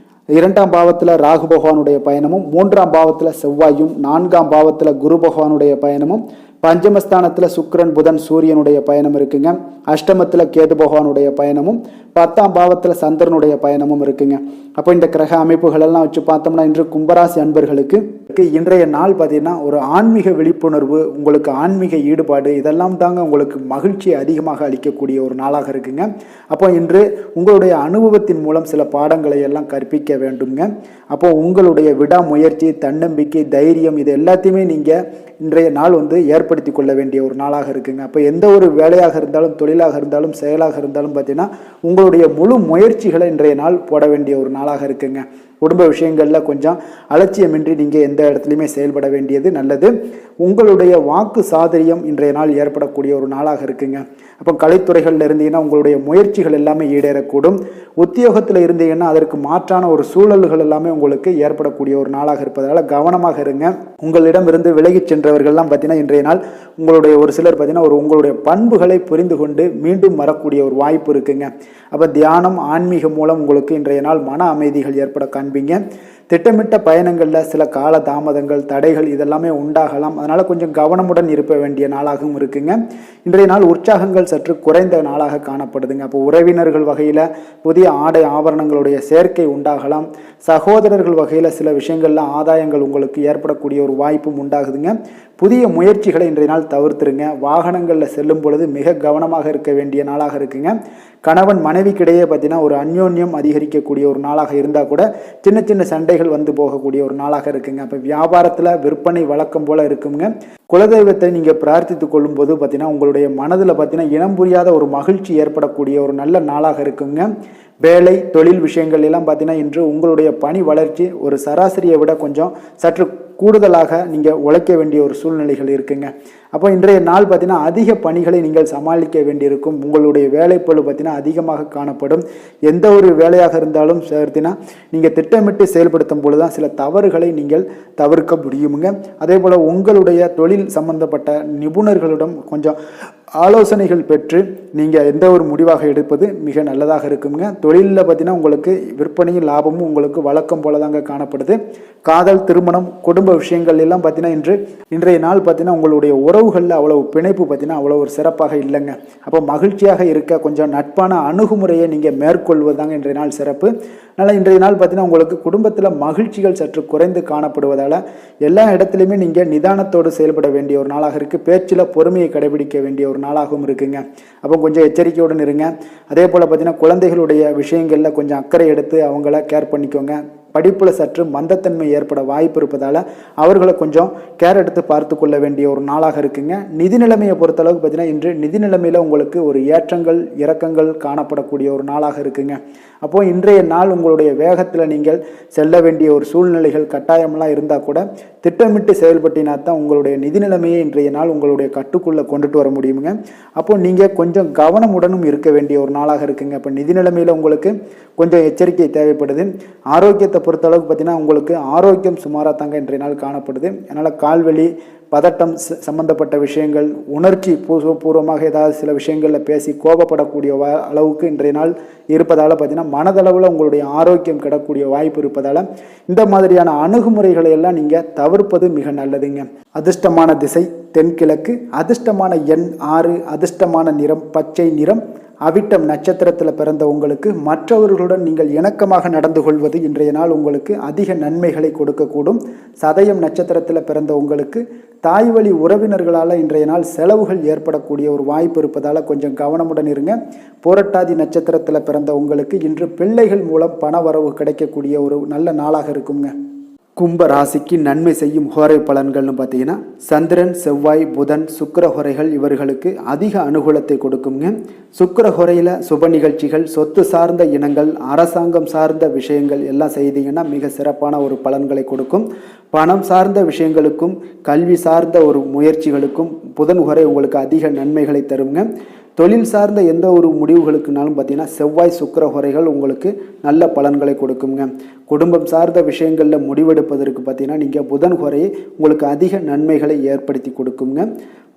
2ஆம் பாவத்தில் ராகு பகவானுடைய பயணமும், 3ஆம் பாவத்தில் செவ்வாயும், 4ஆம் பாவத்தில் குரு பகவானுடைய பயணமும், பஞ்சமஸ்தானத்தில் சுக்கிரன் புதன் சூரியனுடைய பயணம் இருக்குங்க. அஷ்டமத்தில் கேது பகவானுடைய பயணமும், 10ஆம் பாவத்தில் சந்திரனுடைய பயணமும் இருக்குங்க. அப்போ இந்த கிரக அமைப்புகள் எல்லாம் வச்சு பார்த்தோம்னா இன்று கும்பராசி அன்பர்களுக்கு இன்றைய நாள் பார்த்தீங்கன்னா ஒரு ஆன்மீக விழிப்புணர்வு, உங்களுக்கு ஆன்மீக ஈடுபாடு இதெல்லாம் தாங்க உங்களுக்கு மகிழ்ச்சியை அதிகமாக அளிக்கக்கூடிய ஒரு நாளாக இருக்குங்க. அப்போ இன்று உங்களுடைய அனுபவத்தின் மூலம் சில பாடங்களை எல்லாம் கற்பிக்க வேண்டுங்க. அப்போ உங்களுடைய விடாமுயற்சி, தன்னம்பிக்கை, தைரியம் இது எல்லாத்தையுமே நீங்கள் இன்றைய நாள் வந்து ஏற்படுத்தி கொள்ள வேண்டிய ஒரு நாளாக இருக்குங்க. அப்போ எந்த ஒரு வேலையாக இருந்தாலும், தொழிலாக இருந்தாலும், செயலாக இருந்தாலும் பார்த்தீங்கன்னா உங்களுடைய முழு முயற்சிகளை இன்றைய நாள் போட வேண்டிய ஒரு நாளாக இருக்குங்க. குடும்ப விஷயங்களில் கொஞ்சம் அலட்சியமின்றி நீங்கள் எந்த இடத்துலையுமே செயல்பட வேண்டியது நல்லது. உங்களுடைய வாக்கு சாதுரியம் இன்றைய நாள் ஏற்படக்கூடிய ஒரு நாளாக இருக்குங்க. அப்போ கலைத்துறைகளில் இருந்தீங்கன்னா உங்களுடைய முயற்சிகள் எல்லாமே ஈடேறக்கூடும். உத்தியோகத்தில் இருந்தீங்கன்னா அதற்கு மாற்றான ஒரு சூழல்கள் எல்லாமே உங்களுக்கு ஏற்படக்கூடிய ஒரு நாளாக இருப்பதால் கவனமாக இருங்க. உங்களிடம் இருந்து விலகி சென்றவர்கள்லாம் பார்த்தீங்கன்னா இன்றைய நாள் உங்களுடைய ஒரு சிலர் பார்த்தீங்கன்னா உங்களுடைய பண்புகளை புரிந்து கொண்டு மீண்டும் வரக்கூடிய ஒரு வாய்ப்பு இருக்குங்க. அப்போ தியானம் ஆன்மீகம் மூலம் உங்களுக்கு இன்றைய நாள் மன அமைதிகள் ஏற்பட காண்பீங்க. திட்டமிட்ட பயணங்களில் சில கால தாமதங்கள், தடைகள் இதெல்லாமே உண்டாகலாம். அதனால் கொஞ்சம் கவனமுடன் இருக்க வேண்டிய நாளாகவும் இருக்குங்க. இன்றைய நாள் உற்சாகங்கள் சற்று குறைந்த நாளாக காணப்படுதுங்க. அப்போ உறவினர்கள் வகையில் புதிய ஆடை ஆபரணங்களுடைய சேர்க்கை உண்டாகலாம். சகோதரர்கள் வகையில் சில விஷயங்களில் ஆதாயங்கள் உங்களுக்கு ஏற்படக்கூடிய ஒரு வாய்ப்பும் உண்டாகுதுங்க. புதிய முயற்சிகளை இன்றைய நாள் தவிர்த்துருங்க. வாகனங்களில் செல்லும் பொழுது மிக கவனமாக இருக்க வேண்டிய நாளாக இருக்குங்க. கணவன் மனைவிக்கிடையே பார்த்தீங்கன்னா ஒரு அந்யோன்யம் அதிகரிக்கக்கூடிய ஒரு நாளாக இருந்தால் கூட சின்ன சின்ன சண்டைகள் வந்து போகக்கூடிய ஒரு நாளாக இருக்குங்க. அப்போ வியாபாரத்தில் விற்பனை வழக்கம் போல் இருக்குங்க. குலதெய்வத்தை நீங்கள் பிரார்த்தித்து கொள்ளும் போது பார்த்தீங்கன்னா உங்களுடைய மனதில் பார்த்தீங்கன்னா இனம் புரியாத ஒரு மகிழ்ச்சி ஏற்படக்கூடிய ஒரு நல்ல நாளாக இருக்குங்க. வேலை தொழில் விஷயங்கள் எல்லாம் பார்த்தீங்கன்னா இன்று உங்களுடைய பணி வளர்ச்சி ஒரு சராசரியை விட கொஞ்சம் சற்று கூடுதலாக நீங்கள் உழைக்க வேண்டிய ஒரு சூழ்நிலைகள் இருக்குங்க. அப்போ இன்றைய நாள் பார்த்தீங்கன்னா அதிக பணிகளை நீங்கள் சமாளிக்க வேண்டியிருக்கும். உங்களுடைய வேலைப்பளு பார்த்தீங்கன்னா அதிகமாக காணப்படும். எந்த ஒரு வேலையாக இருந்தாலும் பார்த்தீங்கன்னா நீங்கள் திட்டமிட்டு செயல்படுத்தும் பொழுது தான் சில தவறுகளை நீங்கள் தவிர்க்க முடியுமுங்க. அதே போல் உங்களுடைய தொழில் சம்பந்தப்பட்ட நிபுணர்களிடம் கொஞ்சம் ஆலோசனைகள் பெற்று நீங்கள் எந்த ஒரு முடிவாக எடுப்பது மிக நல்லதாக இருக்குங்க. தொழிலில் பார்த்தீங்கன்னா உங்களுக்கு விற்பனையும் லாபமும் உங்களுக்கு வழக்கம் போல தாங்க காணப்படுது. காதல், திருமணம், குடும்ப விஷயங்கள் எல்லாம் பார்த்தீங்கன்னா இன்றைய நாள் பார்த்தீங்கன்னா உங்களுடைய உறவுகளில் அவ்வளவு பிணைப்பு பார்த்தீங்கன்னா அவ்வளோ ஒரு சிறப்பாக இல்லைங்க. அப்போ மகிழ்ச்சியாக இருக்க கொஞ்சம் நட்பான அணுகுமுறையை நீங்கள் மேற்கொள்வதாங்க இன்றைய நாள் சிறப்பு. அதனால் இன்றைய நாள் பார்த்தீங்கன்னா உங்களுக்கு குடும்பத்தில் மகிழ்ச்சிகள் சற்று குறைந்து காணப்படுவதால் எல்லா இடத்துலையுமே நீங்கள் நிதானத்தோடு செயல்பட வேண்டிய ஒரு நாளாக இருக்குது. பேச்சில் பொறுமையை கடைபிடிக்க வேண்டிய ஒரு நாளாகவும் இருக்குங்க. அப்போ கொஞ்சம் எச்சரிக்கையுடன் இருங்க. அதே போல் பார்த்தீங்கன்னா குழந்தைகளுடைய விஷயங்களில் கொஞ்சம் அக்கறை எடுத்து அவங்கள கேர் பண்ணிக்கோங்க. படிப்பில் சற்று மந்தத்தன்மை ஏற்பட வாய்ப்பு இருப்பதால் அவர்களை கொஞ்சம் கேர் எடுத்து பார்த்து கொள்ள வேண்டிய ஒரு நாளாக இருக்குங்க. நிதி நிலைமையை பொறுத்தளவுக்கு பார்த்தீங்கன்னா இன்று நிதி நிலைமையில் உங்களுக்கு ஒரு ஏற்றங்கள் இறக்கங்கள் காணப்படக்கூடிய ஒரு நாளாக இருக்குங்க. அப்போது இன்றைய நாள் உங்களுடைய வேகத்தில் நீங்கள் செல்ல வேண்டிய ஒரு சூழ்நிலைகள் கட்டாயமெல்லாம் இருந்தால் கூட திட்டமிட்டு செயல்பட்டினா தான் உங்களுடைய நிதி நிலைமையை இன்றைய நாள் உங்களுடைய கட்டுக்குள்ளே கொண்டுட்டு வர முடியுங்க. அப்போது நீங்கள் கொஞ்சம் கவனமுடனும் இருக்க வேண்டிய ஒரு நாளாக இருக்குங்க. இப்போ நிதி நிலைமையில் உங்களுக்கு கொஞ்சம் எச்சரிக்கை தேவைப்படுது. ஆரோக்கியத்தை பொறுத்தளவுக்கு பார்த்தீங்கன்னா உங்களுக்கு ஆரோக்கியம் சுமாராக தாங்க இன்றைய நாள் காணப்படுது. அதனால் கால்வலி, பதட்டம் சம்பந்தப்பட்ட விஷயங்கள், உணர்ச்சி பூர்வமாக ஏதாவது சில விஷயங்களில் பேசி கோபப்படக்கூடிய அளவுக்கு இன்றைய நாள் இருப்பதால் பார்த்தீங்கன்னா மனதளவில் உங்களுடைய ஆரோக்கியம் கிடக்கூடிய வாய்ப்பு இருப்பதால் இந்த மாதிரியான அணுகுமுறைகளை எல்லாம் நீங்கள் தவிர்ப்பது மிக நல்லதுங்க. அதிர்ஷ்டமான திசை தென்கிழக்கு, அதிர்ஷ்டமான எண் 6, அதிர்ஷ்டமான நிறம் பச்சை நிறம். அவிட்டம் நட்சத்திரத்தில் பிறந்த உங்களுக்கு மற்றவர்களுடன் நீங்கள் இணக்கமாக நடந்து கொள்வது இன்றைய நாள் உங்களுக்கு அதிக நன்மைகளை கொடுக்கக்கூடும். சதயம் நட்சத்திரத்தில் பிறந்த உங்களுக்கு தாய் வழி உறவினர்களால் இன்றைய நாள் செலவுகள் ஏற்படக்கூடிய ஒரு வாய்ப்பு இருப்பதால் கொஞ்சம் கவனமுடன் இருங்க. புரட்டாதி நட்சத்திரத்தில் பிறந்த உங்களுக்கு இன்று பிள்ளைகள் மூலம் பண வரவு கிடைக்கக்கூடிய ஒரு நல்ல நாளாக இருக்குங்க. கும்ப ராசிக்கு நன்மை செய்யும் ஹோரை பலன்கள்னு பார்த்தீங்கன்னா சந்திரன், செவ்வாய், புதன், சுக்கிர ஹோரைகள் இவர்களுக்கு அதிக அனுகூலத்தை கொடுக்குங்க. சுக்கிர ஹோரையில் சுப நிகழ்ச்சிகள், சொத்து சார்ந்த இனங்கள், அரசாங்கம் சார்ந்த விஷயங்கள் எல்லாம் செய்தீங்கன்னா மிக சிறப்பான ஒரு பலன்களை கொடுக்கும். பணம் சார்ந்த விஷயங்களுக்கும் கல்வி சார்ந்த ஒரு முயற்சிகளுக்கும் புதன் ஹோரை உங்களுக்கு அதிக நன்மைகளை தருங்க. தொழில் சார்ந்த எந்த ஒரு முடிவுகளுக்குனாலும் பார்த்தீங்கன்னா செவ்வாய், சுக்கிர ஹோரைகள் உங்களுக்கு நல்ல பலன்களை கொடுக்குங்க. குடும்பம் சார்ந்த விஷயங்களில் முடிவெடுப்பதற்கு பார்த்தீங்கன்னா நீங்கள் புதன் ஹோரையை உங்களுக்கு அதிக நன்மைகளை ஏற்படுத்தி கொடுக்குங்க.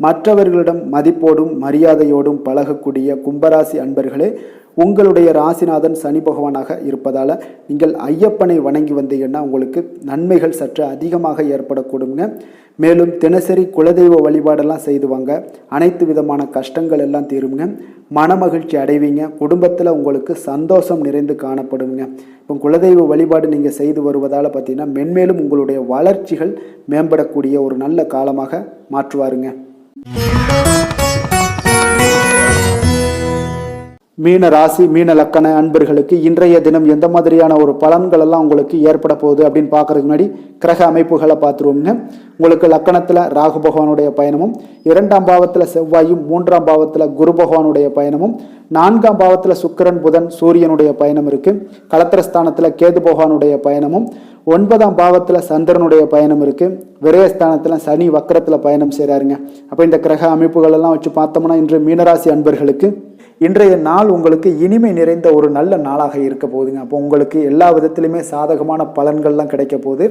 மற்றவர்களிடம் மதிப்போடும் மரியாதையோடும் பழகக்கூடிய கும்பராசி அன்பர்களே, உங்களுடைய ராசிநாதன் சனி பகவானாக இருப்பதால் நீங்கள் ஐயப்பனை வணங்கி வந்தீங்கன்னா உங்களுக்கு நன்மைகள் சற்று அதிகமாக ஏற்படக்கூடுங்க. மேலும் தினசரி குலதெய்வ வழிபாடெல்லாம் செய்துவாங்க. அனைத்து விதமான கஷ்டங்கள் எல்லாம் தீருங்க. மனமகிழ்ச்சி அடைவீங்க. குடும்பத்தில் உங்களுக்கு சந்தோஷம் நிறைந்து காணப்படுங்க. இப்போ குலதெய்வ வழிபாடு நீங்கள் செய்து வருவதால் பார்த்தீங்கன்னா மென்மேலும் உங்களுடைய வளர்ச்சிகள் மேம்படக்கூடிய ஒரு நல்ல காலமாக மாற்றுவாருங்க. மீன ராசி மீன லக்கண அன்பர்களுக்கு இன்றைய தினம் எந்த மாதிரியான ஒரு பலன்கள் எல்லாம் உங்களுக்கு ஏற்பட போகுது அப்படின்னு பார்க்கறதுக்கு முன்னாடி கிரக அமைப்புகளை பார்த்துருவோங்க. உங்களுக்கு லக்கணத்தில் ராகு பகவானுடைய பயணமும், 2ஆம் பாவத்தில் செவ்வாயும், 3ஆம் பாவத்தில் குரு பகவானுடைய பயணமும், 4ஆம் பாவத்தில் சுக்கிரன், புதன், சூரியனுடைய பயணம் இருக்கு. களத்திரஸ்தானத்தில் கேது பகவானுடைய பயணமும், 9ஆம் பாவத்தில் சந்திரனுடைய பயணம் இருக்கு. விரயஸ்தானத்தில் சனி வக்கரத்தில் பயணம் செய்கிறாருங்க. அப்போ இந்த கிரக அமைப்புகள் எல்லாம் வச்சு பார்த்தோம்னா இன்று மீனராசி அன்பர்களுக்கு இன்றைய நாள் உங்களுக்கு இனிமை நிறைந்த ஒரு நல்ல நாளாக இருக்க போகுதுங்க. அப்போ உங்களுக்கு எல்லா விதத்திலுமே சாதகமான பலன்கள்லாம் கிடைக்க போகுது.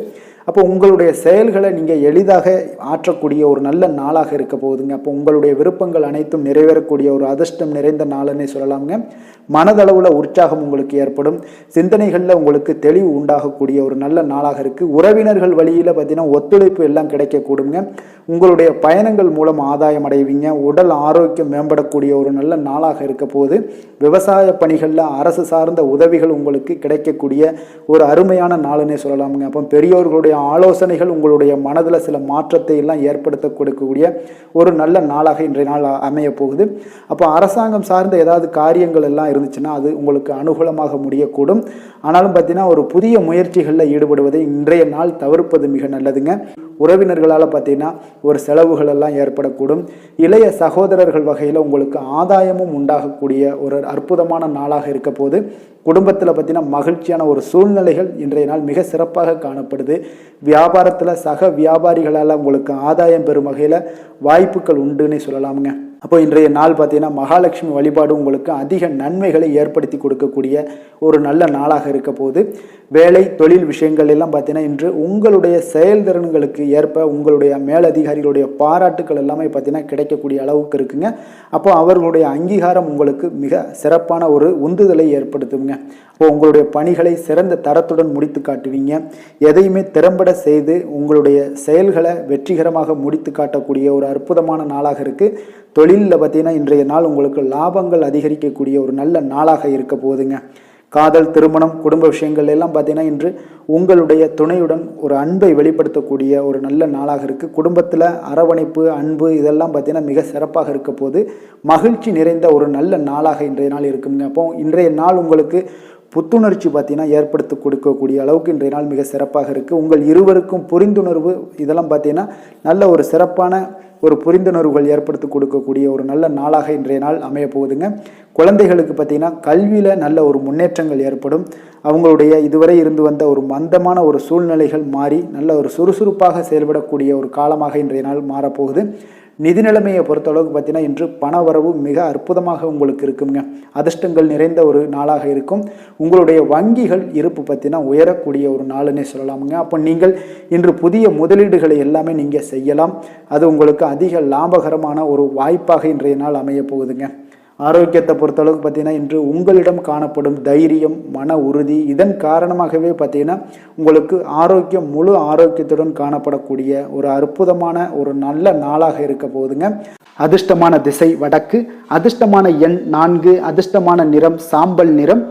அப்போ உங்களுடைய செயல்களை நீங்கள் எளிதாக ஆற்றக்கூடிய ஒரு நல்ல நாளாக இருக்க போகுதுங்க. அப்போ உங்களுடைய விருப்பங்கள் அனைத்தும் நிறைவேறக்கூடிய ஒரு அதிர்ஷ்டம் நிறைந்த நாளுன்னே சொல்லலாங்க. மனதளவில் உற்சாகம் உங்களுக்கு ஏற்படும். சிந்தனைகளில் உங்களுக்கு தெளிவு உண்டாகக்கூடிய ஒரு நல்ல நாளாக இருக்குது. உறவினர்கள் வழியில் பார்த்தீங்கன்னா ஒத்துழைப்பு எல்லாம் கிடைக்கக்கூடுங்க. உங்களுடைய பயணங்கள் மூலம் ஆதாயம் அடைவீங்க. உடல் ஆரோக்கியம் மேம்படக்கூடிய ஒரு நல்ல நாளாக இருக்க போது. விவசாய பணிகளில் அரசு சார்ந்த உதவிகள் உங்களுக்கு கிடைக்கக்கூடிய ஒரு அருமையான நாளுன்னே சொல்லலாமுங்க. அப்போ பெரியோர்களுடைய அவர்களுடைய ஆலோசனைகள் உங்களுடைய மனதில் சில மாற்றத்தை எல்லாம் ஏற்படுத்த கொடுக்கக்கூடிய ஒரு நல்ல நாளாக இன்றைய நாள் அமைய போகுது. அப்போ அரசாங்கம் சார்ந்த ஏதாவது காரியங்கள் எல்லாம் இருந்துச்சுன்னா அது உங்களுக்கு அனுகூலமாக முடியக்கூடும். ஆனாலும் பார்த்தீங்கன்னா ஒரு புதிய முயற்சிகளில் ஈடுபடுவதை இன்றைய நாள் தவிர்ப்பது மிக நல்லதுங்க. உறவினர்களால் பார்த்தீங்கன்னா ஒரு செலவுகள் எல்லாம் ஏற்படக்கூடும். இளைய சகோதரர்கள் வகையில் உங்களுக்கு ஆதாயமும் உண்டாகக்கூடிய ஒரு அற்புதமான நாளாக இருக்க போது. குடும்பத்தில் பார்த்தீங்கன்னா மகிழ்ச்சியான ஒரு சூழ்நிலைகள் இன்றைய நாள் மிக சிறப்பாக காணப்படுது. வியாபாரத்தில் சக வியாபாரிகளால் உங்களுக்கு ஆதாயம் பெறும் வகையில் வாய்ப்புகள் உண்டுன்னு சொல்லலாமுங்க. அப்போ இன்றைய நாள் பார்த்தீங்கன்னா மகாலட்சுமி வழிபாடு உங்களுக்கு அதிக நன்மைகளை ஏற்படுத்தி கொடுக்கக்கூடிய ஒரு நல்ல நாளாக இருக்க போது. வேலை தொழில் விஷயங்கள் எல்லாம் பார்த்தீங்கன்னா இன்று உங்களுடைய செயல்திறன்களுக்கு ஏற்ப உங்களுடைய மேலதிகாரிகளுடைய பாராட்டுக்கள் எல்லாமே பார்த்தீங்கன்னா கிடைக்கக்கூடிய அளவுக்கு இருக்குங்க. அப்போ அவர்களுடைய அங்கீகாரம் உங்களுக்கு மிக சிறப்பான ஒரு உந்துதலை ஏற்படுத்துங்க. அப்போ உங்களுடைய பணிகளை சிறந்த தரத்துடன் முடித்து காட்டுவீங்க. எதையுமே திறம்பட செய்து உங்களுடைய செயல்களை வெற்றிகரமாக முடித்து காட்டக்கூடிய ஒரு அற்புதமான நாளாக இருக்குது. தொழிலில் பார்த்தீங்கன்னா இன்றைய நாள் உங்களுக்கு லாபங்கள் அதிகரிக்கக்கூடிய ஒரு நல்ல நாளாக இருக்க போகுதுங்க. காதல், திருமணம், குடும்ப விஷயங்கள் எல்லாம் பார்த்தீங்கன்னா இன்று உங்களுடைய துணையுடன் ஒரு அன்பை வெளிப்படுத்தக்கூடிய ஒரு நல்ல நாளாக இருக்குது. குடும்பத்தில் அரவணைப்பு, அன்பு இதெல்லாம் பார்த்தீங்கன்னா மிக சிறப்பாக இருக்க போது. மகிழ்ச்சி நிறைந்த ஒரு நல்ல நாளாக இன்றைய நாள் இருக்குங்க. அப்போ இன்றைய நாள் உங்களுக்கு புத்துணர்ச்சி பார்த்தீங்கன்னா ஏற்படுத்தி கொடுக்கக்கூடிய அளவுக்கு இன்றைய நாள் மிக சிறப்பாக இருக்குது. உங்கள் இருவருக்கும் புரிந்துணர்வு இதெல்லாம் பார்த்தீங்கன்னா நல்ல ஒரு சிறப்பான ஒரு புரிந்துணர்வுகள் ஏற்படுத்தி கொடுக்கக்கூடிய ஒரு நல்ல நாளாக இன்றைய நாள் அமைய போகுதுங்க. குழந்தைகளுக்கு பார்த்தீங்கன்னா கல்வியில் நல்ல ஒரு முன்னேற்றங்கள் ஏற்படும். அவங்களுடைய இதுவரை இருந்து வந்த ஒரு மந்தமான ஒரு சூழ்நிலைகள் மாறி நல்ல ஒரு சுறுசுறுப்பாக செயல்படக்கூடிய ஒரு காலமாக இன்றைய நாள் மாறப்போகுது. நிதி நிலைமையை பொறுத்தளவுக்கு பார்த்தீங்கன்னா இன்று பண வரவு மிக அற்புதமாக உங்களுக்கு இருக்குங்க. அதிர்ஷ்டங்கள் நிறைந்த ஒரு நாளாக இருக்கும். உங்களுடைய வங்கிகள் இருப்பு பார்த்தீங்கன்னா உயரக்கூடிய ஒரு நாளுன்னே சொல்லலாமுங்க. அப்போ நீங்கள் இன்று புதிய முதலீடுகளை எல்லாமே நீங்கள் செய்யலாம். அது உங்களுக்கு அதிக லாபகரமான ஒரு வாய்ப்பாக இன்றைய நாள் அமைய போகுதுங்க. ஆரோக்கியத்தை பொறுத்தளவுக்கு பார்த்தீங்கன்னா இன்று உங்களிடம் காணப்படும் தைரியம், மன உறுதி இதன் காரணமாகவே பார்த்தீங்கன்னா உங்களுக்கு ஆரோக்கியம் முழு ஆரோக்கியத்துடன் காணப்படக்கூடிய ஒரு அற்புதமான ஒரு நல்ல நாளாக இருக்க போகுதுங்க. அதிர்ஷ்டமான திசை வடக்கு, அதிர்ஷ்டமான எண் 4, அதிர்ஷ்டமான நிறம் சாம்பல் நிறம்.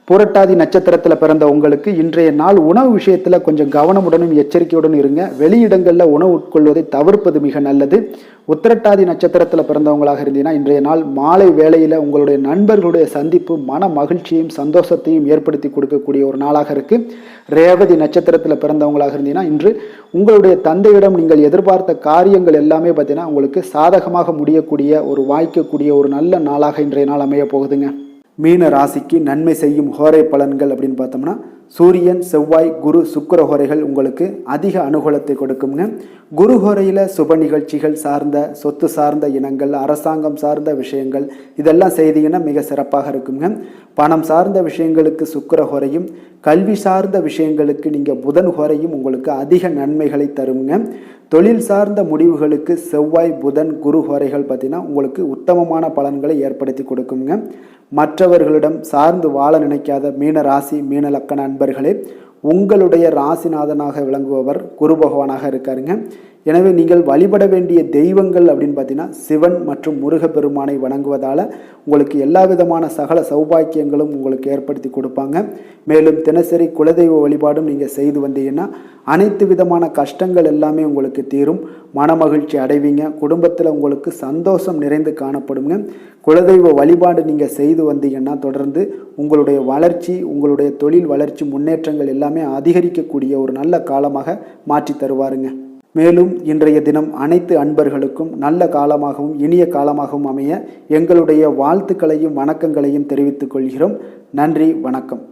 புரட்டாதி நட்சத்திரத்தில் பிறந்த உங்களுக்கு இன்றைய நாள் உணவு விஷயத்தில் கொஞ்சம் கவனமுடனும் எச்சரிக்கையுடன் இருங்க. வெளியிடங்களில் உணவு உட்கொள்வதை தவிர்ப்பது மிக நல்லது. உத்திரட்டாதி நட்சத்திரத்தில் பிறந்தவங்களாக இருந்தீங்கன்னா இன்றைய நாள் மாலை வேளையில் உங்களுடைய நண்பர்களுடைய சந்திப்பு மன மகிழ்ச்சியையும் சந்தோஷத்தையும் ஏற்படுத்தி கொடுக்கக்கூடிய ஒரு நாளாக இருக்குது. ரேவதி நட்சத்திரத்தில் பிறந்தவங்களாக இருந்தீங்கன்னா இன்று உங்களுடைய தந்தையிடம் நீங்கள் எதிர்பார்த்த காரியங்கள் எல்லாமே பார்த்தீங்கன்னா உங்களுக்கு சாதகமாக முடியக்கூடிய ஒரு வாய்க்கக்கூடிய ஒரு நல்ல நாளாக இன்றைய நாள் அமைய போகுதுங்க. மீன ராசிக்கு நன்மை செய்யும் ஹோரை பலன்கள் அப்படின்னு பார்த்தோம்னா சூரியன், செவ்வாய், குரு, சுக்கிர ஹோரைகள் உங்களுக்கு அதிக அனுகூலத்தை கொடுக்குங்க. குரு ஹோரையில் சுப நிகழ்ச்சிகள் சார்ந்த சொத்து சார்ந்த இனங்கள், அரசாங்கம் சார்ந்த விஷயங்கள் இதெல்லாம் செய்தீங்கன்னா மிக சிறப்பாக இருக்குங்க. பணம் சார்ந்த விஷயங்களுக்கு சுக்கிர ஹோரையும், கல்வி சார்ந்த விஷயங்களுக்கு நீங்கள் புதன் ஹோரையும் உங்களுக்கு அதிக நன்மைகளை தருங்க. தொழில் சார்ந்த முடிவுகளுக்கு செவ்வாய், புதன், குரு ஹோரைகள் பார்த்தீங்கன்னா உங்களுக்கு உத்தமமான பலன்களை ஏற்படுத்தி கொடுக்குங்க. மற்றவர்களிடம் சார்ந்து வாழ நினைக்காத மீன ராசி, மீன லக்கண அன்பர்களே, உங்களுடைய ராசிநாதனாக விளங்குபவர் குரு பகவானாக இருக்காருங்க. எனவே நீங்கள் வழிபட வேண்டிய தெய்வங்கள் அப்படின்னு பார்த்தீங்கன்னா சிவன் மற்றும் முருகப்பெருமானை வணங்குவதால் உங்களுக்கு எல்லா விதமான சகல சௌபாக்கியங்களும் உங்களுக்கு ஏற்படுத்தி கொடுப்பாங்க. மேலும் தினசரி குலதெய்வ வழிபாடும் நீங்கள் செய்து வந்தீங்கன்னா அனைத்து விதமான கஷ்டங்கள் எல்லாமே உங்களுக்கு தீரும். மனமகிழ்ச்சி அடைவீங்க. குடும்பத்தில் உங்களுக்கு சந்தோஷம் நிறைந்து காணப்படுங்க. குலதெய்வ வழிபாடு நீங்கள் செய்து வந்தீங்கன்னா தொடர்ந்து உங்களுடைய வளர்ச்சி, உங்களுடைய தொழில் வளர்ச்சி, முன்னேற்றங்கள் எல்லாமே அதிகரிக்கக்கூடிய ஒரு நல்ல காலமாக மாற்றி தருவாருங்க. மேலும் இன்றைய தினம் அனைத்து அன்பர்களுக்கும் நல்ல காலமாகவும் இனிய காலமாகவும் அமைய எங்களுடைய வாழ்த்துக்களையும் வணக்கங்களையும் தெரிவித்துக் கொள்கிறோம். நன்றி, வணக்கம்.